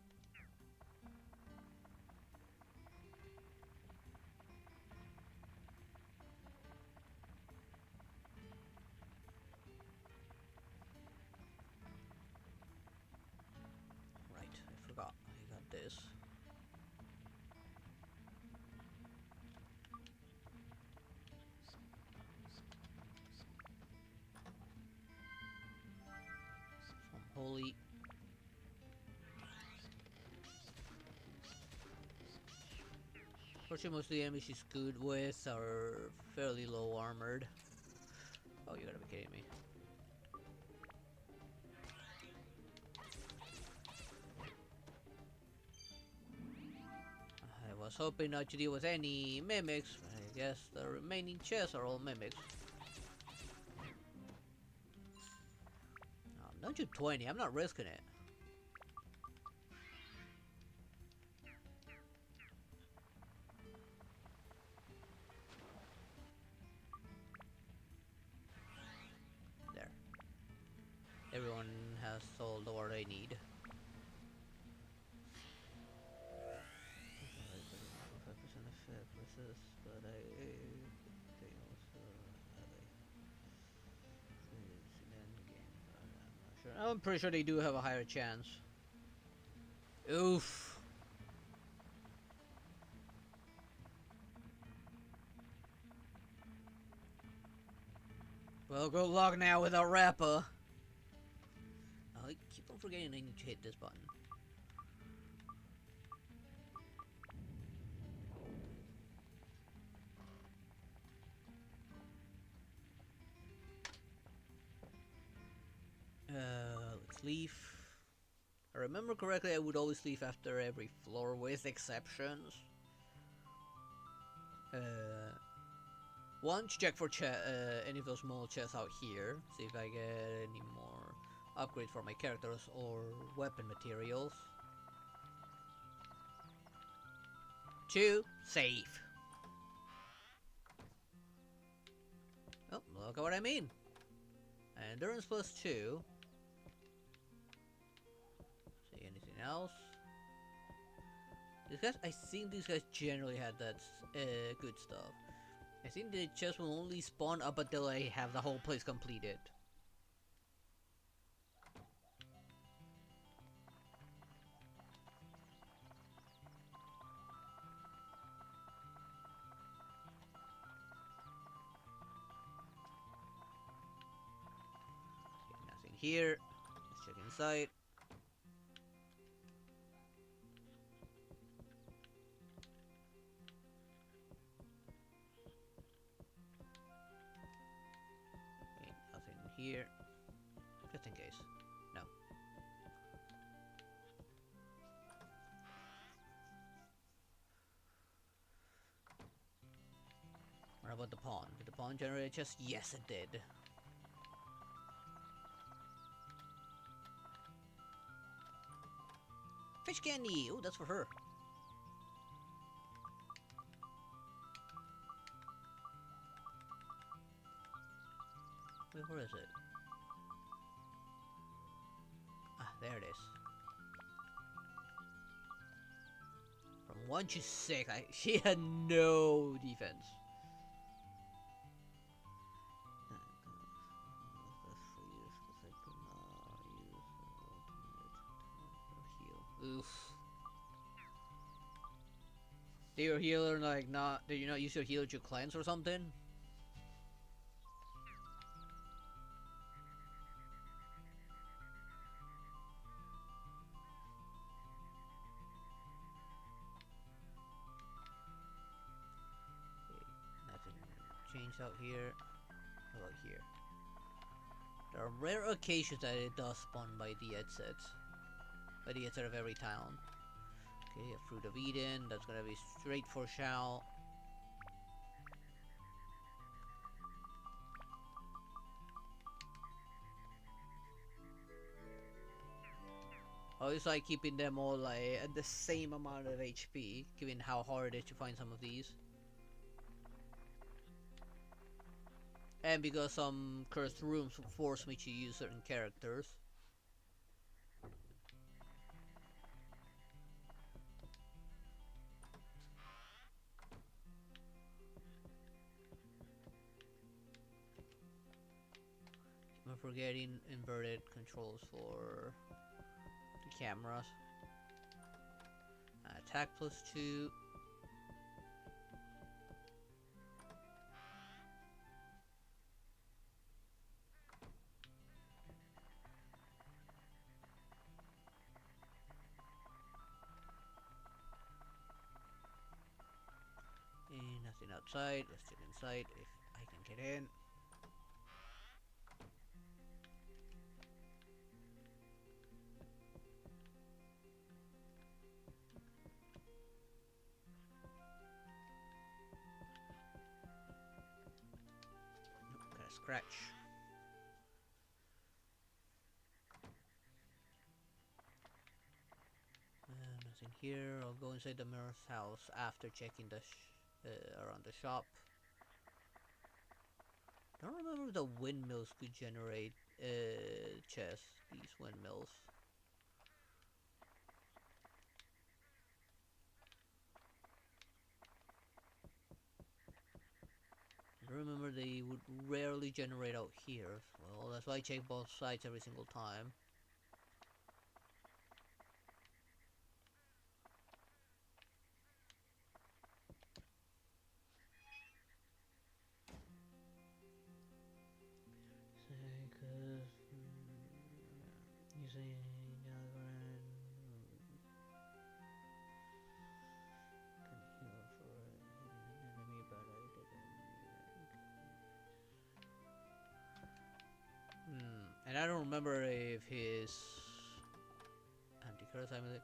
Right, I forgot. I got this. Some holy. Fortunately, most of the enemies she's good with are fairly low armored. Oh, you gotta be kidding me. I was hoping not to deal with any mimics, but I guess the remaining chests are all mimics. Don't you 20, I'm not risking it. There. Everyone has all the ore they need. I'm pretty sure they do have a higher chance. Oof. Well, good luck now with a rapper. I keep on forgetting I need to hit this button. Let's leave. I remember correctly, I would always leave after every floor, with exceptions. One, to check for any of those small chests out here, see if I get any more upgrades for my characters or weapon materials. 2, save. Oh, look at what I mean. Endurance plus 2. Anything else? These guys, I think these guys generally had that good stuff. I think the chest will only spawn up until I have the whole place completed. Okay, nothing here. Let's check inside. Okay, nothing here. Just in case. No. What about the pawn? Did the pawn generate a chest? Yes, it did. Fish candy! Oh, that's for her. Wait, where is it? Ah, there it is. From 1 to 6, she had no defense. Oof. Did your healer like not? Did you not use your healer to cleanse or something? Okay, nothing changed out here. How about here? There are rare occasions that it does spawn by the exit. By the exit of every town. Okay, a fruit of Eden. That's gonna be straight for Shao. I always like keeping them all like at the same amount of HP, given how hard it is to find some of these. And because some cursed rooms force me to use certain characters. I'm forgetting inverted controls for the cameras. Attack +2. And nothing outside. Let's check inside if I can get in. Nope, got a scratch. Nothing here. I'll go inside the mirror's house after checking the around the shop. Don't remember if the windmills could generate chests. These windmills. I remember they would rarely generate out here. Well, that's why I check both sides every single time. Using and I don't remember if his anti-curse amulet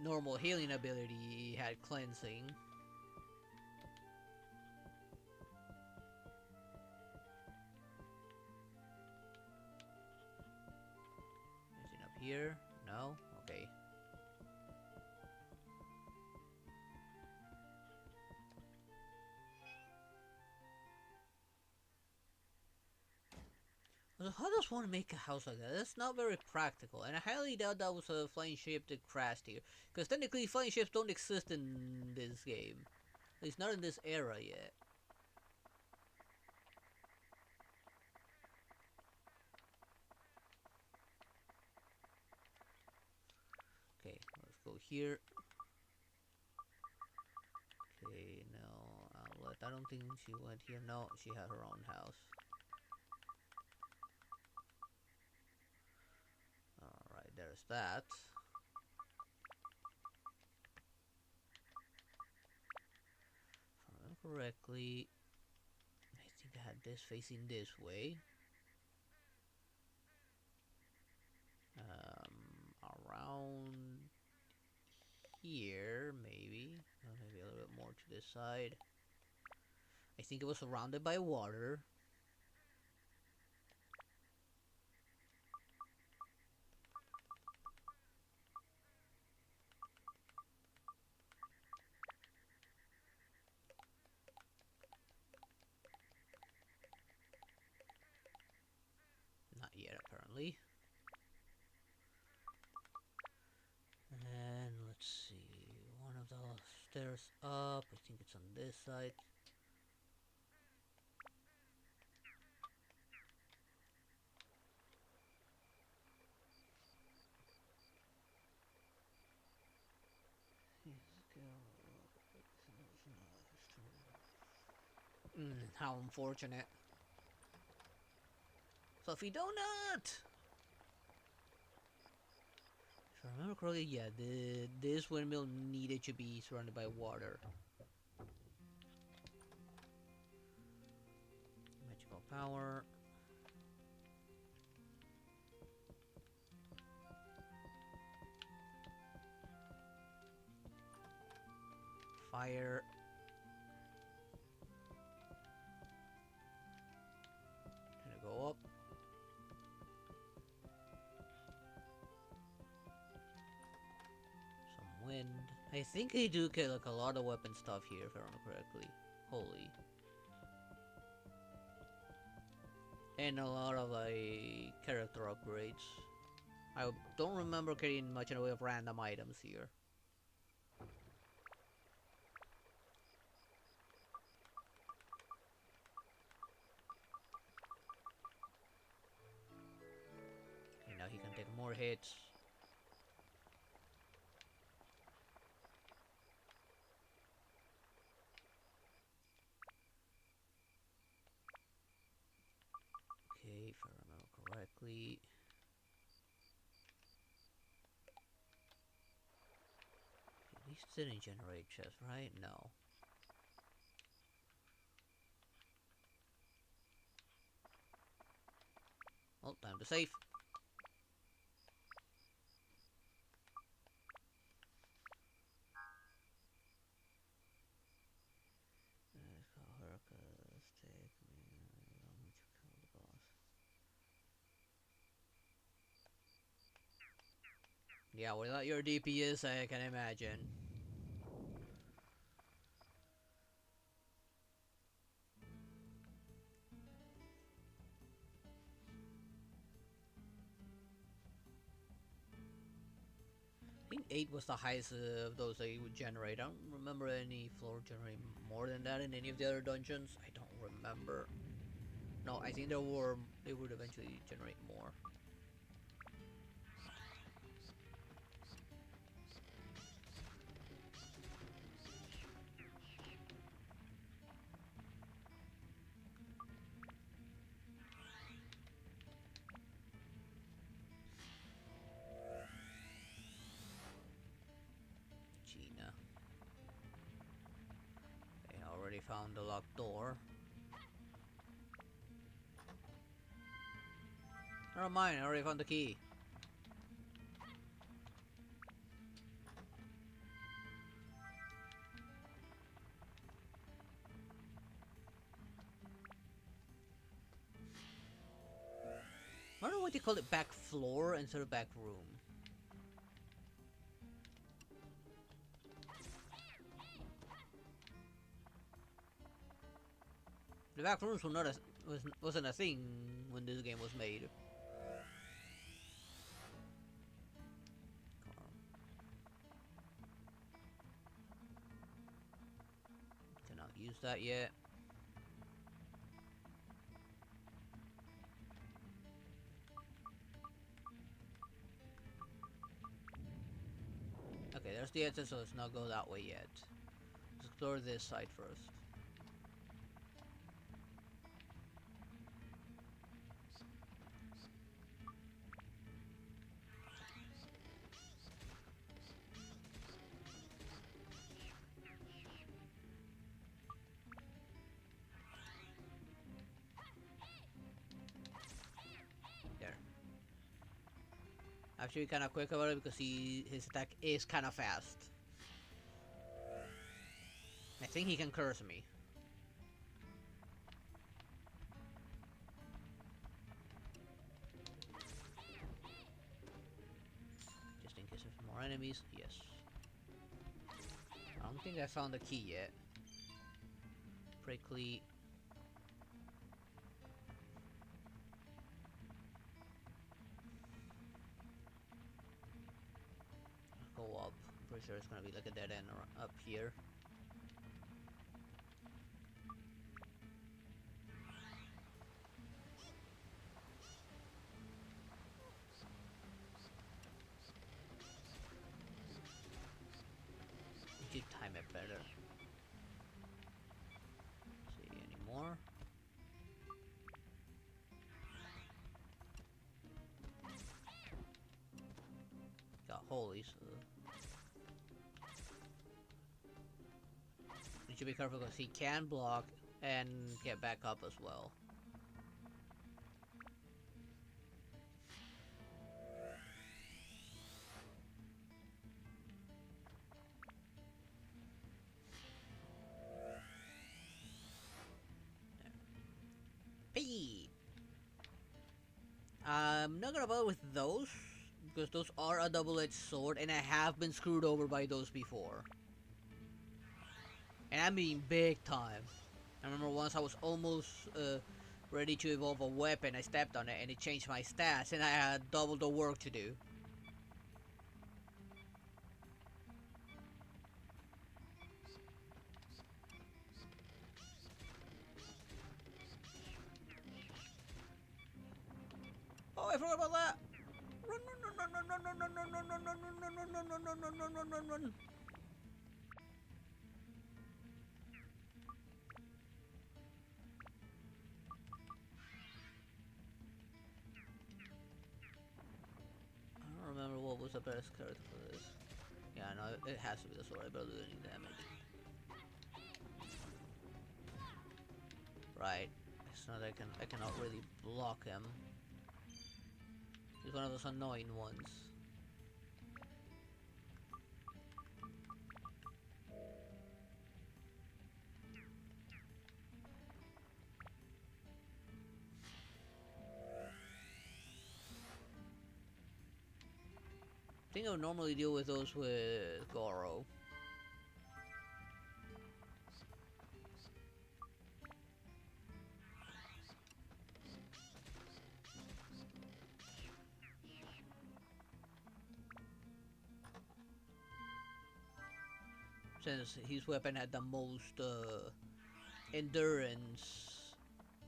normal healing ability had cleansing. Anything up here? No? Okay. How does one make a house like that? That's not very practical, and I highly doubt that was a flying ship that crashed here. Because technically, flying ships don't exist in this game. At least not in this era yet. Okay, let's go here. Okay, no outlet. I don't think she went here. No, she had her own house. Alright, there's that. If I remember correctly, I think I had this facing this way. Around here, maybe. Maybe a little bit more to this side. I think it was surrounded by water. Not yet, apparently. And let's see. One of the stairs up. I think it's on this side. How unfortunate. Fluffy donut! If I remember correctly, yeah, this windmill needed to be surrounded by water. Magical power. Fire. Gonna go up. Some wind. I think they do get like a lot of weapon stuff here, if I remember correctly. Holy. And a lot of like character upgrades. I don't remember getting much in the way of random items here. Okay, now he can take more hits. Okay, if I remember correctly. These didn't generate chests, right? No. Well, time to save. Yeah, without your DPS, I can imagine. I think 8 was the highest of those that you would generate. I don't remember any floor generating more than that in any of the other dungeons. I don't remember. No, I think they would eventually generate more. Gina. I already found the locked door. Never mind, I already found the key. I don't know what they call it, back floor instead of back room. The back rooms were not as wasn't a thing when this game was made. Cannot use that yet. Okay, there's the exit, so let's not go that way yet. Let's explore this side first. There. Actually, kind of quick about it because his attack is kind of fast. I think he can curse me. Just in case there's more enemies. Yes. I don't think I found the key yet. Prickly. Go up. I'm pretty sure it's gonna be like a dead end up here. We should time it better. See any more? Got holy, so you should be careful because he can block and get back up as well. Hey! I'm not gonna bother with those because those are a double-edged sword and I have been screwed over by those before. And I mean big time. I remember once I was almost ready to evolve a weapon, I stepped on it and it changed my stats and I had double the work to do. Oh, I forgot about that! Run, run, run, run, run, run, run, run, run, run, run, run, run, run, run, run, run, run, run, run. I don't remember what was the best character for this. Yeah, no, it has to be the sword. I better do any damage. Right. It's not that I cannot really block him. He's one of those annoying ones. I think I would normally deal with those with Goro. Since his weapon had the most endurance,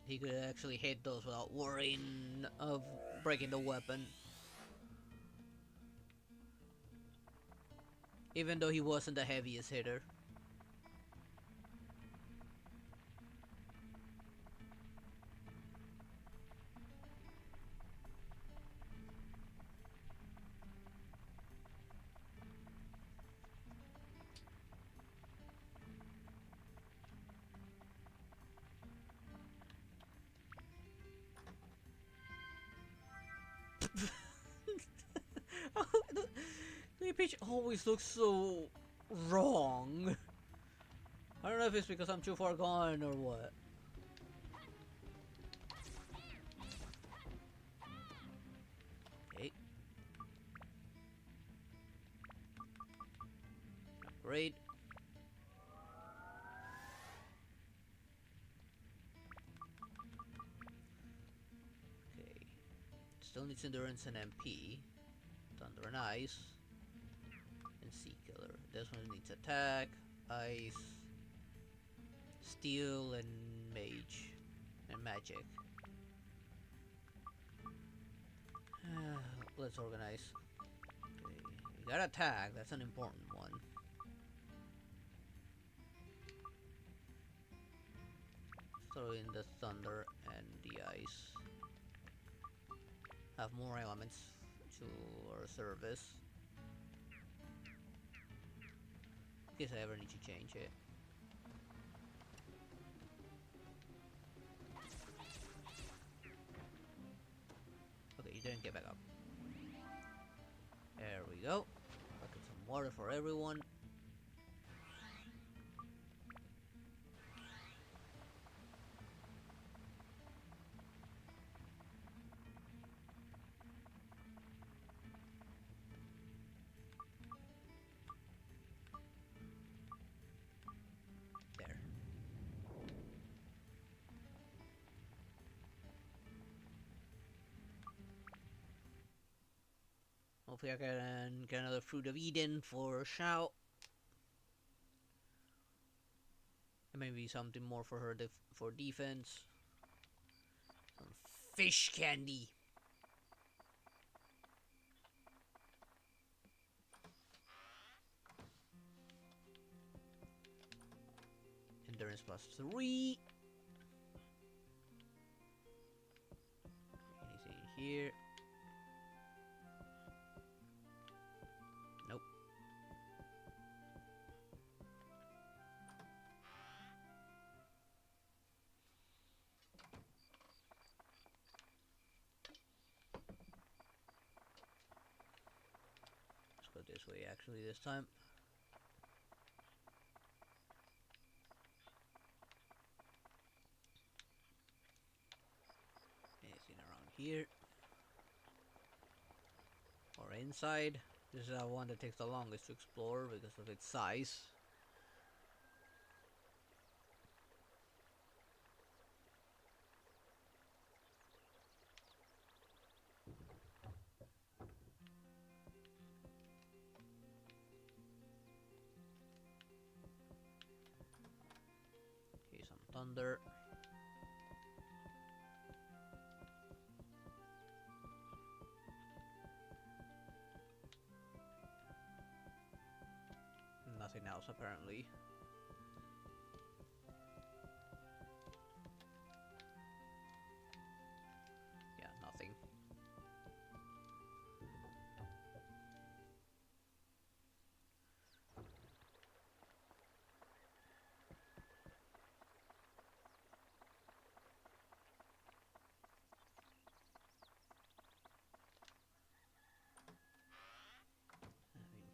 he could actually hit those without worrying of breaking the weapon. Even though he wasn't the heaviest hitter. The pitch always looks so wrong. I don't know if it's because I'm too far gone or what. Okay. Great. still needs endurance and MP. Thunder and ice. And sea killer. This one needs attack, ice, steel, and mage. And magic. Let's organize. Okay, we got attack, that's an important one. Throw in the thunder and the ice. Have more elements to our service. In case I ever need to change it. Okay, you didn't get back up. There we go. I'll get some water for everyone. There. Hopefully I can get another Fruit of Eden for Shout. And maybe something more for her for defense. Some fish candy. Endurance +3. Anything here? Nope. Let's go this way actually this time. Anything around here? Or inside? This is the one that takes the longest to explore because of its size. Okay, some thunder. Nothing else apparently. Yeah, nothing. Having trouble.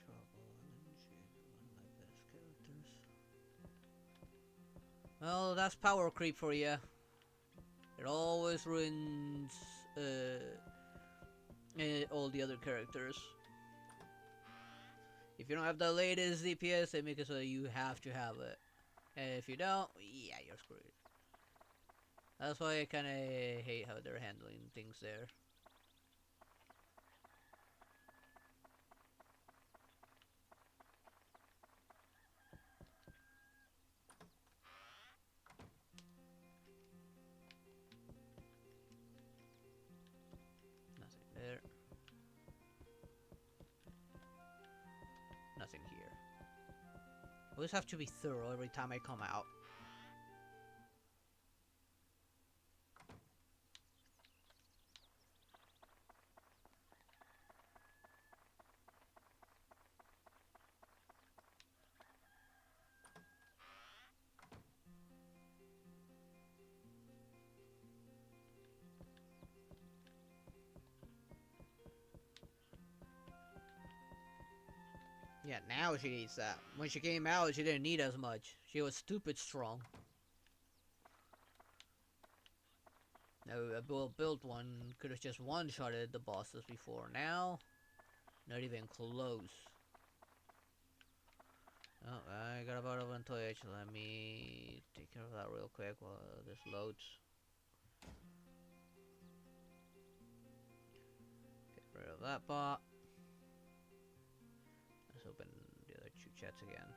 One of my best characters. Well, that's power creep for you. It always ruins all the other characters. If you don't have the latest DPS, they make it so that you have to have it. And if you don't, yeah, you're screwed. That's why I kind of hate how they're handling things there. Nothing there. Nothing here. I always have to be thorough every time I come out. Yeah, now she needs that. When she came out, she didn't need as much. She was stupid strong. Now, a built one could have just one-shotted the bosses before. Now, not even close. Oh, I got about a advantage. Let me take care of that real quick while this loads. that bot. Let's open the other two chats again.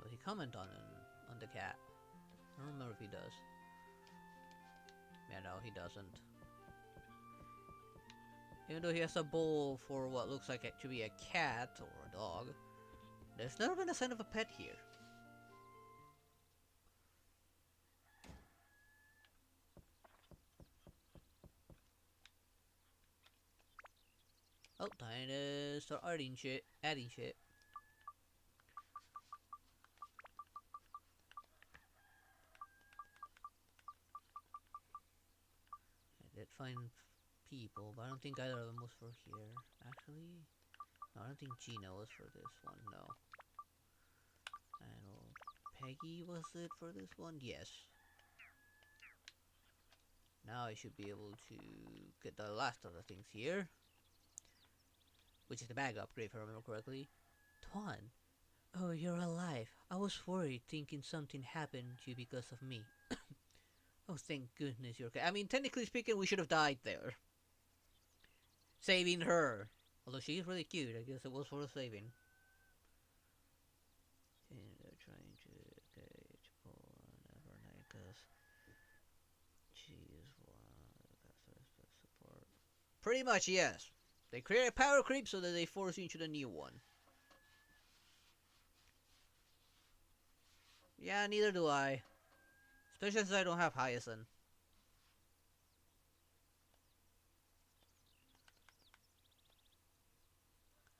Will he comment on the cat? I don't remember if he does. Yeah, no, he doesn't. Even though he has a bowl for what looks like it to be a cat or a dog, there's never been a sign of a pet here. Oh, time to start adding shit. I did find people, but I don't think either of them was for here. Actually, no, I don't think Gina was for this one, no. And Peggy, was it for this one? Yes. Now I should be able to get the last of the things here. Which is the bag upgrade, if I remember correctly. Tuan, oh, you're alive. I was worried thinking something happened to you because of me. Oh, thank goodness you're okay. I mean, technically speaking, we should have died there. Saving her. Although she is really cute, I guess it was worth saving. And they're trying to pull never because she is one support. Pretty much, yes. They create a power creep so that they force you into the new one. Yeah, neither do I. Especially since I don't have Hyacinth.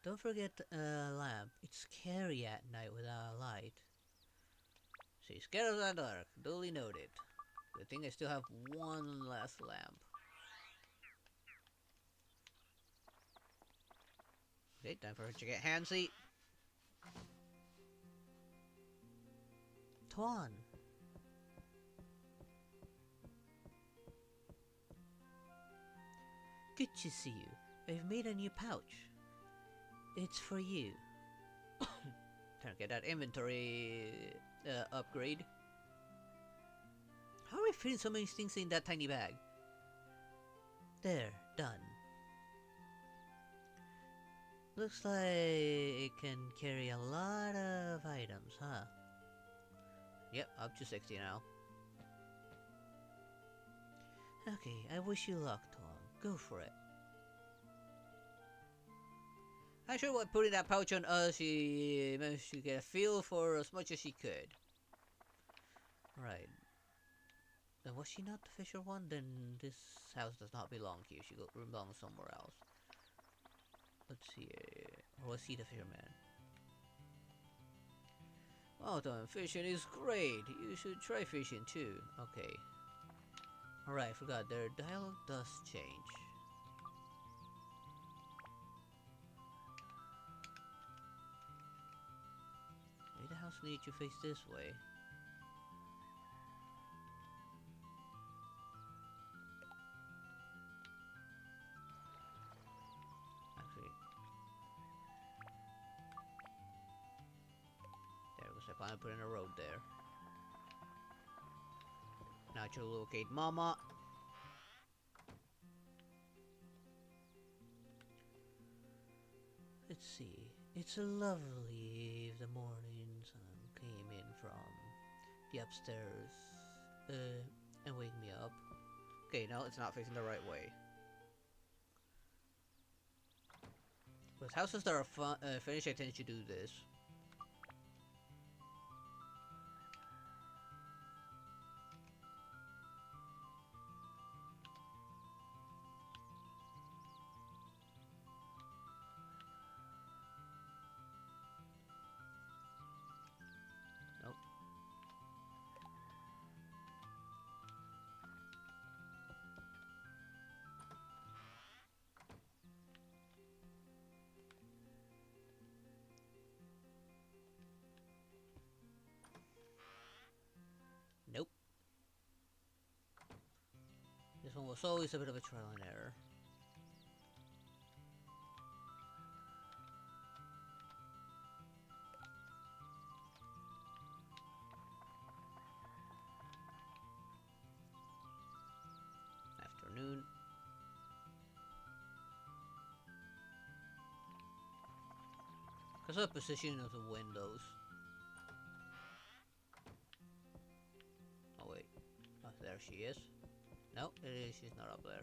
Don't forget a lamp. It's scary at night without a light. She's scared of the dark. Duly noted. Good thing I still have one last lamp. Okay, time for her to get handsy. Tuan. Good to see you. I've made a new pouch. It's for you. Trying to get that inventory upgrade. How are we fitting so many things in that tiny bag? There, done. Looks like it can carry a lot of items, huh? Yep, up to 60 now. Okay, I wish you luck, Tom. Go for it. I'm sure what putting that pouch on us, she managed to get a feel for as much as she could. Right. Then was she not the fisher one? Then this house does not belong here. She belongs somewhere else. Let's see. Or was he the fisherman? Well done, fishing is great. You should try fishing too. Okay. Alright, I forgot. Their dialogue does change. Maybe the house needs to face this way. Actually, there was I finally put in a road there. Now to locate Mama. Let's see. It's a lovely the morning sun came in from the upstairs and wake me up. Okay, no, it's not facing the right way. Because houses that are finished, I tend to do this. Nope. Nope. This one was always a bit of a trial and error. Because of the position of the windows. Oh wait. Oh, there she is. No, it is. She's not up there.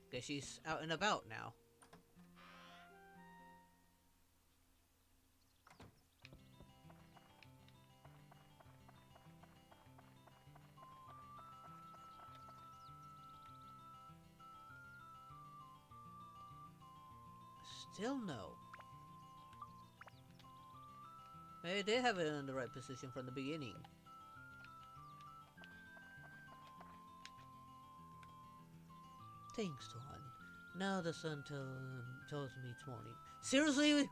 Okay, she's out and about now. Still no. Maybe they have it in the right position from the beginning. Thanks, Dawn. Now the sun tells me it's morning. Seriously?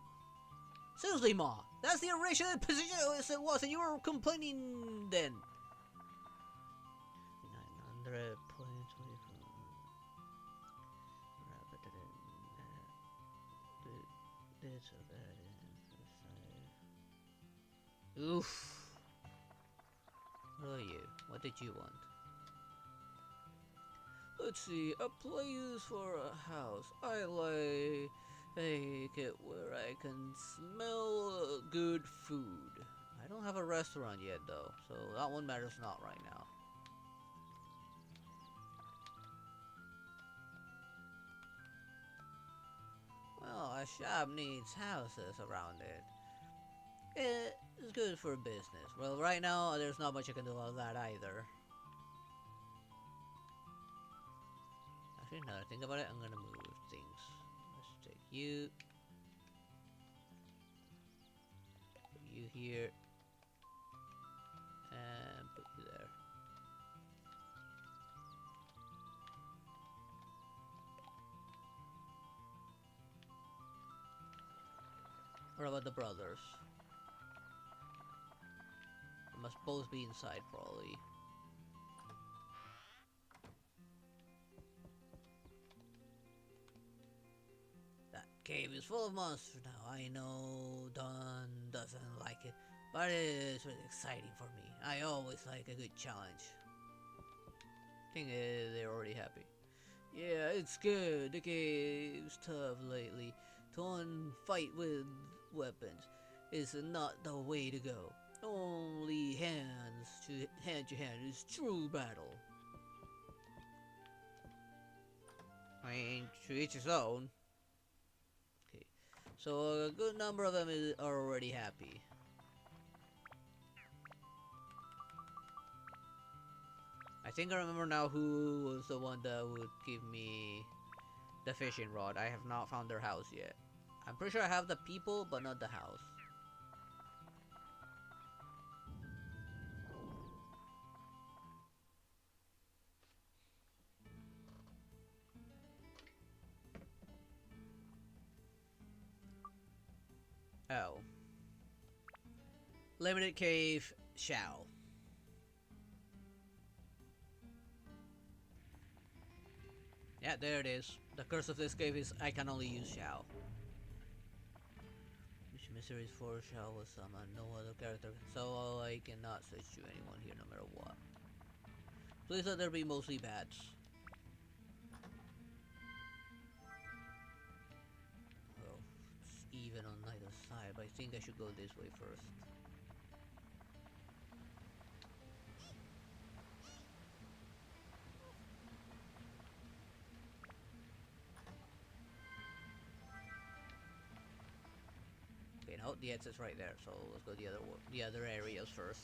Seriously, Ma? That's the original position it was, and you were complaining then. 900 points away from... This or that. Oof. What are you? What did you want? Let's see, a place for a house. I like it where I can smell good food. I don't have a restaurant yet though, so that one matters not right now. Well, a shop needs houses around it. It's good for business. Well, right now, there's not much I can do about that either. Actually, now that I think about it, I'm gonna move things. Let's take you. Put you here. And put you there. What about the brothers? They must both be inside, probably. That cave is full of monsters now. I know Dawn doesn't like it, but it is really exciting for me. I always like a good challenge. I think they're already happy. Yeah, it's good. The cave's tough lately. To fight with weapons is not the way to go. Only hand to hand is true battle. I mean, to each his own. Okay, so a good number of them are already happy. I think I remember now who was the one that would give me the fishing rod. I have not found their house yet. I'm pretty sure I have the people, but not the house. Oh. Limited cave, shall. Yeah, there it is. The curse of this cave is I can only use shall. Which mysteries for shall was summoned, no other character, so I cannot switch to anyone here no matter what. Please let there be mostly bats. Oh, it's even on neither side, but I think I should go this way first. Okay, no, the exit's right there, so let's go the other areas first.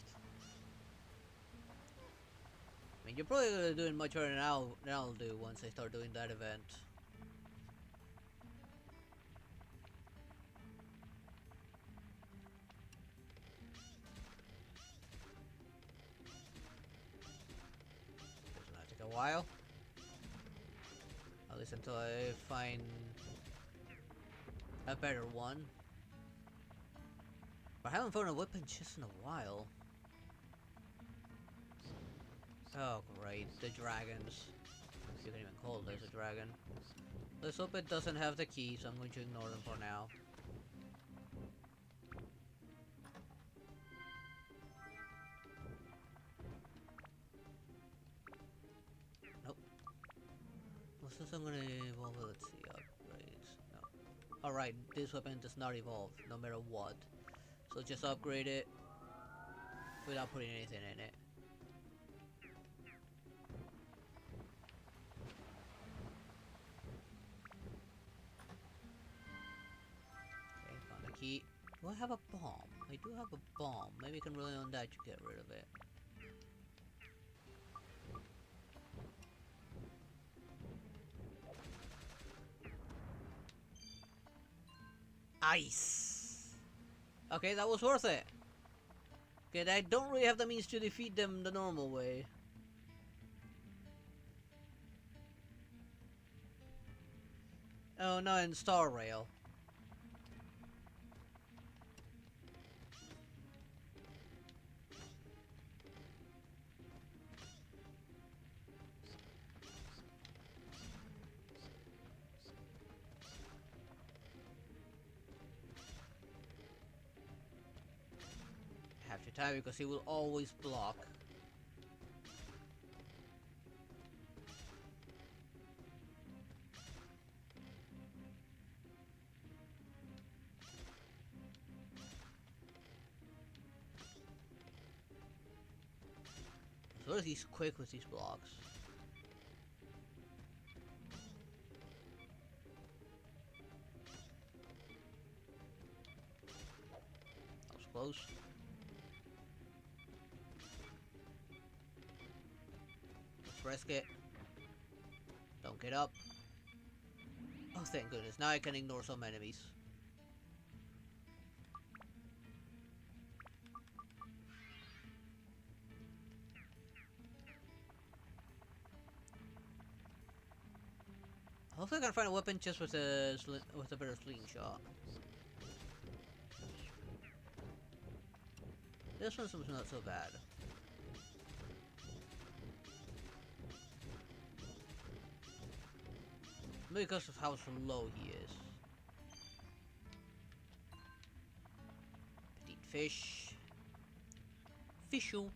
I mean, you're probably doing much better than I'll do once I start doing that event. It's gonna take a while. At least until I find a better one. But I haven't found a weapon just in a while. Oh, great. The dragons. You can even call this a dragon. Let's hope it doesn't have the key, so I'm going to ignore them for now. Nope. Well, since I'm gonna evolve, let's see, upgrades. No. Alright, this weapon does not evolve, no matter what. So just upgrade it without putting anything in it. Okay, found a key. Do I have a bomb? I do have a bomb. Maybe I can rely on that to get rid of it. Ice! Okay, that was worth it. Okay, I don't really have the means to defeat them the normal way. Oh no, and Star Rail. Have to time because he will always block. So he's quick with these blocks. That was close. Let's risk it. Don't get up. Oh, thank goodness. Now I can ignore some enemies. Hopefully I can find a weapon just with a better slingshot. This one's not so bad. Because of how slow he is. Petite fish. Fishu.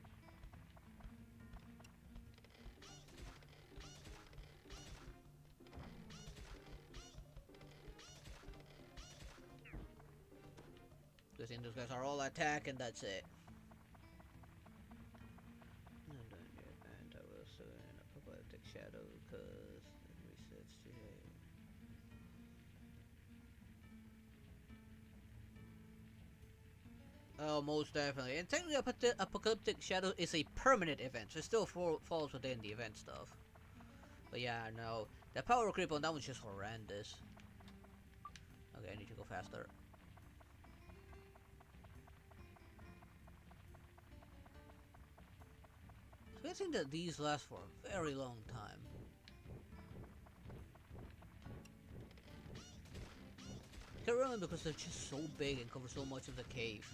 I think those guys are all attack and that's it. And I will also in apocalyptic shadow because it resets today. Oh, most definitely. And technically, apocalyptic shadow is a permanent event, so it still falls within the event stuff. But yeah, no, the power creep on that one's just horrendous. Okay, I need to go faster. So I think that these last for a very long time. Can't remember because they're just so big and cover so much of the cave.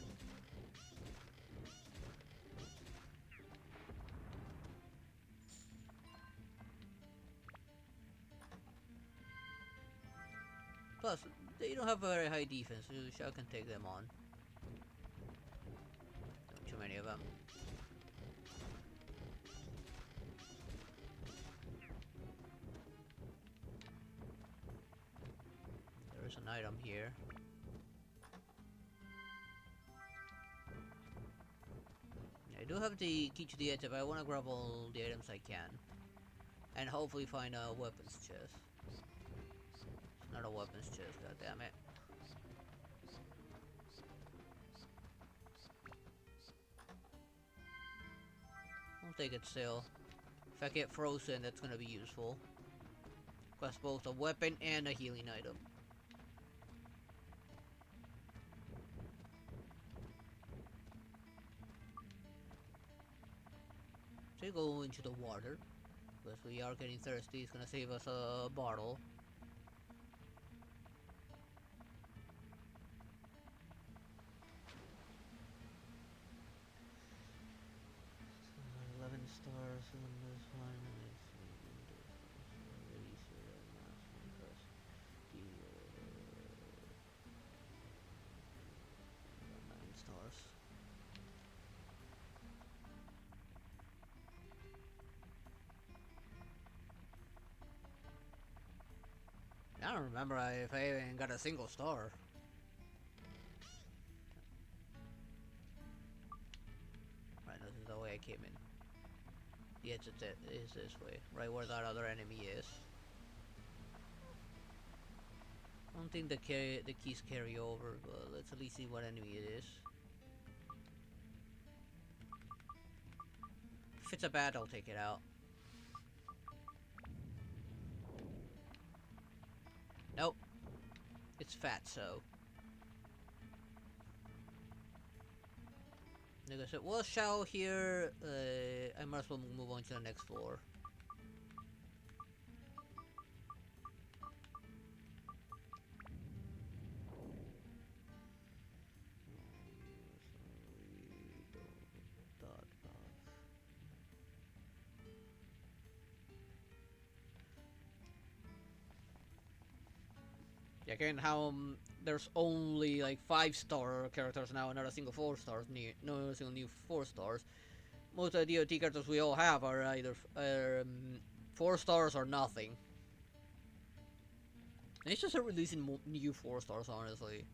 Plus, they don't have a very high defense, so Shao can take them on. Too many of them. There's an item here. I do have the key to the edge, but I want to grab all the items I can. And hopefully find a weapons chest. It's not a weapons chest, god damn it. I'll take it still. If I get frozen, that's gonna be useful. Request both a weapon and a healing item. So go into the water. Because we are getting thirsty, it's gonna save us a bottle. Stars in this one, stars. don't remember if I even got a single star. Right, this is the way I came in. The exit is this way, right where that other enemy is. I don't think the keys carry over, but let's at least see what enemy it is. If it's a bat, I'll take it out. Nope. It's Fatso. Like I said, we'll Shao here. I might as well move on to the next floor. Yeah, again, how there's only like 5-star characters now, and not a single 4-stars. No single new 4-stars. Most of the DOT characters we all have are either 4 stars or nothing. And it's just releasing new 4 stars, honestly.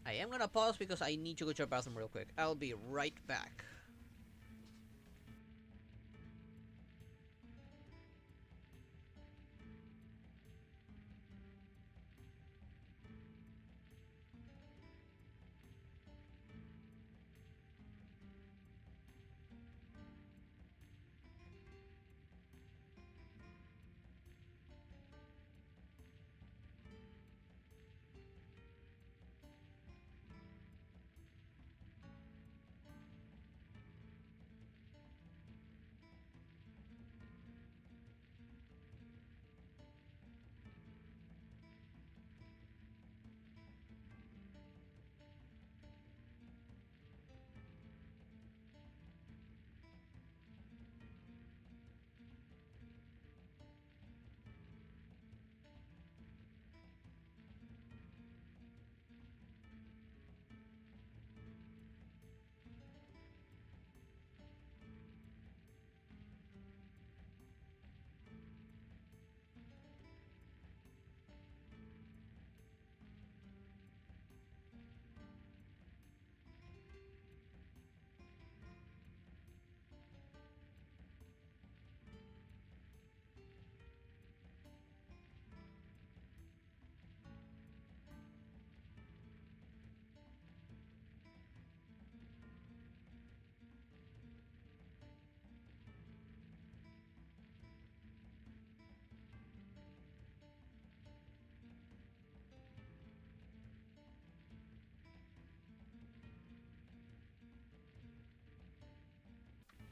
I am gonna pause because I need to go to the bathroom real quick. I'll be right back.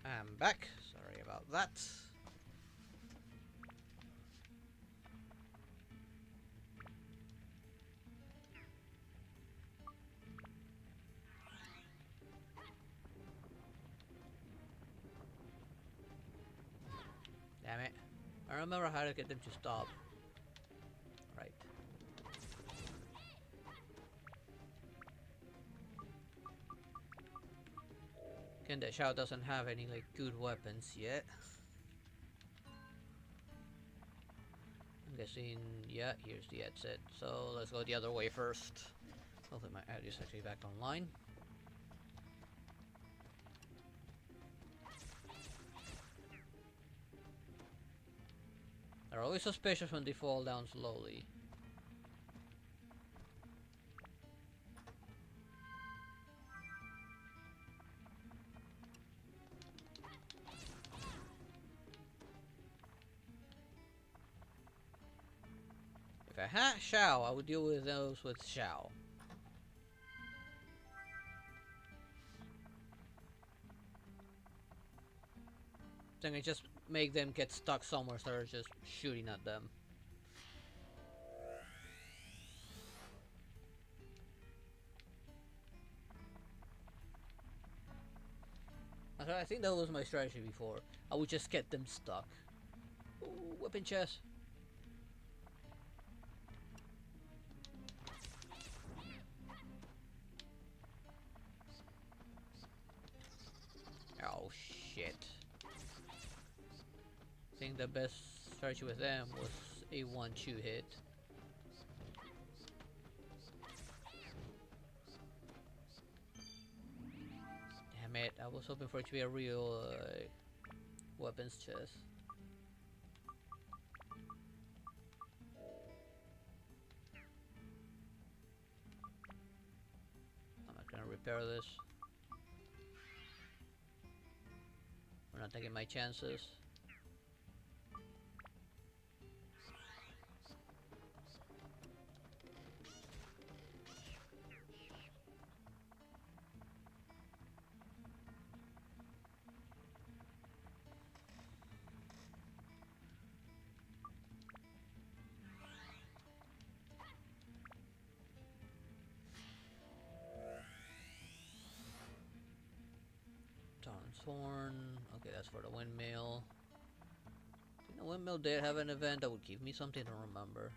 I'm back. Sorry about that. Damn it. I remember how to get them to stop. Right. Again, that Shao doesn't have any like good weapons yet. I'm guessing, yeah, here's the exit. So let's go the other way first. Hopefully my audio is actually back online. They're always suspicious when they fall down slowly. If I had Shao, I would deal with those with Shao. Then I just make them get stuck somewhere, so they're just shooting at them. I think that was my strategy before. I would just get them stuck. Ooh, weapon chest. Oh shit. think the best strategy with them was a 1-2 hit. Damn it, I was hoping for it to be a real weapons chest. I'm not gonna repair this. I'm not taking my chances. Thorn. Okay, that's for the windmill. I think the windmill did have an event that would give me something to remember.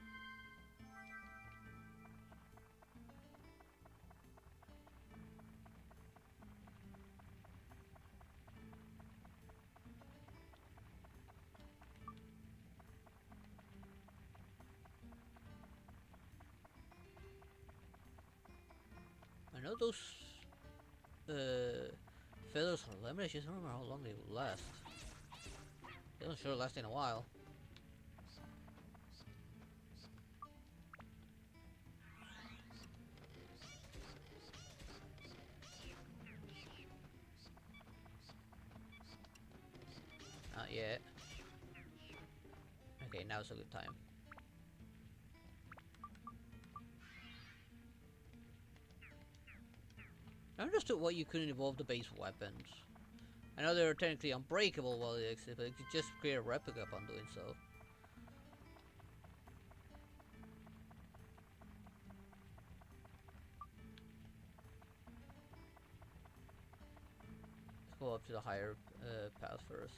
I know those feathers are limited. I just don't remember how long they will last. They don't sure last in a while. Not yet. Okay, now's a good time. I understood why you couldn't evolve the base weapons. I know they're technically unbreakable while they exist, but you could just create a replica upon doing so. Let's go up to the higher path first.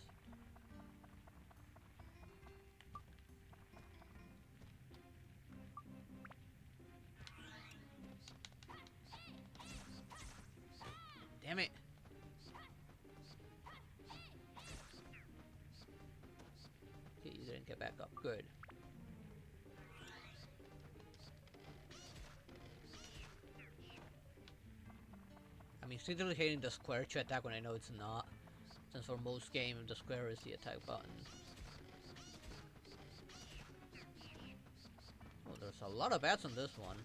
Damn it! Okay, you didn't get back up. Good. I'm instinctively hitting the square to attack when I know it's not. Since for most games, the square is the attack button. Oh, there's a lot of bats on this one.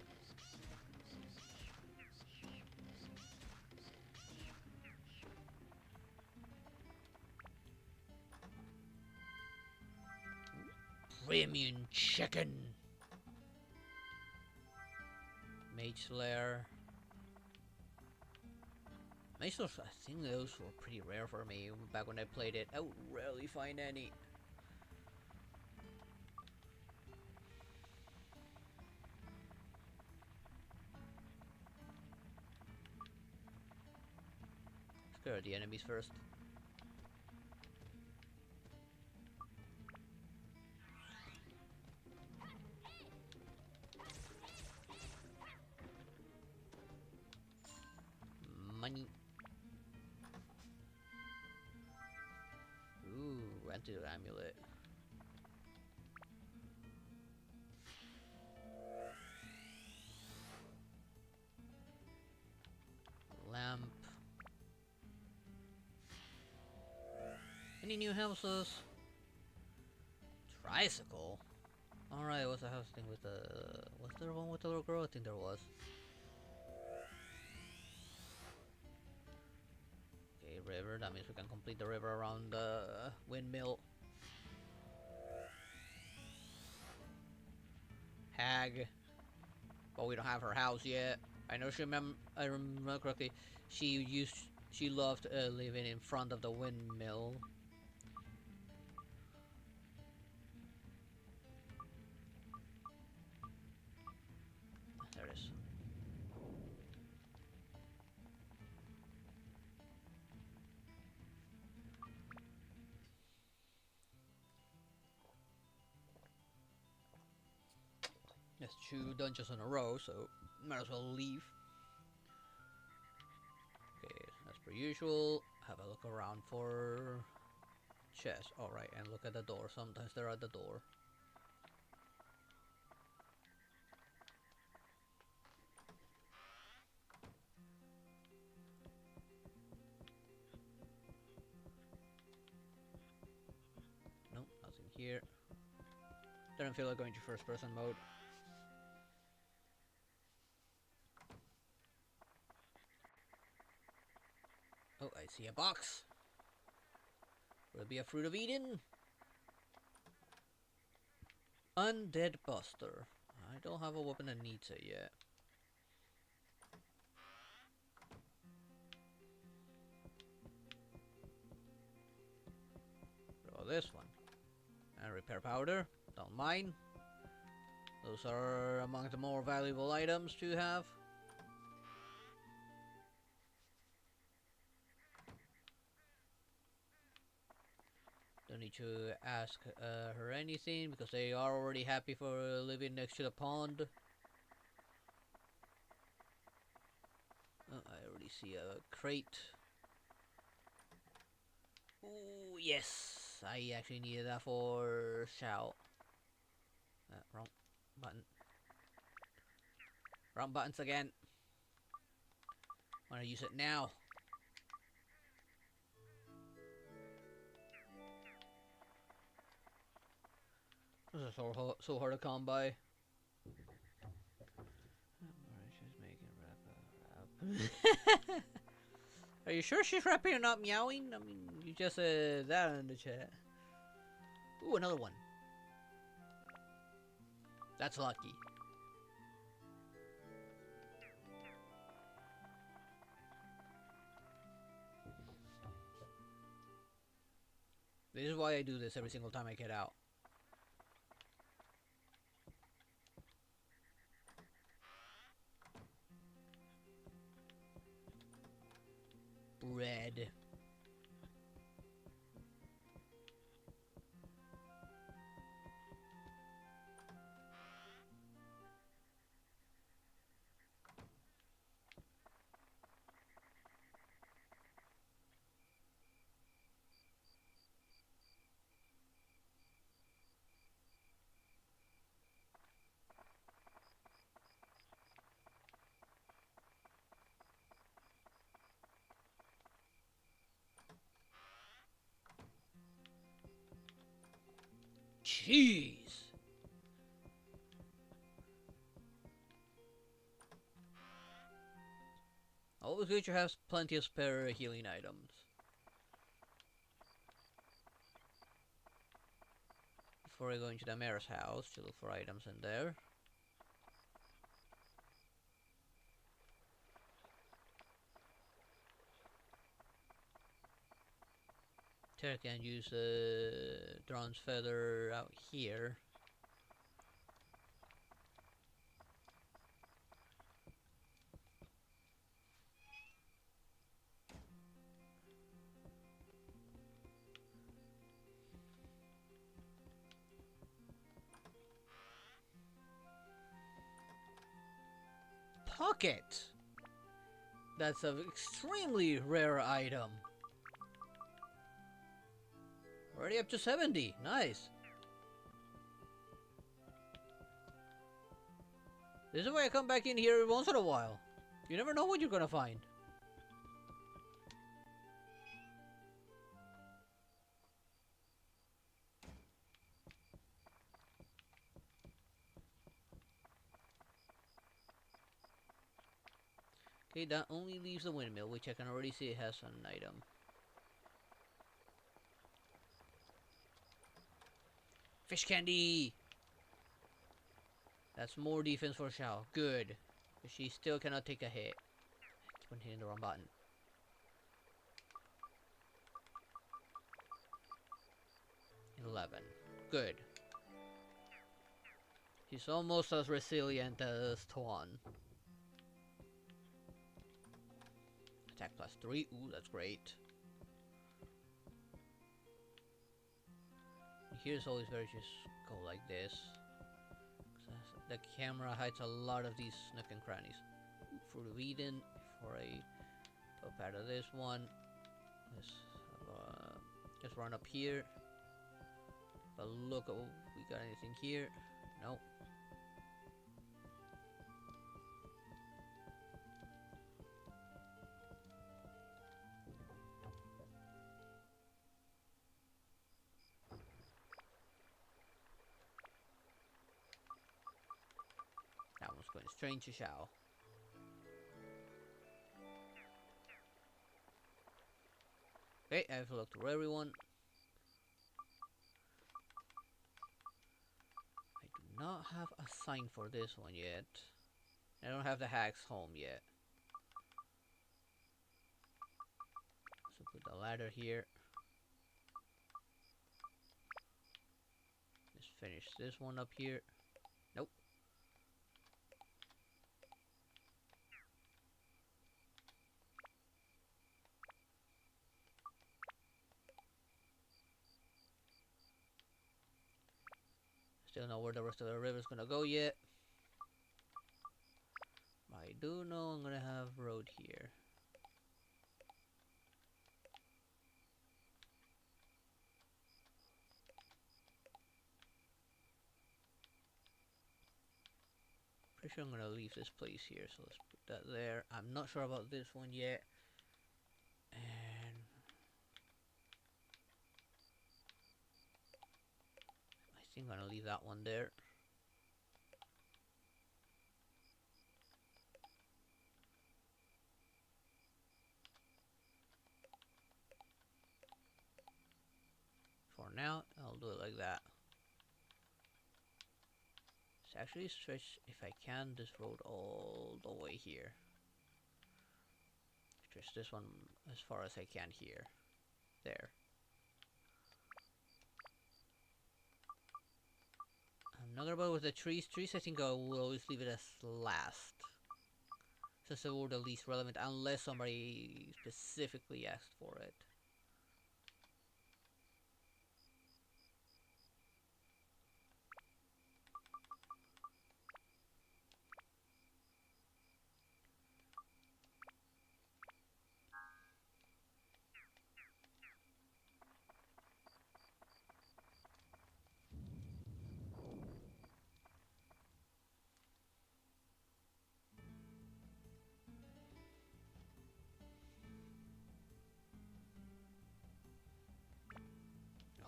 Premium chicken. Mage Slayer. Mage Slayer, I think those were pretty rare for me back when I played it. I would rarely find any. Scare the enemies first. Money. Ooh, antidote amulet. Lamp. Any new houses? Tricycle. Alright, what's the house thing with the... Was there one with the little girl? I think there was. Okay, river. That means we can complete the river around the windmill. Hag. But we don't have her house yet. I know I remember correctly. She loved living in front of the windmill. There it is. That's 2 dungeons in a row, so might as well leave. Okay, as per usual, have a look around for chest. Alright, and look at the door. Sometimes they're at the door. Nope, nothing here. Doesn't feel like going to first person mode. Oh, I see a box. Will it be a Fruit of Eden? Undead Buster. I don't have a weapon that needs it yet. Draw this one. And repair powder. Don't mind. Those are among the more valuable items to have. Don't need to ask her anything because they are already happy for living next to the pond. Oh, I already see a crate. Ooh, yes! I actually needed that for Shao. Wrong button. Wrong buttons again. Wanna use it now. This is so hard to come by. Are you sure she's rapping and not meowing? I mean, you just said that in the chat. Ooh, another one. That's lucky. This is why I do this every single time I get out. Bread. Cheese! Always good to have plenty of spare healing items. Before I go into the mayor's house to look for items in there. Terra can use Drone's feather out here. Pocket! That's an extremely rare item. Already up to 70. Nice. This is why I come back in here once in a while. You never know what you're gonna find. Okay, that only leaves the windmill, which I can already see it has an item. Fish candy! That's more defense for Shao. Good. But she still cannot take a hit. I keep on hitting the wrong button. Good. He's almost as resilient as Tuan. Attack +3. Ooh, that's great. Here's always better just go like this. The camera hides a lot of these nook and crannies. Fruit of Eden. Before I pop out of this one, let's Just run up here. But look, oh, we got anything here? No. That one's going straight to Shao. Okay, I've looked through everyone. I do not have a sign for this one yet. I don't have the hacks home yet. So put the ladder here. Let's finish this one up here. Nope. Still know where the rest of the river's gonna go yet. I do know I'm gonna have road here. Pretty sure I'm gonna leave this place here, so let's put that there. I'm not sure about this one yet. And I think I'm gonna leave that one there. For now, I'll do it like that. Let's actually stretch, if I can, this road all the way here. Stretch this one as far as I can here. There. I'm not gonna bother with the trees. Trees, I think I will always leave it as last. Since they were the least relevant, unless somebody specifically asked for it.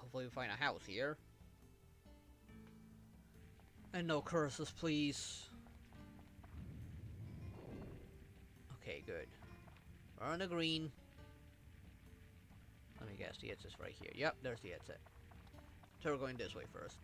Hopefully we find a house here. And no curses, please. Okay, good. We're on the green. Let me guess, the exit's right here. Yep, there's the exit. So we're going this way first.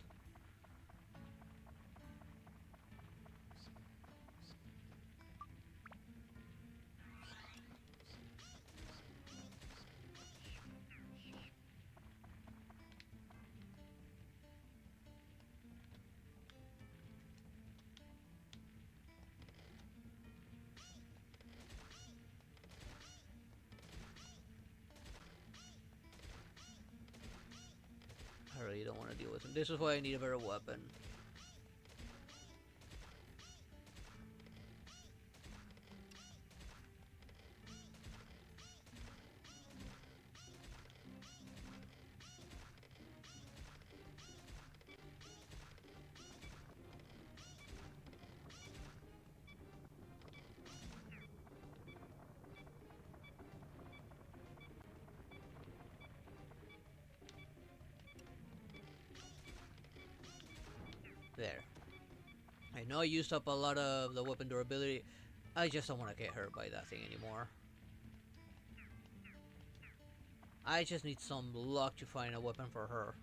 I really don't want to deal with him. This is why I need a better weapon. There. I know I used up a lot of the weapon durability. I just don't want to get hurt by that thing anymore. I just need some luck to find a weapon for her.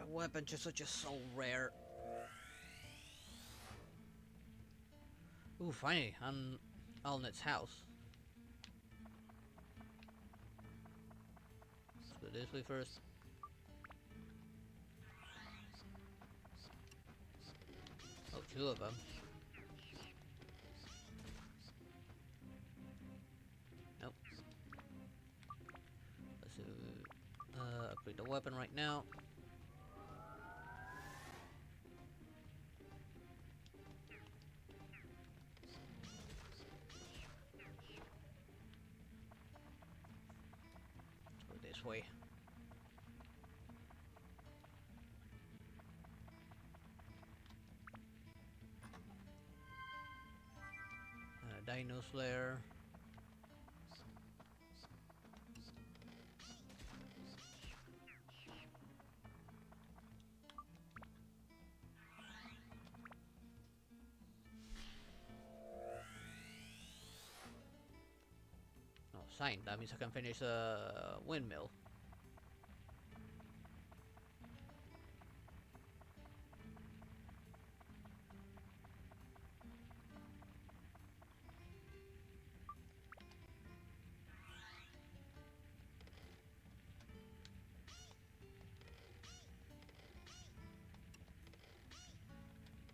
A weapon just such so rare. Ooh, finally, I'm Alnet's house. Let's go this way first. Oh, two of them. Nope. Let's upgrade the weapon right now. this way. Dino Slayer. Oh, sign. That means I can finish a windmill.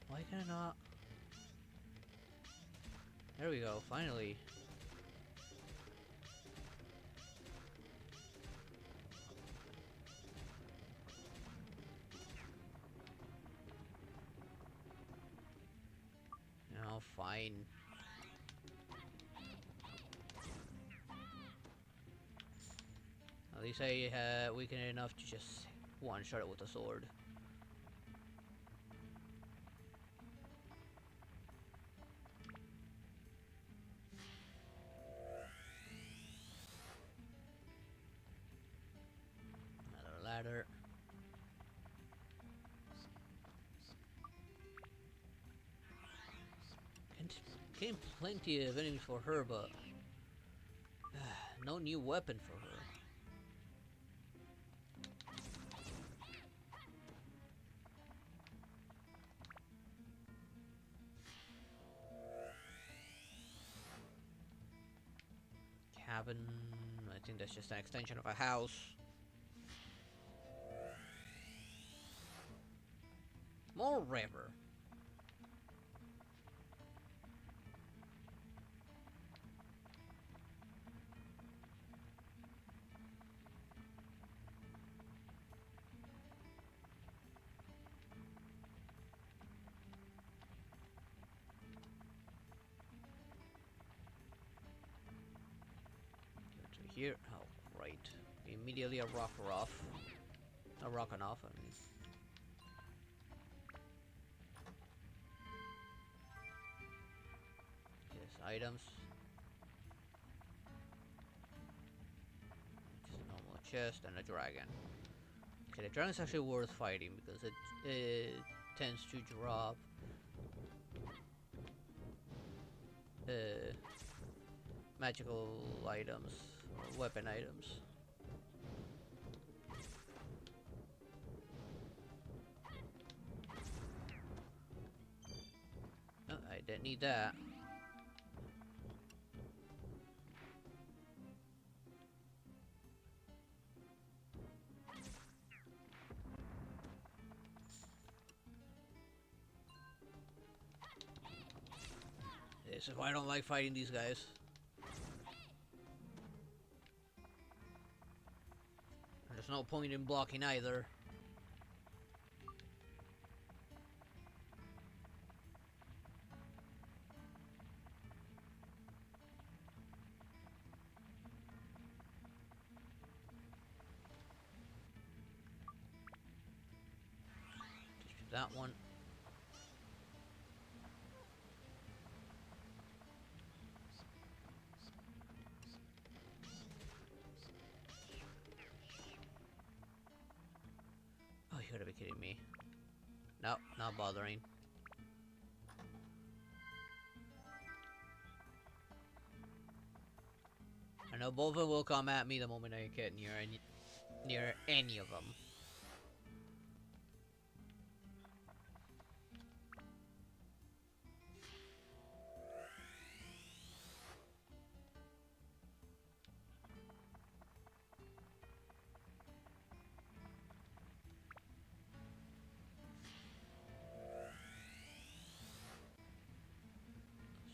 Why can I not? There we go, finally. No, fine. At least I weakened enough to just one-shot it with a sword. Another ladder. Getting plenty of enemies for her, but no new weapon for her. Cabin. I think that's just an extension of a house. More river. Here, oh right, immediately a rock off. A rock off, I mean. Yes, items. Just a normal chest and a dragon. Okay, the dragon is actually worth fighting because it tends to drop magical items or weapon items. Oh, I didn't need that. This is why I don't like fighting these guys. There's no point in blocking either. Just that one. Oh, you gotta be kidding me. No, not bothering. I know both of them will come at me the moment I get near any of them.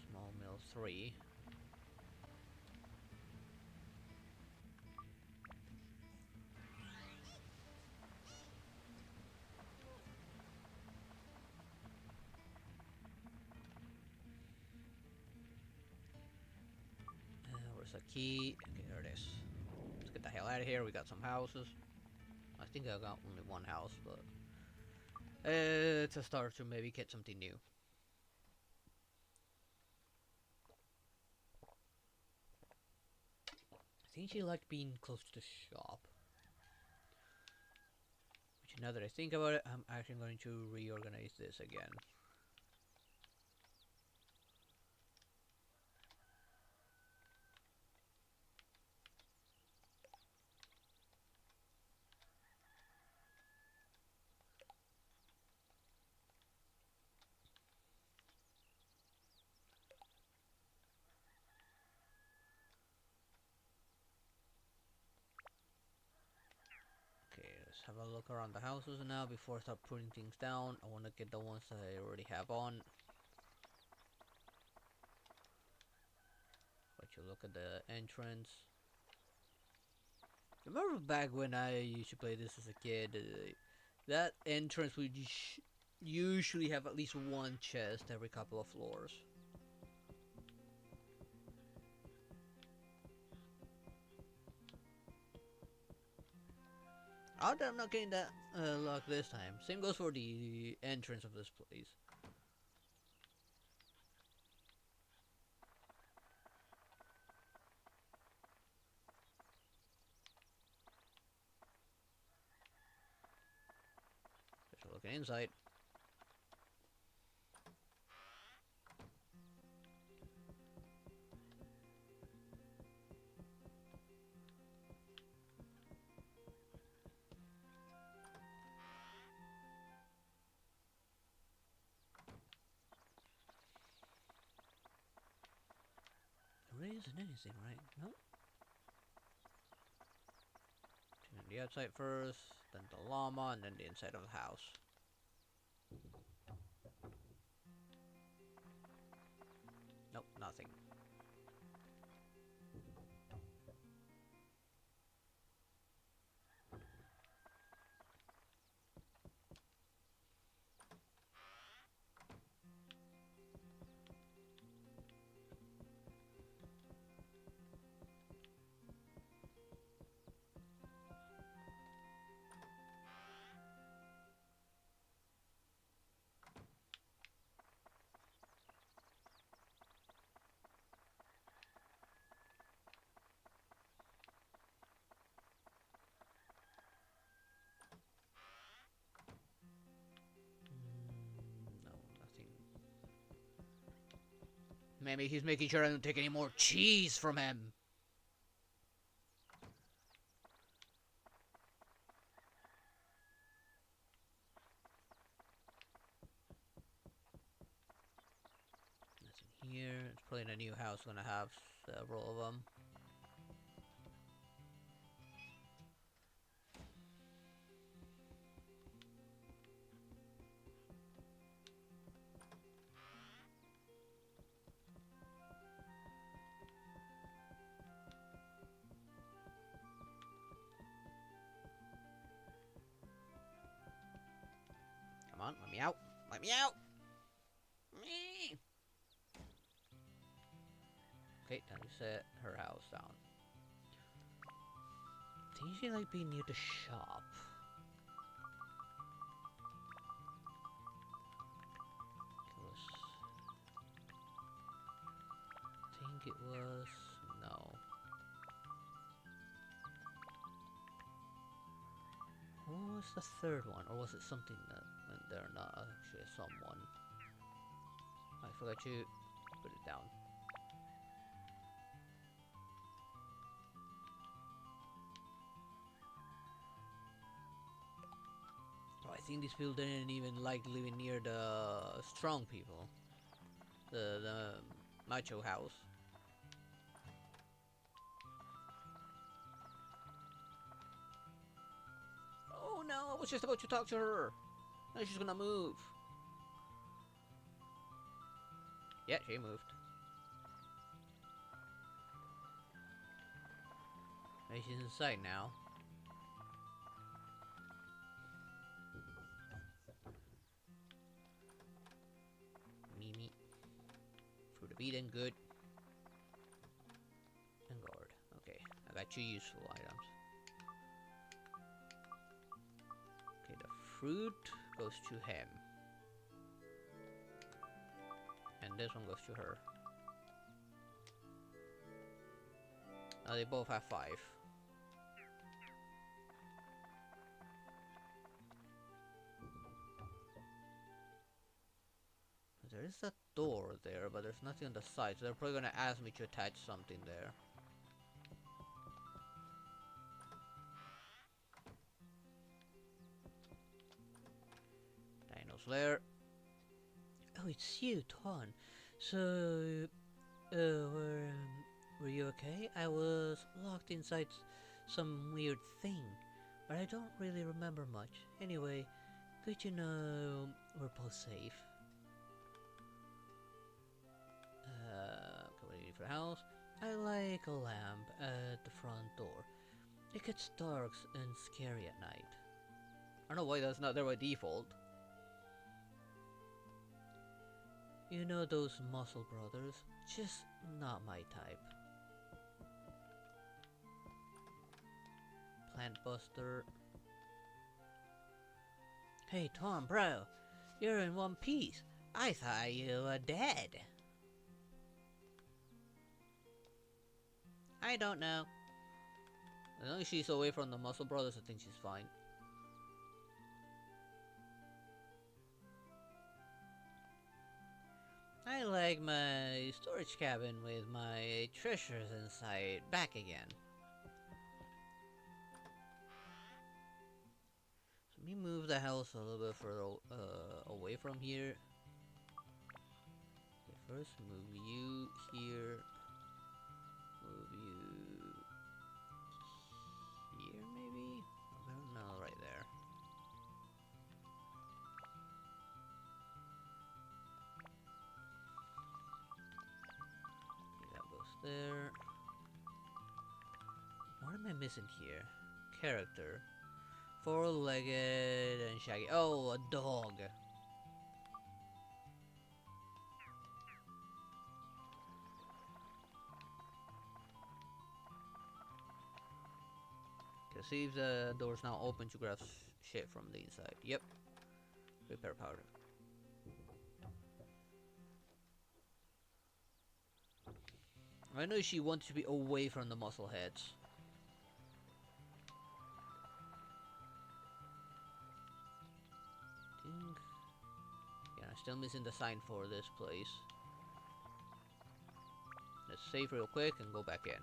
Small mill 3. Where's the key? Okay, there it is. Let's get get the hell out of here. We got some houses. I think I got only one house, but it's a start to maybe get something new. I think she liked being close to the shop. Which, now that I think about it, I'm actually going to reorganize this again. Okay, let's have a look around the houses now before I start putting things down. I want to get the ones that I already have on. But you look at the entrance. Remember back when I used to play this as a kid? That entrance would usually have at least one chest every couple of floors. I'm not getting that luck this time. Same goes for the entrance of this place. Just looking inside. There isn't anything, right? Nope. Turn the outside first, then the llama, and then the inside of the house. Nope, nothing. No, nothing. Maybe he's making sure I don't take any more cheese from him. Nothing here. It's probably in a new house gonna have several of them. Come on, let me out. Let me out. Me. Okay, time to set her house down. I think she like being near the shop. I think it was no. What was the third one, or was it something that went there? Not actually someone. I forgot to put it down. Oh, I think these people didn't even like living near the strong people. The macho house. Oh no, I was just about to talk to her. Now she's gonna move. Yeah, she moved. Maybe she's inside now. Mimi. Fruit of Eden, good. And guard. Okay, I got 2 useful items. Okay, the fruit goes to him. And this one goes to her. Now they both have 5. There is a door there, but there's nothing on the side, so they're probably gonna ask me to attach something there. Dino's lair. Oh, it's you, Ton. So, were you okay? I was locked inside some weird thing, but I don't really remember much. Anyway, good to know we're both safe. What do you need for the house? I like a lamp at the front door. It gets dark and scary at night. I don't know why that's not there by default. You know those muscle brothers? Just not my type. Plant Buster. Hey Tom, bro, you're in one piece. I thought you were dead. I don't know. As long as she's away from the muscle brothers, I think she's fine. I like my storage cabin with my treasures inside back again. So let me move the house a little bit further away from here. Okay, first move you here. Move you here maybe? I don't know, right there. There. What am I missing here? Character. 4-legged and shaggy. Oh, a dog. Okay, see if the door's now open to grab shit from the inside. Yep. Repair powder. I know she wants to be away from the muscle heads. Yeah, I'm still missing the sign for this place. Let's save real quick and go back in.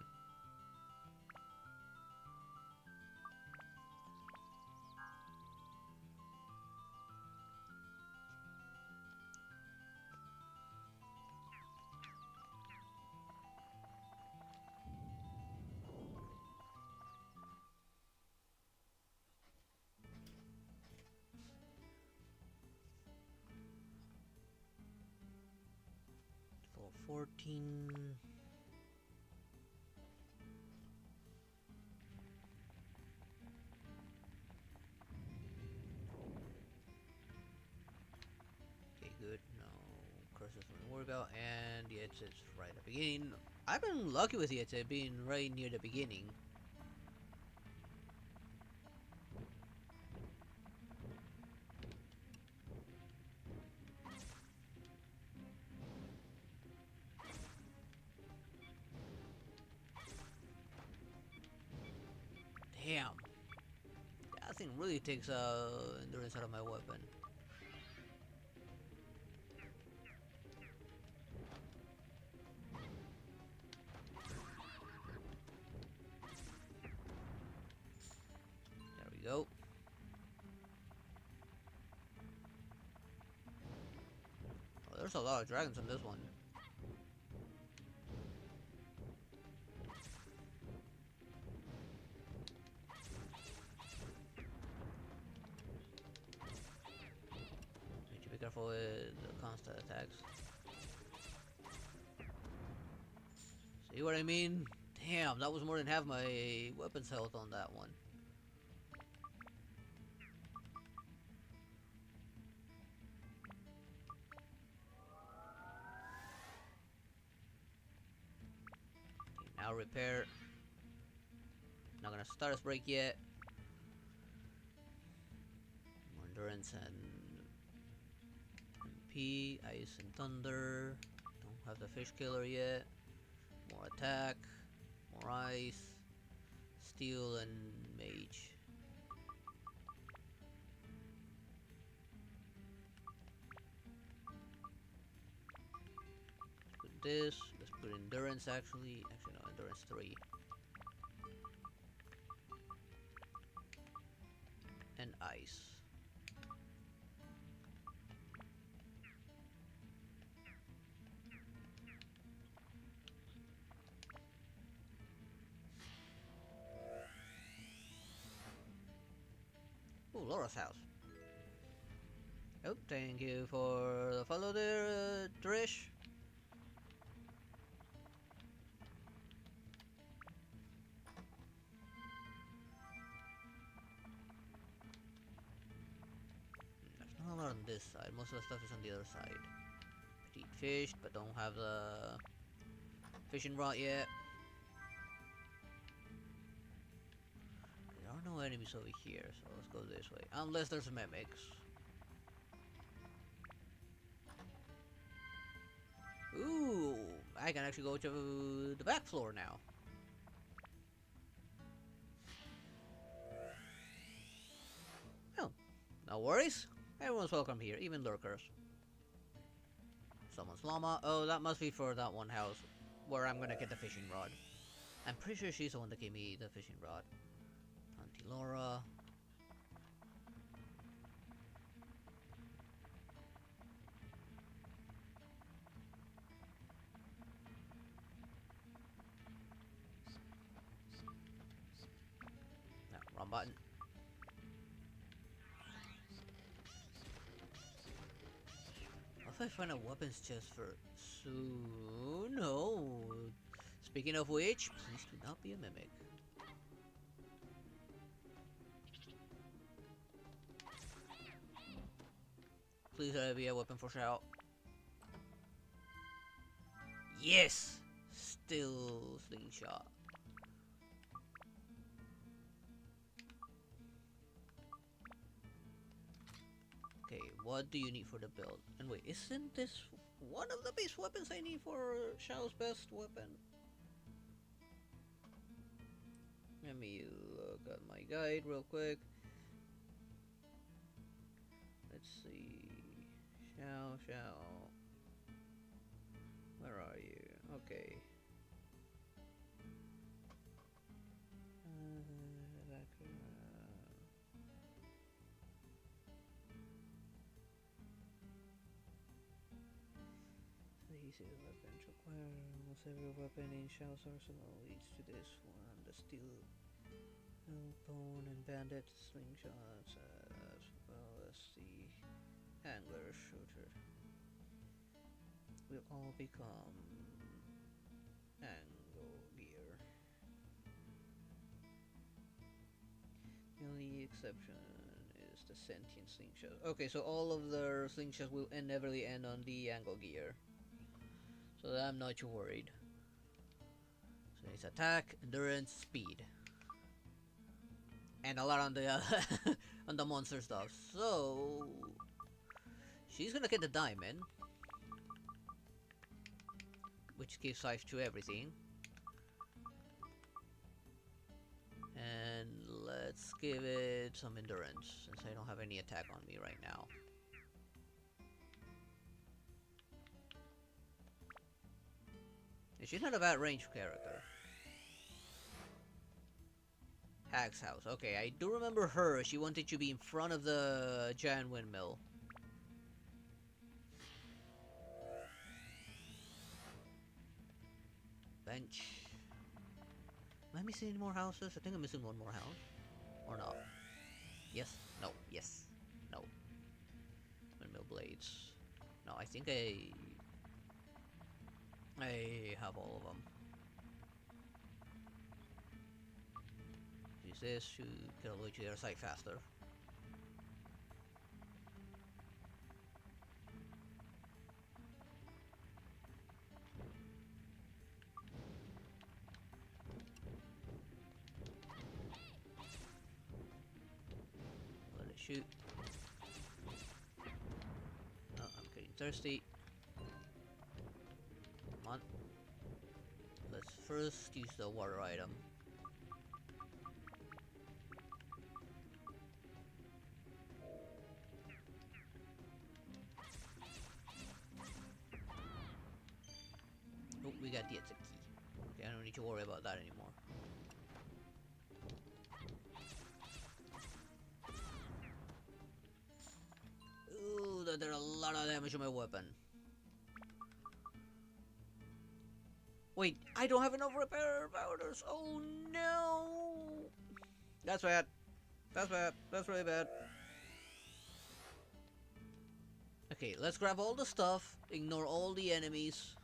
For 14. Okay, good. No curses wouldn't work out, and the exit's right at the beginning. I've been lucky with the exit being right near the beginning. Damn. That thing really takes endurance out of my weapon. There we go. Oh, there's a lot of dragons in this one. Need to be careful with the constant attacks. See what I mean? Damn, that was more than half my weapon's health on that one. Okay, now repair. gonna status break yet. More endurance and MP, ice and thunder. Don't have the fish killer yet. More attack, more ice, steel and mage. Let's put this. Let's put endurance actually. Actually no, endurance 3. And ice. Ooh, Laura's house. Oh, thank you for the follow there, Trish. There's not a lot on this side. Most of the stuff is on the other side. Petite fish, but don't have the fishing rod yet. There are no enemies over here, so let's go this way. Unless there's mimics. Ooh, I can actually go to the back floor now. Oh, no worries. Everyone's welcome here, even lurkers. Someone's llama. Oh, that must be for that one house where I'm gonna get the fishing rod. I'm pretty sure she's the one that gave me the fishing rod. Auntie Laura. No, wrong button. If I find a weapons chest for soon, no. Speaking of which, please do not be a mimic. Please let it be a weapon for shout. Yes! Still slingshot. Okay, what do you need for the build? And wait, isn't this one of the base weapons I need for Shao's best weapon? Let me look at my guide real quick. Let's see. Shao. Where are you? Okay. Easy weapons require almost every weapon in Shao's arsenal leads to this one. The steel bone and bandit slingshots as well as the angler shooter will all become angle gear. The only exception is the sentient slingshot. Okay, so all of the slingshots will inevitably end on the angle gear. So I'm not too worried. So it's attack, endurance, speed. And a lot on the on the monster stuff. So she's gonna get the diamond, which gives life to everything. And let's give it some endurance, since I don't have any attack on me right now. And she's not a bad range character. Hag's house. Okay, I do remember her. She wanted to be in front of the giant windmill. Bench. Am I missing any more houses? I think I'm missing one more house. Or not. Yes? No. Yes. No. Windmill blades. No, I think I have all of them. Use this to get all the way to the other side faster. shoot. Oh, I'm getting thirsty. Come on. Let's first use the water item. Oh, we got the exit key. Okay, I don't need to worry about that anymore. Ooh, that did a lot of damage to my weapon. Wait, I don't have enough repair powders. Oh no! That's bad. That's bad. That's really bad. Okay, let's grab all the stuff, ignore all the enemies.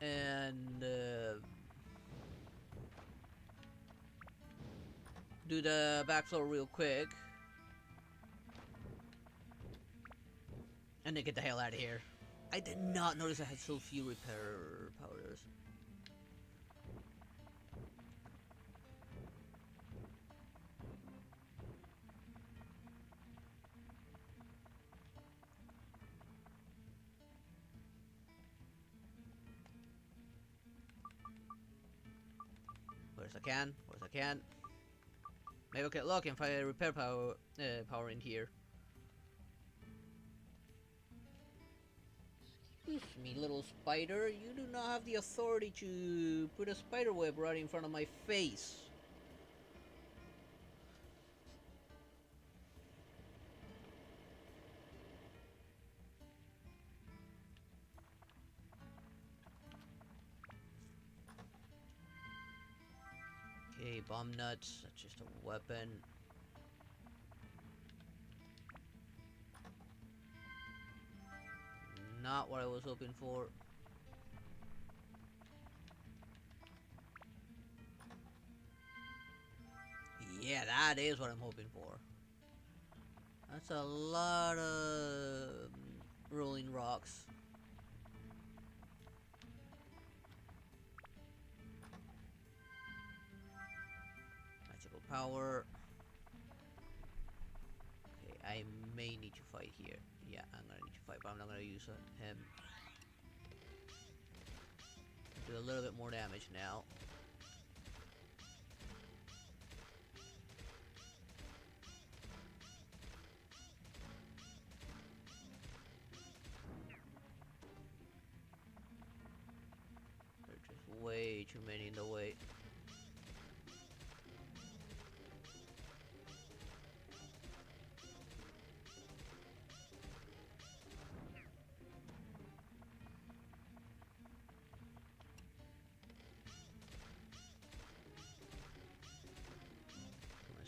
And do the backflow real quick. And then get the hell out of here. I did not notice I had so few repair powders. Where's the can? Where's the can? Maybe I'll get lucky and find a repair power in here. Excuse me, little spider. You do not have the authority to put a spider web right in front of my face. Okay, bomb nuts. That's just a weapon. Not what I was hoping for. Yeah, that is what I'm hoping for. That's a lot of rolling rocks. Magical power. Okay, I may need to fight here. Yeah, I'm gonna need to fight, but I'm not gonna use him. Do a little bit more damage now. There's just way too many in the way.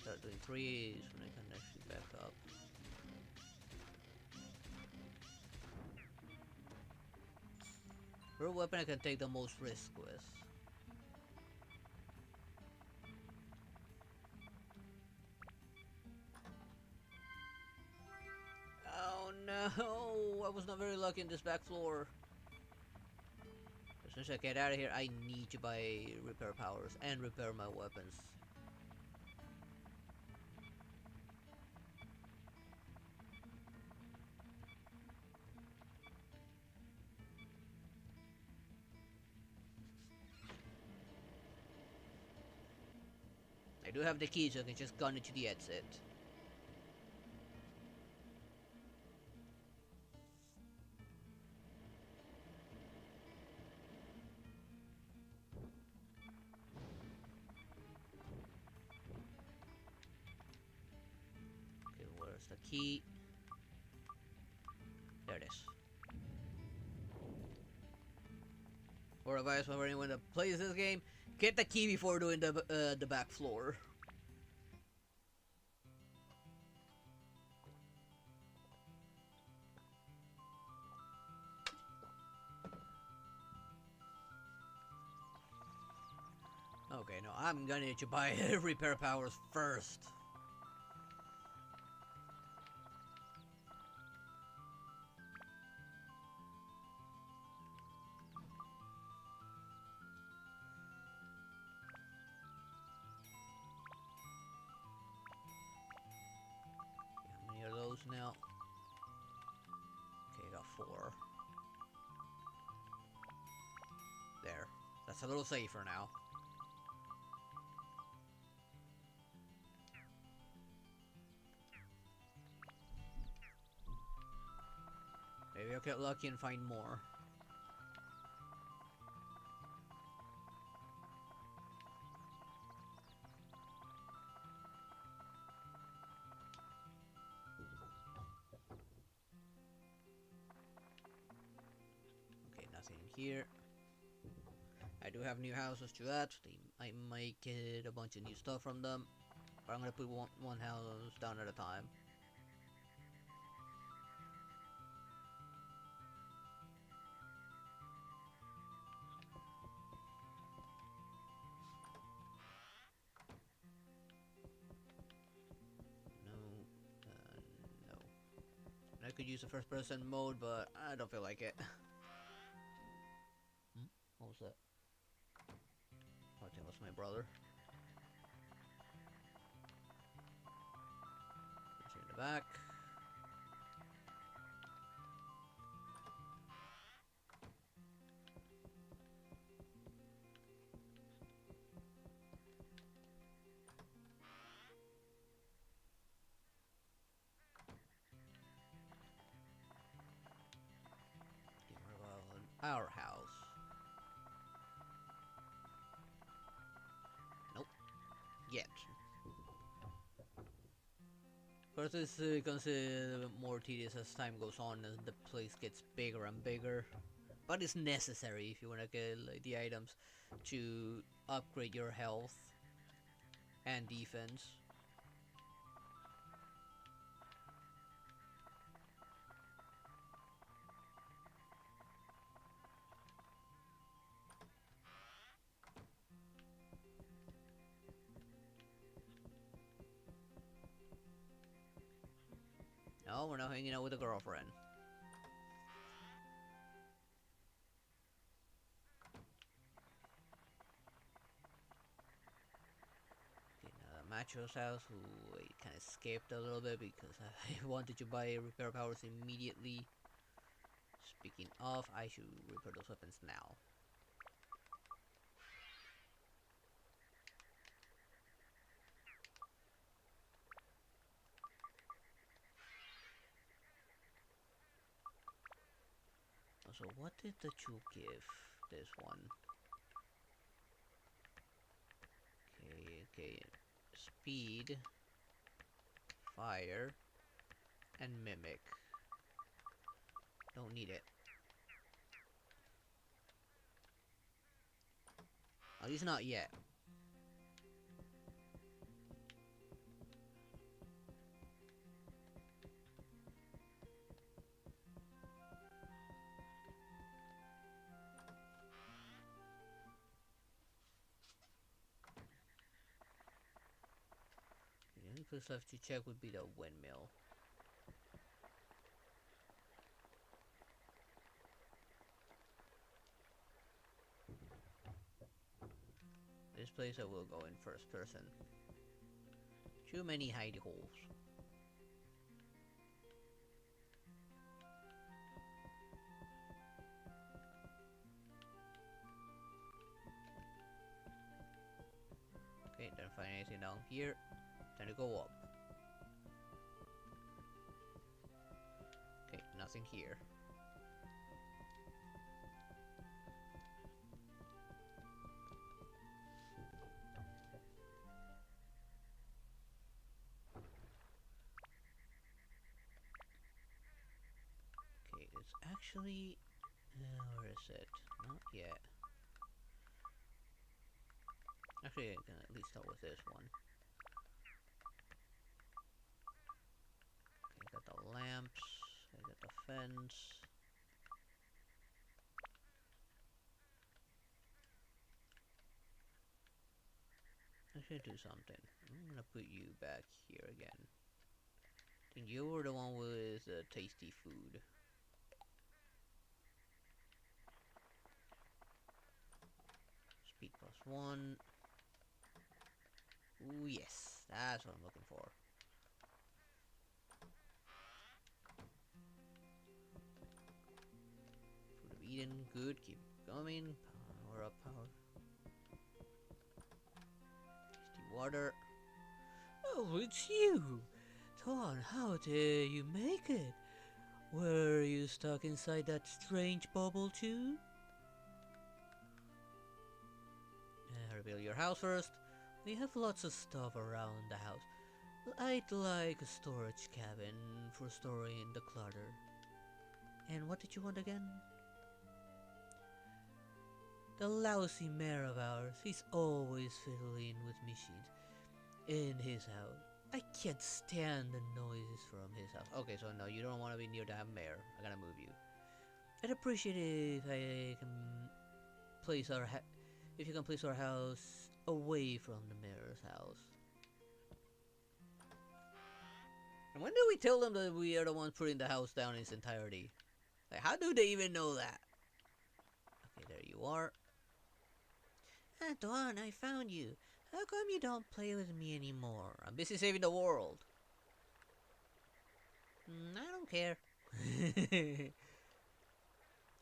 Start doing threes when I can actually back up. For a weapon I can take the most risk with. Oh no! I was not very lucky in this back floor. As soon as I get out of here, I need to buy repair powers and repair my weapons. I do have the key, so I can just gun it to the exit. Okay, where's the key? There it is. Or advice for anyone that plays this game: get the key before doing the back floor. Okay, no, I'm gonna need to buy repair powers first. It's a little safer now. Maybe I'll get lucky and find more. Okay, nothing here. I do have new houses to add. I might get a bunch of new stuff from them. But I'm gonna put one house down at a time. No, no. And I could use the first person mode, but I don't feel like it. Hmm? What was that? Oh, I think it was my brother. It's in the back. What about our house? Nope. Yet. Of course, this becomes more tedious as time goes on and the place gets bigger and bigger. But it's necessary if you want to get like, the items to upgrade your health and defense. No, we're not hanging out with a girlfriend. Okay, now the Macho's house, who I kind of skipped a little bit because I wanted to buy repair powers immediately. Speaking of, I should repair those weapons now. So what did the two give this one? Okay, speed, fire, and mimic. Don't need it. At least not yet. The only place I have to check would be the windmill. This place I will go in first person. Too many hidey holes. Okay, don't find anything down here. Time to go up. Okay, nothing here. Okay, it's actually... where is it? Not yet. Actually, I can at least start with this one. Okay, got the lamps. I got the fence. I should do something. I'm gonna put you back here again. I think you were the one with tasty food. Speed +1. Ooh, yes. That's what I'm looking for. Food of Eden. Good. Keep going. Power up, power. water. Oh, it's you! Ton, how did you make it? Were you stuck inside that strange bubble too? Rebuild your house first. We have lots of stuff around the house. I'd like a storage cabin for storing the clutter. And what did you want again? The lousy mayor of ours, he's always fiddling with machines in his house. I can't stand the noises from his house. Okay, so no, you don't want to be near that mayor. I gotta move you. I'd appreciate it if I can place our if you can place our house away from the mayor's house. And when do we tell them that we are the ones putting the house down in its entirety? Like, how do they even know that? Okay, there you are. Antoine, I found you. How come you don't play with me anymore? I'm busy saving the world. I don't care.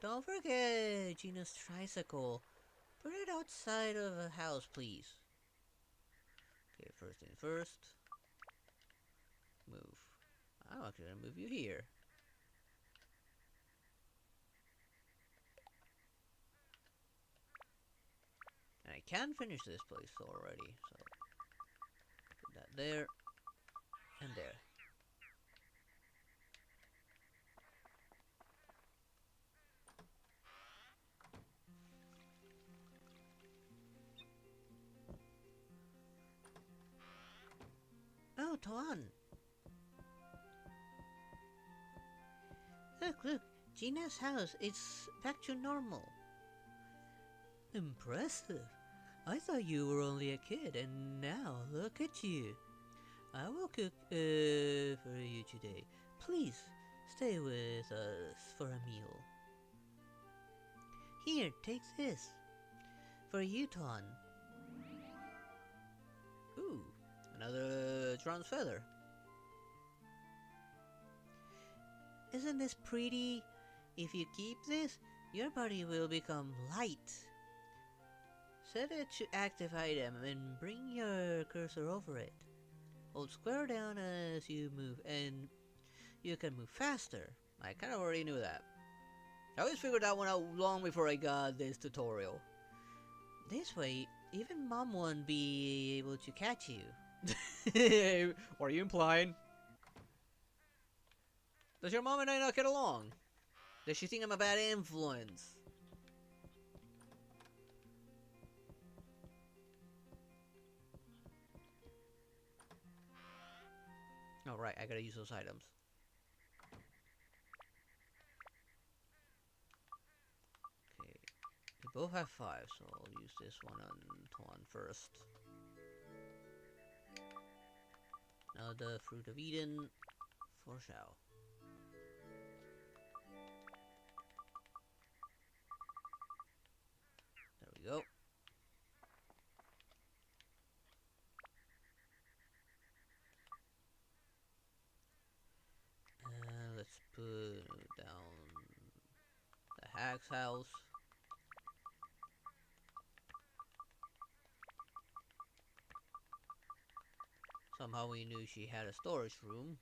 Don't forget Gina's tricycle. Put it outside of the house, please. Okay, first thing first. Move. I'm actually gonna move you here. And I can finish this place already, so put that there and there. Oh, Tuan! Look, Gina's house, it's back to normal. Impressive. I thought you were only a kid, and now look at you. I will cook for you today. Please, stay with us for a meal. Here, take this. For you, Ton. Ooh, another bronze feather. Isn't this pretty? If you keep this, your body will become light. Set it to active item and bring your cursor over it. Hold square down as you move and you can move faster. I kind of already knew that. I always figured that one out long before I got this tutorial. This way, even Mom won't be able to catch you. What are you implying? Does your mom and I not get along? Does she think I'm a bad influence? Alright, I gotta use those items. Okay, we both have 5, so I'll use this one on Tuan first. Now the Fruit of Eden for Shao. There we go. Let's put down the hag's house. Somehow we knew she had a storage room.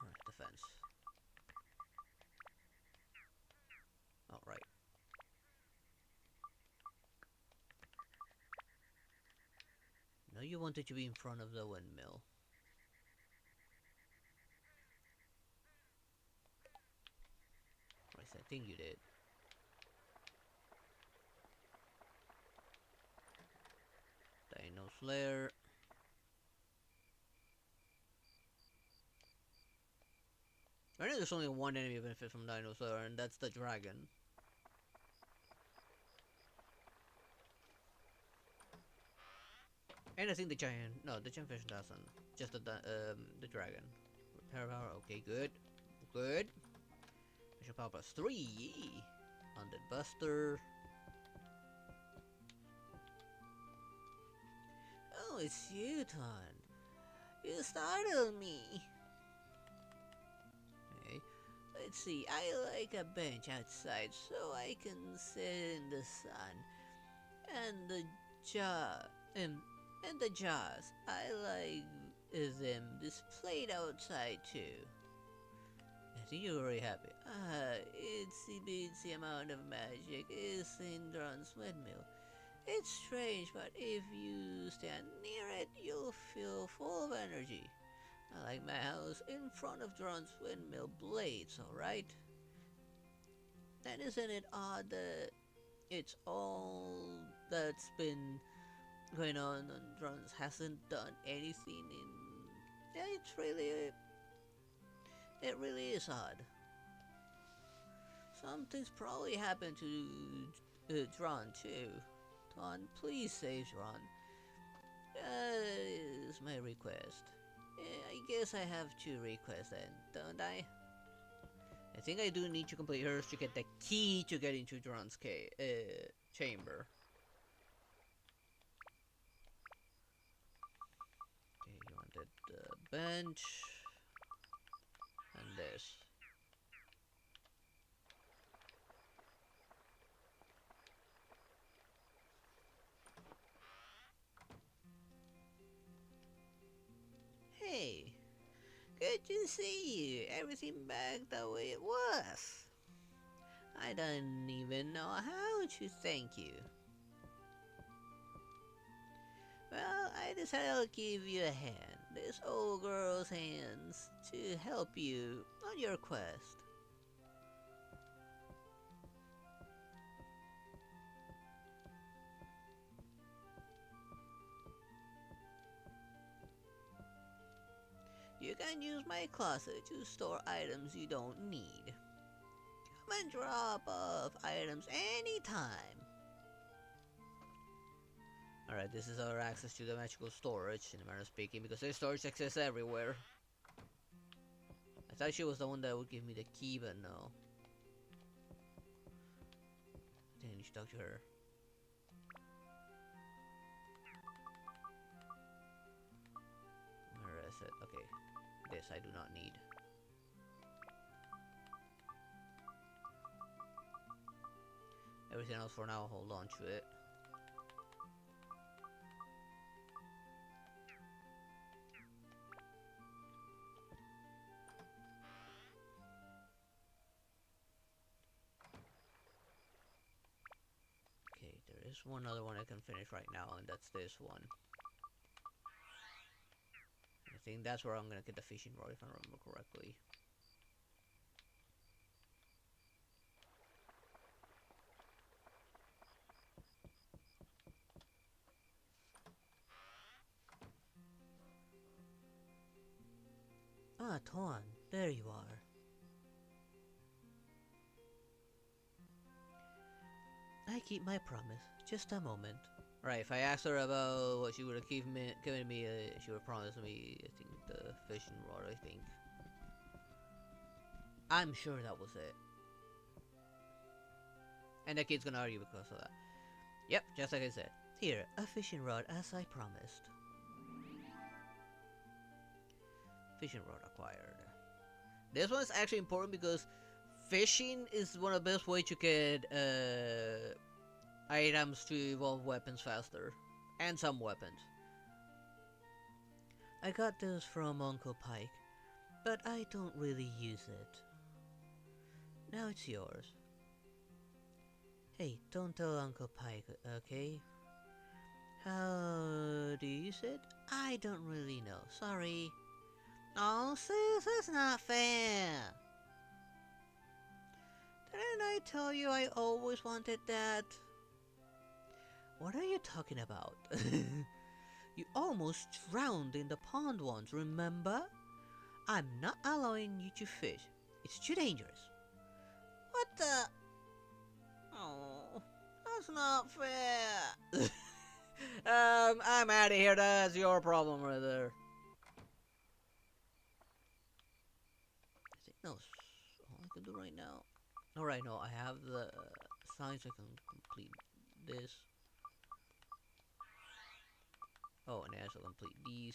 Alright, defense. Alright. No, you wanted to be in front of the windmill. I think you did. Dino Slayer. I know there's only one enemy benefit from Dino Slayer, and that's the dragon. And I think the giant, no, the giant fish doesn't. Just the dragon. Repair power, okay, good. Good. Special power plus 3, yee. Undead Buster. Oh, it's you, Ton. You startled me. Okay, let's see. I like a bench outside so I can sit in the sun. And the jar, and, and the jars, I like them displayed outside too. I think you're very happy. Itsy bitsy amount of magic is in Dron's windmill. It's strange, but if you stand near it, you'll feel full of energy. I like my house in front of Dron's windmill blades, alright? And isn't it odd that it's all that's been going on and Drons hasn't done anything in... Yeah, it really is odd. Something's probably happened to Dron too. Don, please save Dron. Is my request. I guess I have two requests then, don't I? I think I do need to complete hers to get the key to get into Dron's chamber. Okay, you wanted the bench and this. Hey, good to see you. Everything back the way it was. I don't even know how to thank you. Well, I decided I'll give you a hand, this old girl's hands, to help you on your quest. You can use my closet to store items you don't need. Come and drop off items anytime. Alright, this is our access to the magical storage, in a manner of speaking, because there's storage access everywhere. I thought she was the one that would give me the key, but no. I think I need to talk to her. Where is it? Okay. This I do not need. Everything else for now, hold on to it. Okay, there is one other one I can finish right now, and that's this one. I think that's where I'm gonna get the fishing rod, if I remember correctly. Ah, Tuan, there you are. I keep my promise. Just a moment. Right, if I asked her about what she would have given me, she would have promised me, I think, the fishing rod, I think. I'm sure that was it. And the kid's gonna argue because of that. Yep, just like I said. Here, a fishing rod as I promised. Fishing rod acquired. This one's actually important because fishing is one of the best ways to get items to evolve weapons faster. And some weapons. I got this from Uncle Pike, but I don't really use it. Now it's yours. Hey, don't tell Uncle Pike, okay? How do you use it? I don't really know, sorry. Oh, sis, that's not fair. Didn't I tell you I always wanted that? What are you talking about? You almost drowned in the pond once, remember? I'm not allowing you to fish. It's too dangerous. What the? Oh, that's not fair. I'm out of here. That's your problem right there. I think that's all I can do right now. Alright, no, I have the signs I can complete this. Oh, and I also complete these.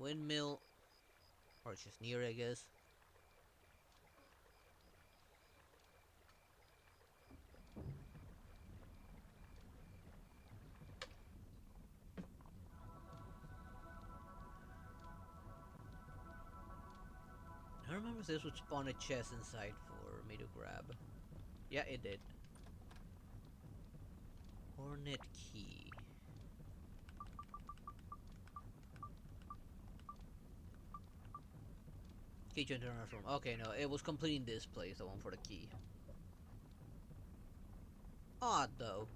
windmill. Or it's just near, I guess. I remember this would spawn a chest inside for me to grab. Yeah, it did. Hornet key. Key to enter room. Okay, no, it was completing this place, the one for the key. Odd though.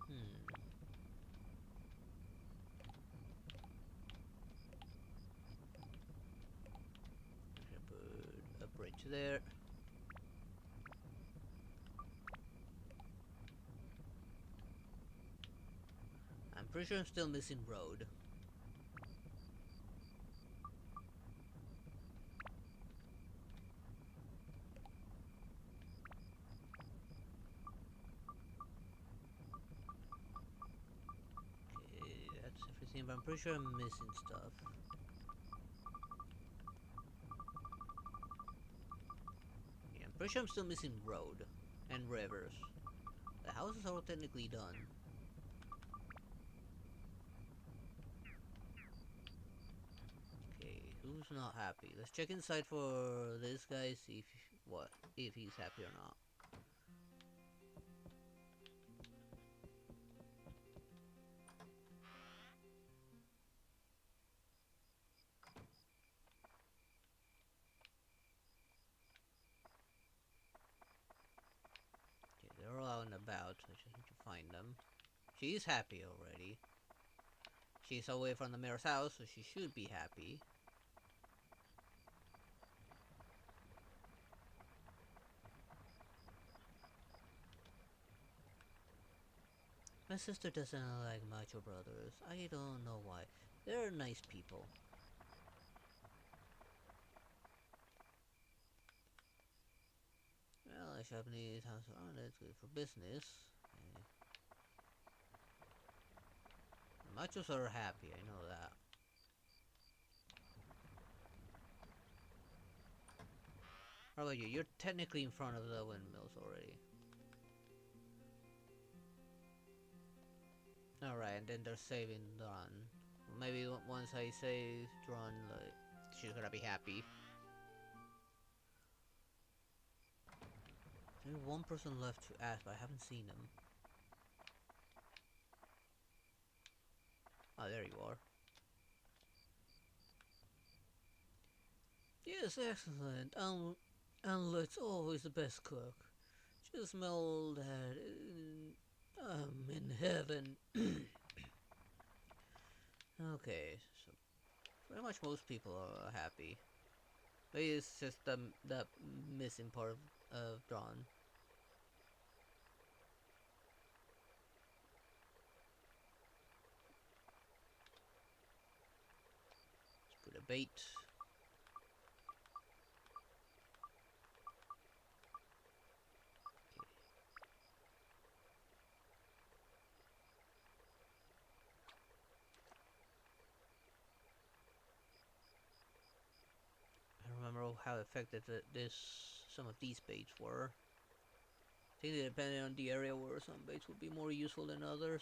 Hmm. I'm gonna put a bridge there. I'm pretty sure I'm still missing road. Okay, that's everything, but I'm pretty sure I'm missing stuff. Yeah, I'm pretty sure I'm still missing road and rivers. The houses are all technically done. Okay, who's not happy? Let's check inside for this guy, see if he's happy or not. Okay, they're all out and about. I just need to find them. She's happy already. She's away from the mayor's house, so she should be happy. My sister doesn't like macho brothers. I don't know why. They're nice people. Well, a Japanese house around it's good for business. Eh, the machos are happy, I know that. How about you? You're technically in front of the windmills already. Alright, and then they're saving Dran. Maybe once I save Dran, like, she's gonna be happy. There's one person left to ask, but I haven't seen him. Oh, there you are. Yes, excellent. Let's always the best cook. Just smell that I'm in heaven. Okay, so pretty much most people are happy. Maybe it's just the missing part of Dawn. Let's put a bait. I remember how effective some of these baits were. I think that depending on the area where some baits would be more useful than others.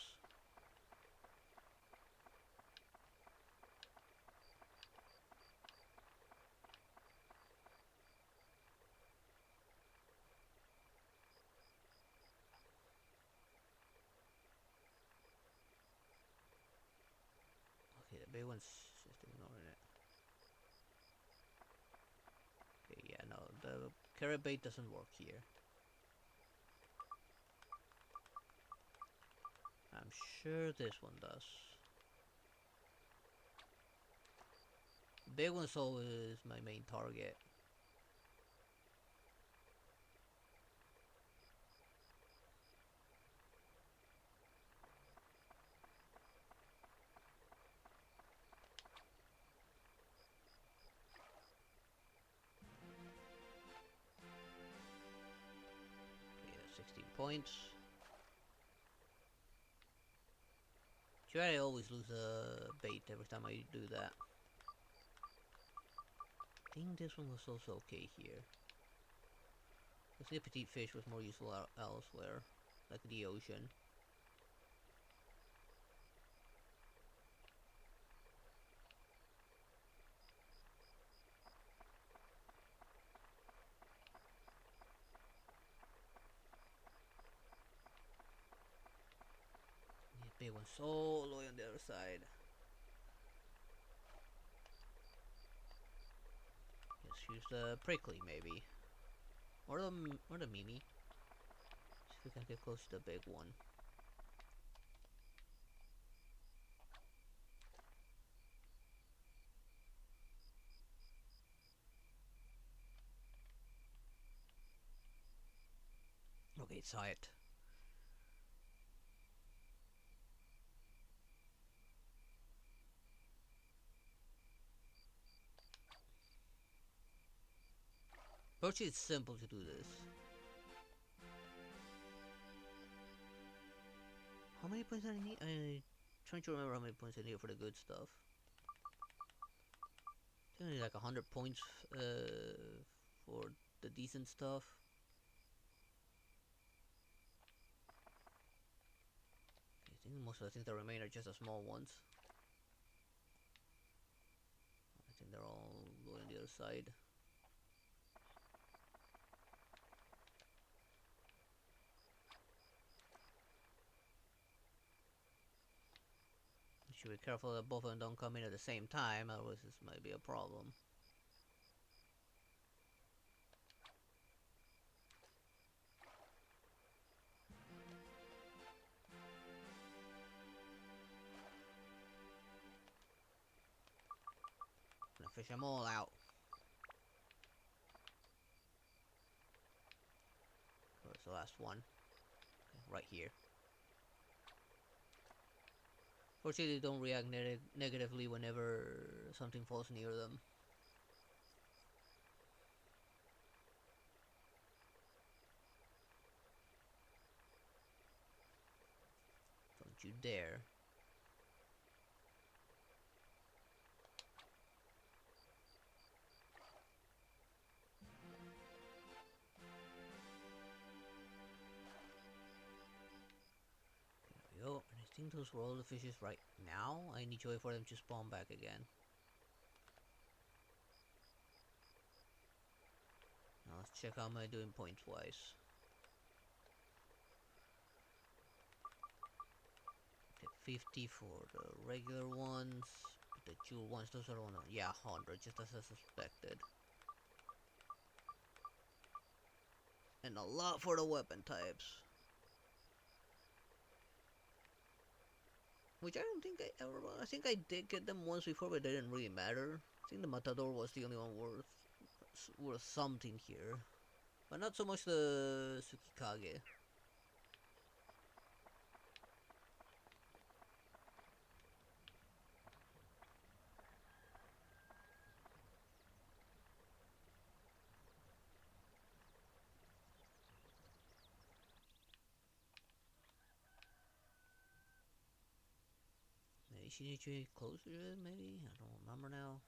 Okay, the big one's just ignoring it. Okay, yeah, no, the carrot bait doesn't work here. I'm sure this one does. Big one's always my main target. points. Sure, I always lose a bait every time I do that. I think this one was also okay here. I think the petite fish was more useful elsewhere, like the ocean. The big one's all the way on the other side. Let's use the prickly maybe, or the Mimi. See if we can get close to the big one. Okay, saw it. Apparently it's simple to do this. How many points do I need? I'm trying to remember how many points I need for the good stuff. I think I need like 100 points for the decent stuff. I think most of the things that remain are just the small ones. I think they're all going on the other side. You should be careful that both of them don't come in at the same time, otherwise this might be a problem. I'm gonna fish them all out. Where's the last one? Okay, right here. Fortunately, they don't react negatively whenever something falls near them. Don't you dare. There we go. And I think those were all the fishes right now. I need to wait for them to spawn back again. Now let's check how am I doing points wise. Okay, 50 for the regular ones. The jewel ones, those are on, yeah, 100, just as I suspected. And a lot for the weapon types. Which I don't think I ever, I think I did get them once before, but they didn't really matter. I think the Matador was the only one worth something here. But not so much the Tsukikage. Maybe she needs to get closer to it, maybe? I don't remember now.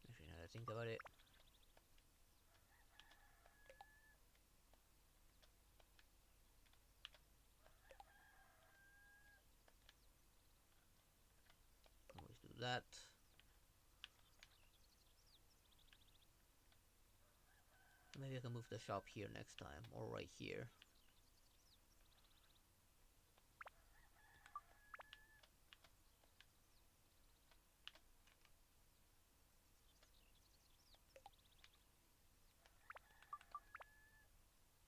Actually, now that I think about it. Always do that. Maybe I can move the shop here next time, or right here.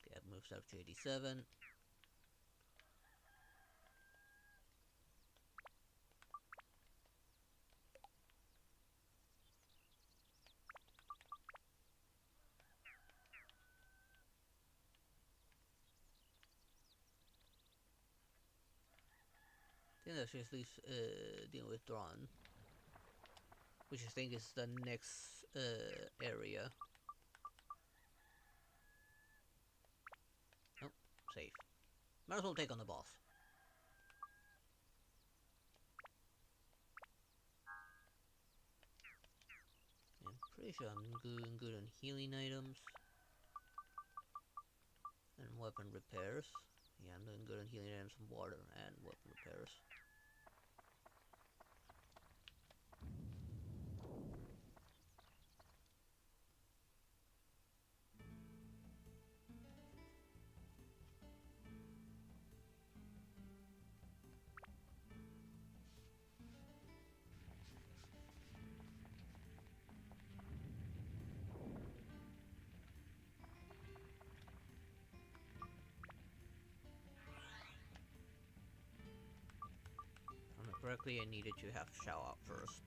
Okay, I've moved up to 87. I think that's just least dealing with Drawn. Which I think is the next area. Oh, safe. Might as well take on the boss. I'm pretty sure I'm good on healing items. And weapon repairs. Yeah, I'm doing good on healing items and water and weapon repairs. If I remember correctly, I needed to have shower out first.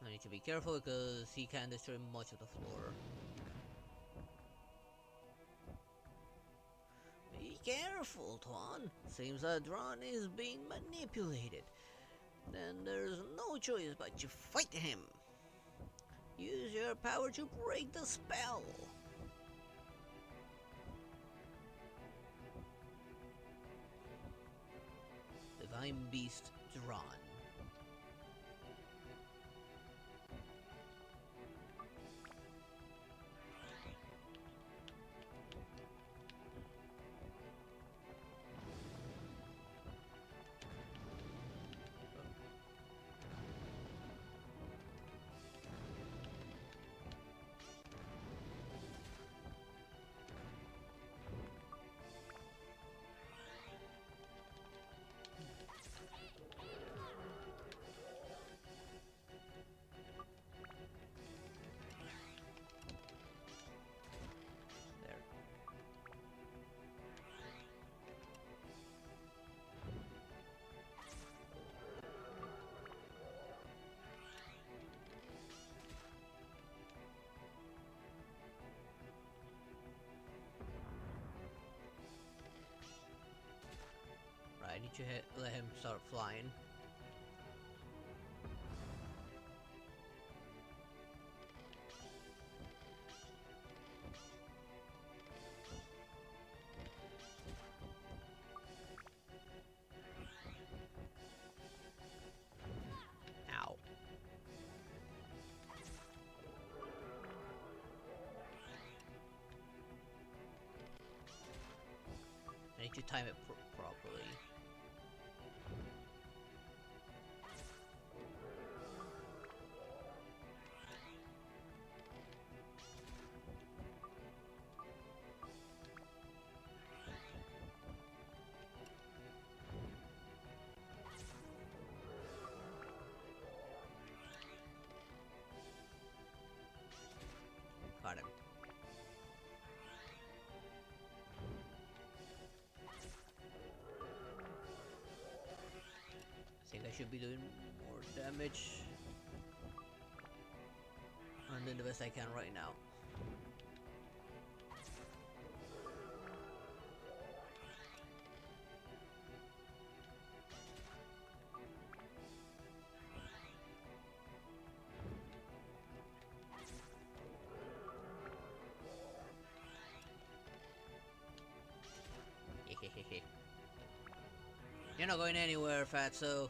I need to be careful because he can destroy much of the floor. Be careful, Tuan. Seems that Ron is being manipulated. Then there's no choice but to fight him. Use your power to break the spell. Divine Beast Dron. Right, I need to let him start flying. Ow. I need to time it properly. Got him. I think I should be doing more damage. I'm doing the best I can right now. You're not going anywhere, Fatso.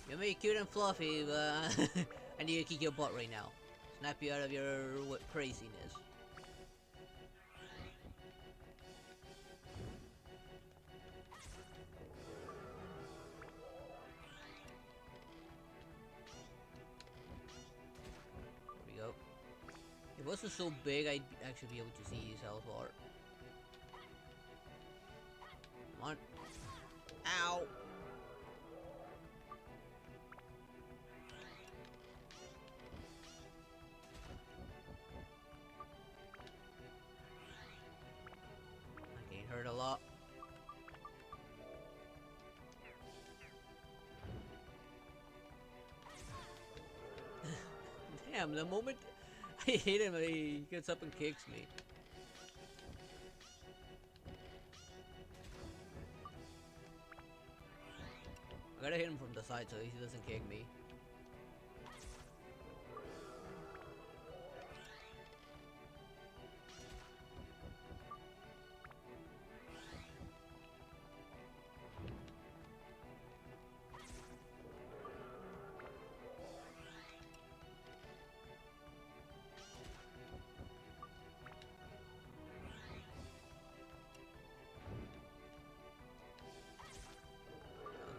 You may be cute and fluffy, but I need to kick your butt right now. Snap you out of your craziness. There we go. If it wasn't so big, I'd actually be able to see his health bar. Come on. Ow! I'm getting hurt a lot. Bam! The moment I hit him, he gets up and kicks me. I gotta hit him from the side so he doesn't kick me.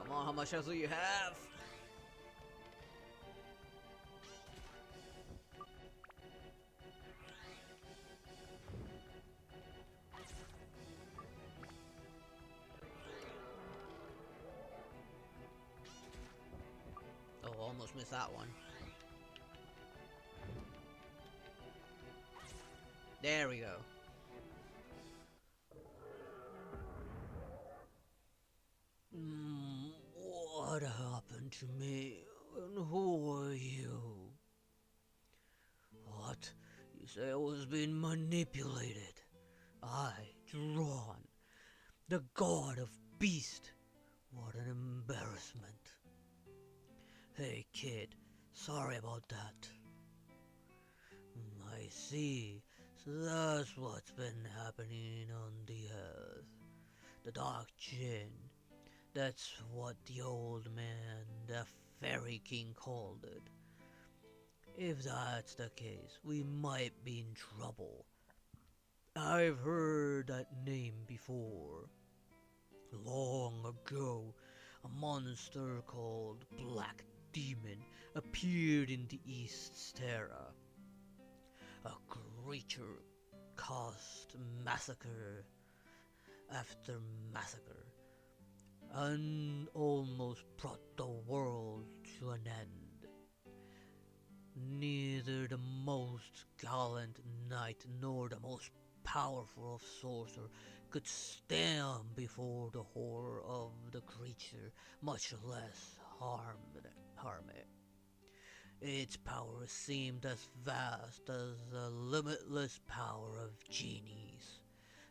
Come on, how much health do you have? Oh, almost missed that one. There we go. What happened to me? And who are you? What? You say I was being manipulated? I, Drawn, the god of beast. What an embarrassment. Hey kid, sorry about that. I see. So that's what's been happening on the earth. The Dark Djinn. That's what the old man, the Fairy King, called it. If that's the case, we might be in trouble. I've heard that name before. Long ago, a monster called Black Demon appeared in the East's Terra. A creature caused massacre after massacre, and almost brought the world to an end. Neither the most gallant knight nor the most powerful of sorcerer could stand before the horror of the creature, much less harm it. Its power seemed as vast as the limitless power of genies.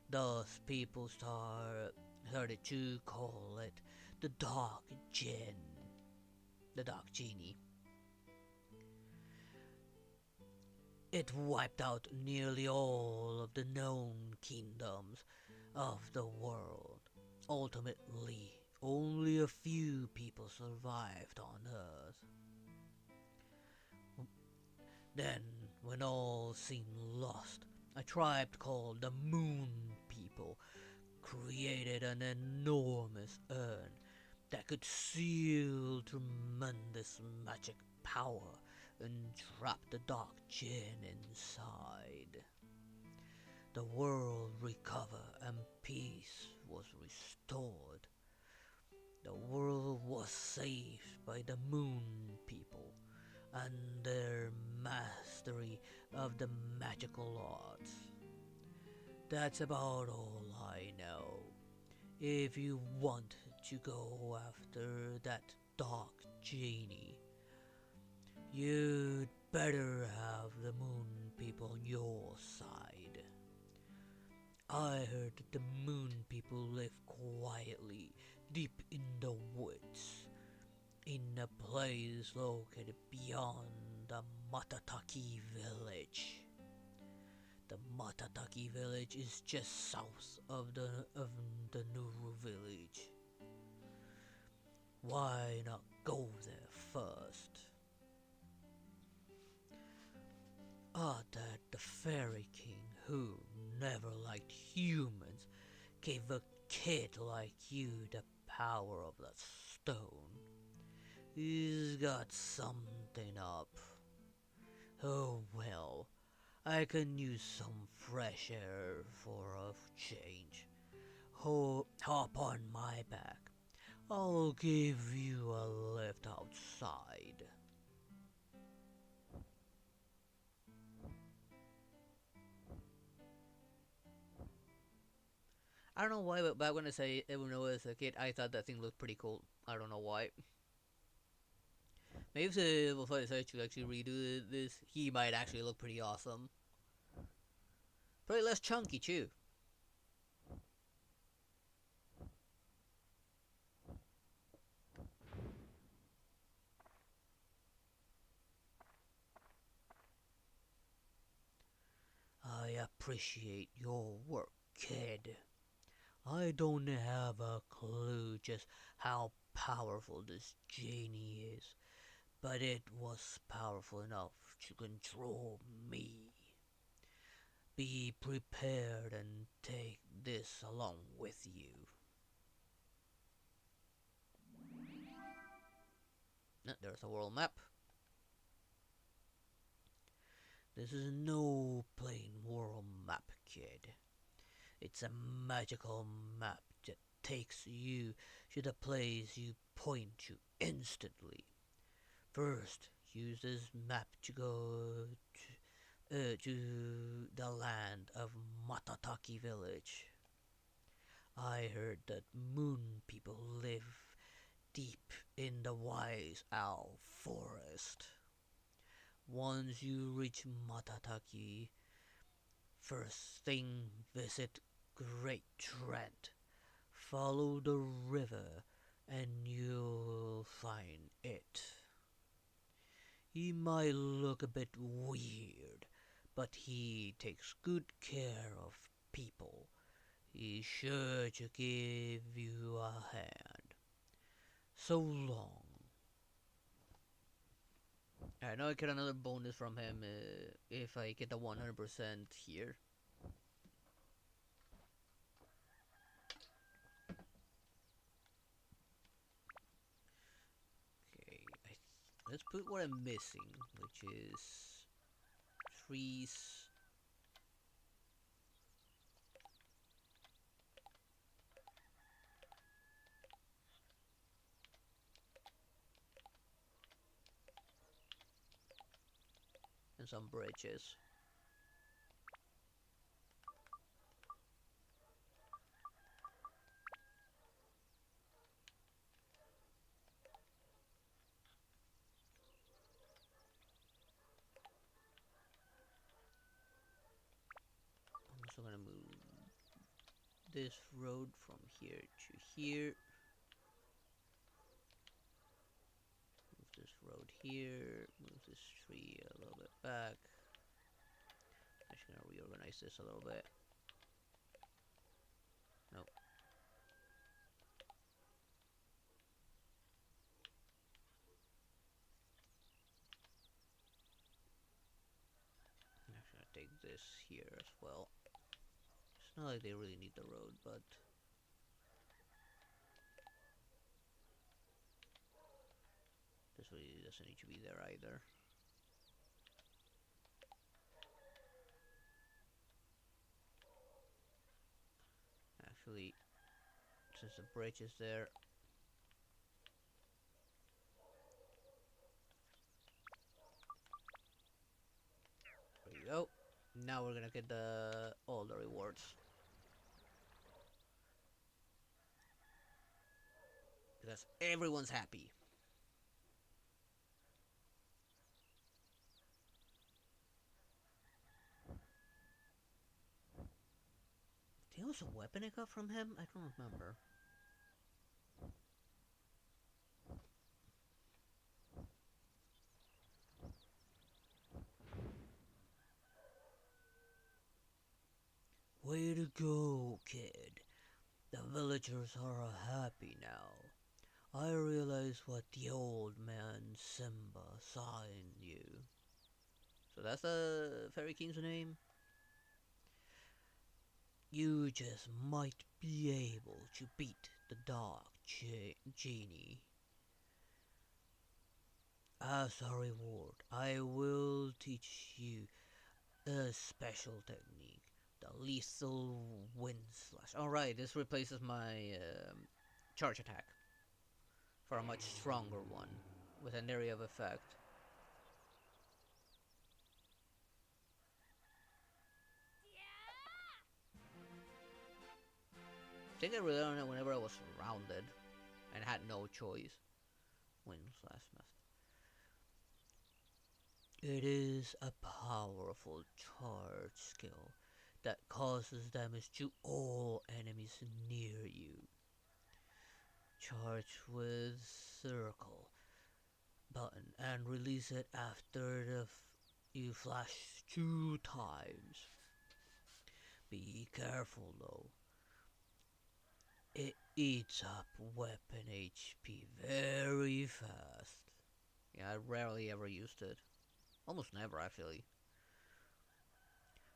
Thus people started to call it the Dark Djinn, the Dark Genie. It wiped out nearly all of the known kingdoms of the world. Ultimately, only a few people survived on Earth. Then, when all seemed lost, a tribe called the Moon People created an enormous urn that could seal tremendous magic power and trap the Dark Djinn inside. The world recovered and peace was restored. The world was saved by the Moon People and their mastery of the magical arts. That's about all I know. If you want to go after that Dark Genie, you'd better have the Moon People on your side. I heard that the Moon People live quietly deep in the woods, in a place located beyond the Matataki village. The Matataki village is just south of the Nuru village. Why not go there first? That the Fairy King, who never liked humans, gave a kid like you the power of that stone. He's got something up. Oh well, I can use some fresh air for a change. Hop on my back. I'll give you a lift outside. I don't know why, but back when I was a kid, I thought that thing looked pretty cool. I don't know why. Maybe if I decide to actually redo this, he might actually look pretty awesome. Probably less chunky too. I appreciate your work, kid. I don't have a clue just how powerful this genie is, but it was powerful enough to control me. Be prepared and take this along with you. There's a world map. This is no plain world map, kid. It's a magical map that takes you to the place you point to instantly. First, use this map to go to the land of Matataki village. I heard that moon people live deep in the wise owl forest. Once you reach Matataki, first thing visit Great Trent. Follow the river and you'll find it. He might look a bit weird, but he takes good care of people. He's sure to give you a hand. So long. I know I get another bonus from him if I get the 100% here. Okay, let's put what I'm missing, which is trees. And some bridges. I'm also gonna move this road from here to here. Move this road here. Move this tree a little bit back. Actually gonna reorganize this a little bit. Nope. I'm actually gonna take this here as well. It's not like they really need the road, but this really doesn't need to be there either. Actually, since the bridge is there, there you go. Now we're gonna get all the rewards. Because everyone's happy. There was a weapon I got from him? I don't remember. Way to go, kid. The villagers are happy now. I realize what the old man Simba saw in you. So that's the Fairy King's name? You just might be able to beat the Dark Genie. As a reward, I will teach you a special technique. The lethal wind slash. Alright, this replaces my charge attack for a much stronger one with an area of effect. I think I really learned it whenever I was surrounded and had no choice. Wind slash master. It is a powerful charge skill that causes damage to all enemies near you. Charge with circle button and release it after you flash 2 times. Be careful though. It eats up weapon HP very fast. Yeah, I rarely ever used it. Almost never, actually.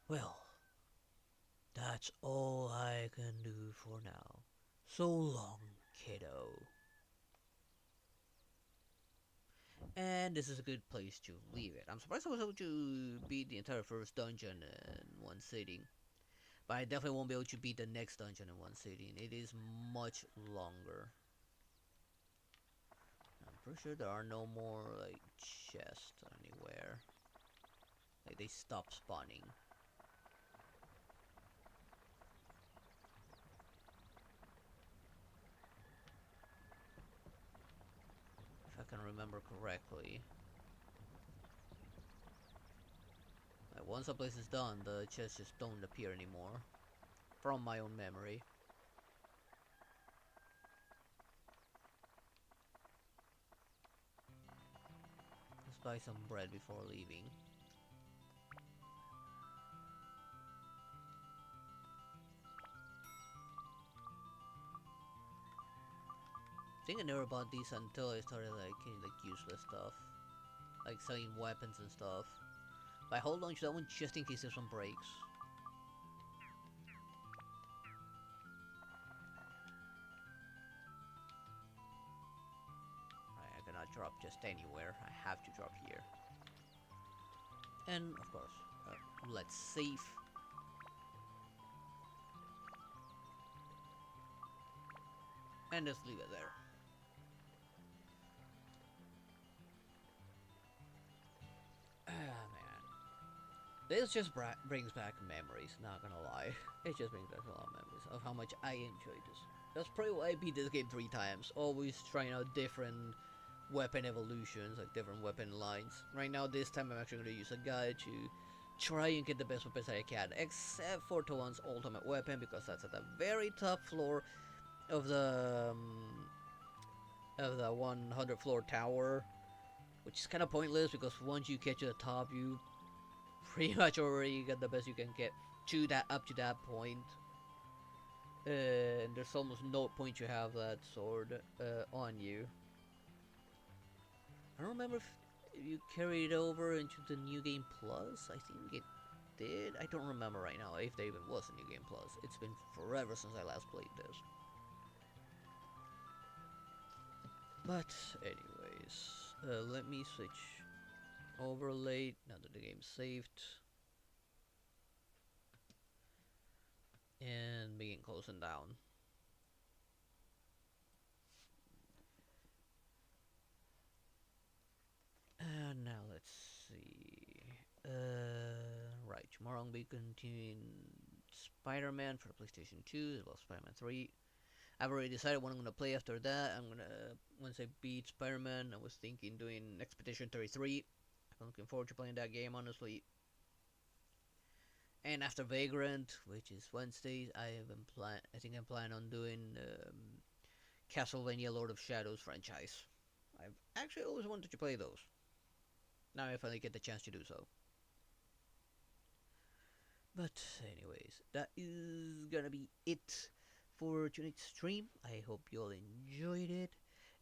Well, that's all I can do for now. So long, kiddo. And this is a good place to leave it. I'm surprised I was able to beat the entire first dungeon in one sitting. But I definitely won't be able to beat the next dungeon in one sitting. It is much longer. I'm pretty sure there are no more like chests anywhere. Like they stop spawning. If I can remember correctly. Like once a place is done, the chests just don't appear anymore. From my own memory. Let's buy some bread before leaving. I think I never bought these until I started like getting like useless stuff. Like selling weapons and stuff. But I hold on to that one just in case there's some breaks. I cannot drop just anywhere. I have to drop here. And of course, let's save. And just leave it there. Ah, man. This just brings back memories, not gonna lie. It just brings back a lot of memories of how much I enjoyed this. That's probably why I beat this game 3 times. Always trying out different weapon evolutions, like different weapon lines. Right now, this time I'm actually going to use a guide to try and get the best weapons I can, except for Toan's ultimate weapon, because that's at the very top floor of the 100 floor tower, which is kind of pointless because once you get to the top, you pretty much already got the best you can get to that up to that point. And there's almost no point to have that sword on you. I don't remember if you carried it over into the New Game Plus. I think it did. I don't remember right now if there even was a New Game Plus. It's been forever since I last played this. But anyways, let me switch overlay now that the game's saved. And begin closing down. And now let's see. Right, tomorrow I'll be continuing Spider-Man for the PlayStation 2 as well as Spider-Man 3. I've already decided what I'm gonna play after that. Once I beat Spider-Man, I was thinking doing Expedition 33. I'm looking forward to playing that game, honestly. And after Vagrant, which is Wednesdays, I think I'm planning on doing Castlevania Lord of Shadows franchise. I've actually always wanted to play those. Now I finally get the chance to do so. But anyways, that is gonna be it for tonight's stream. I hope you all enjoyed it,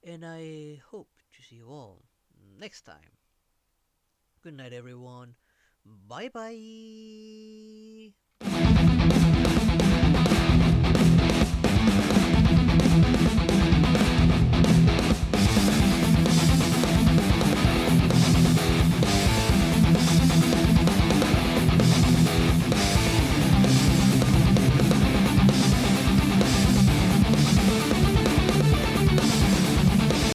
and I hope to see you all next time. Good night, everyone. Bye bye.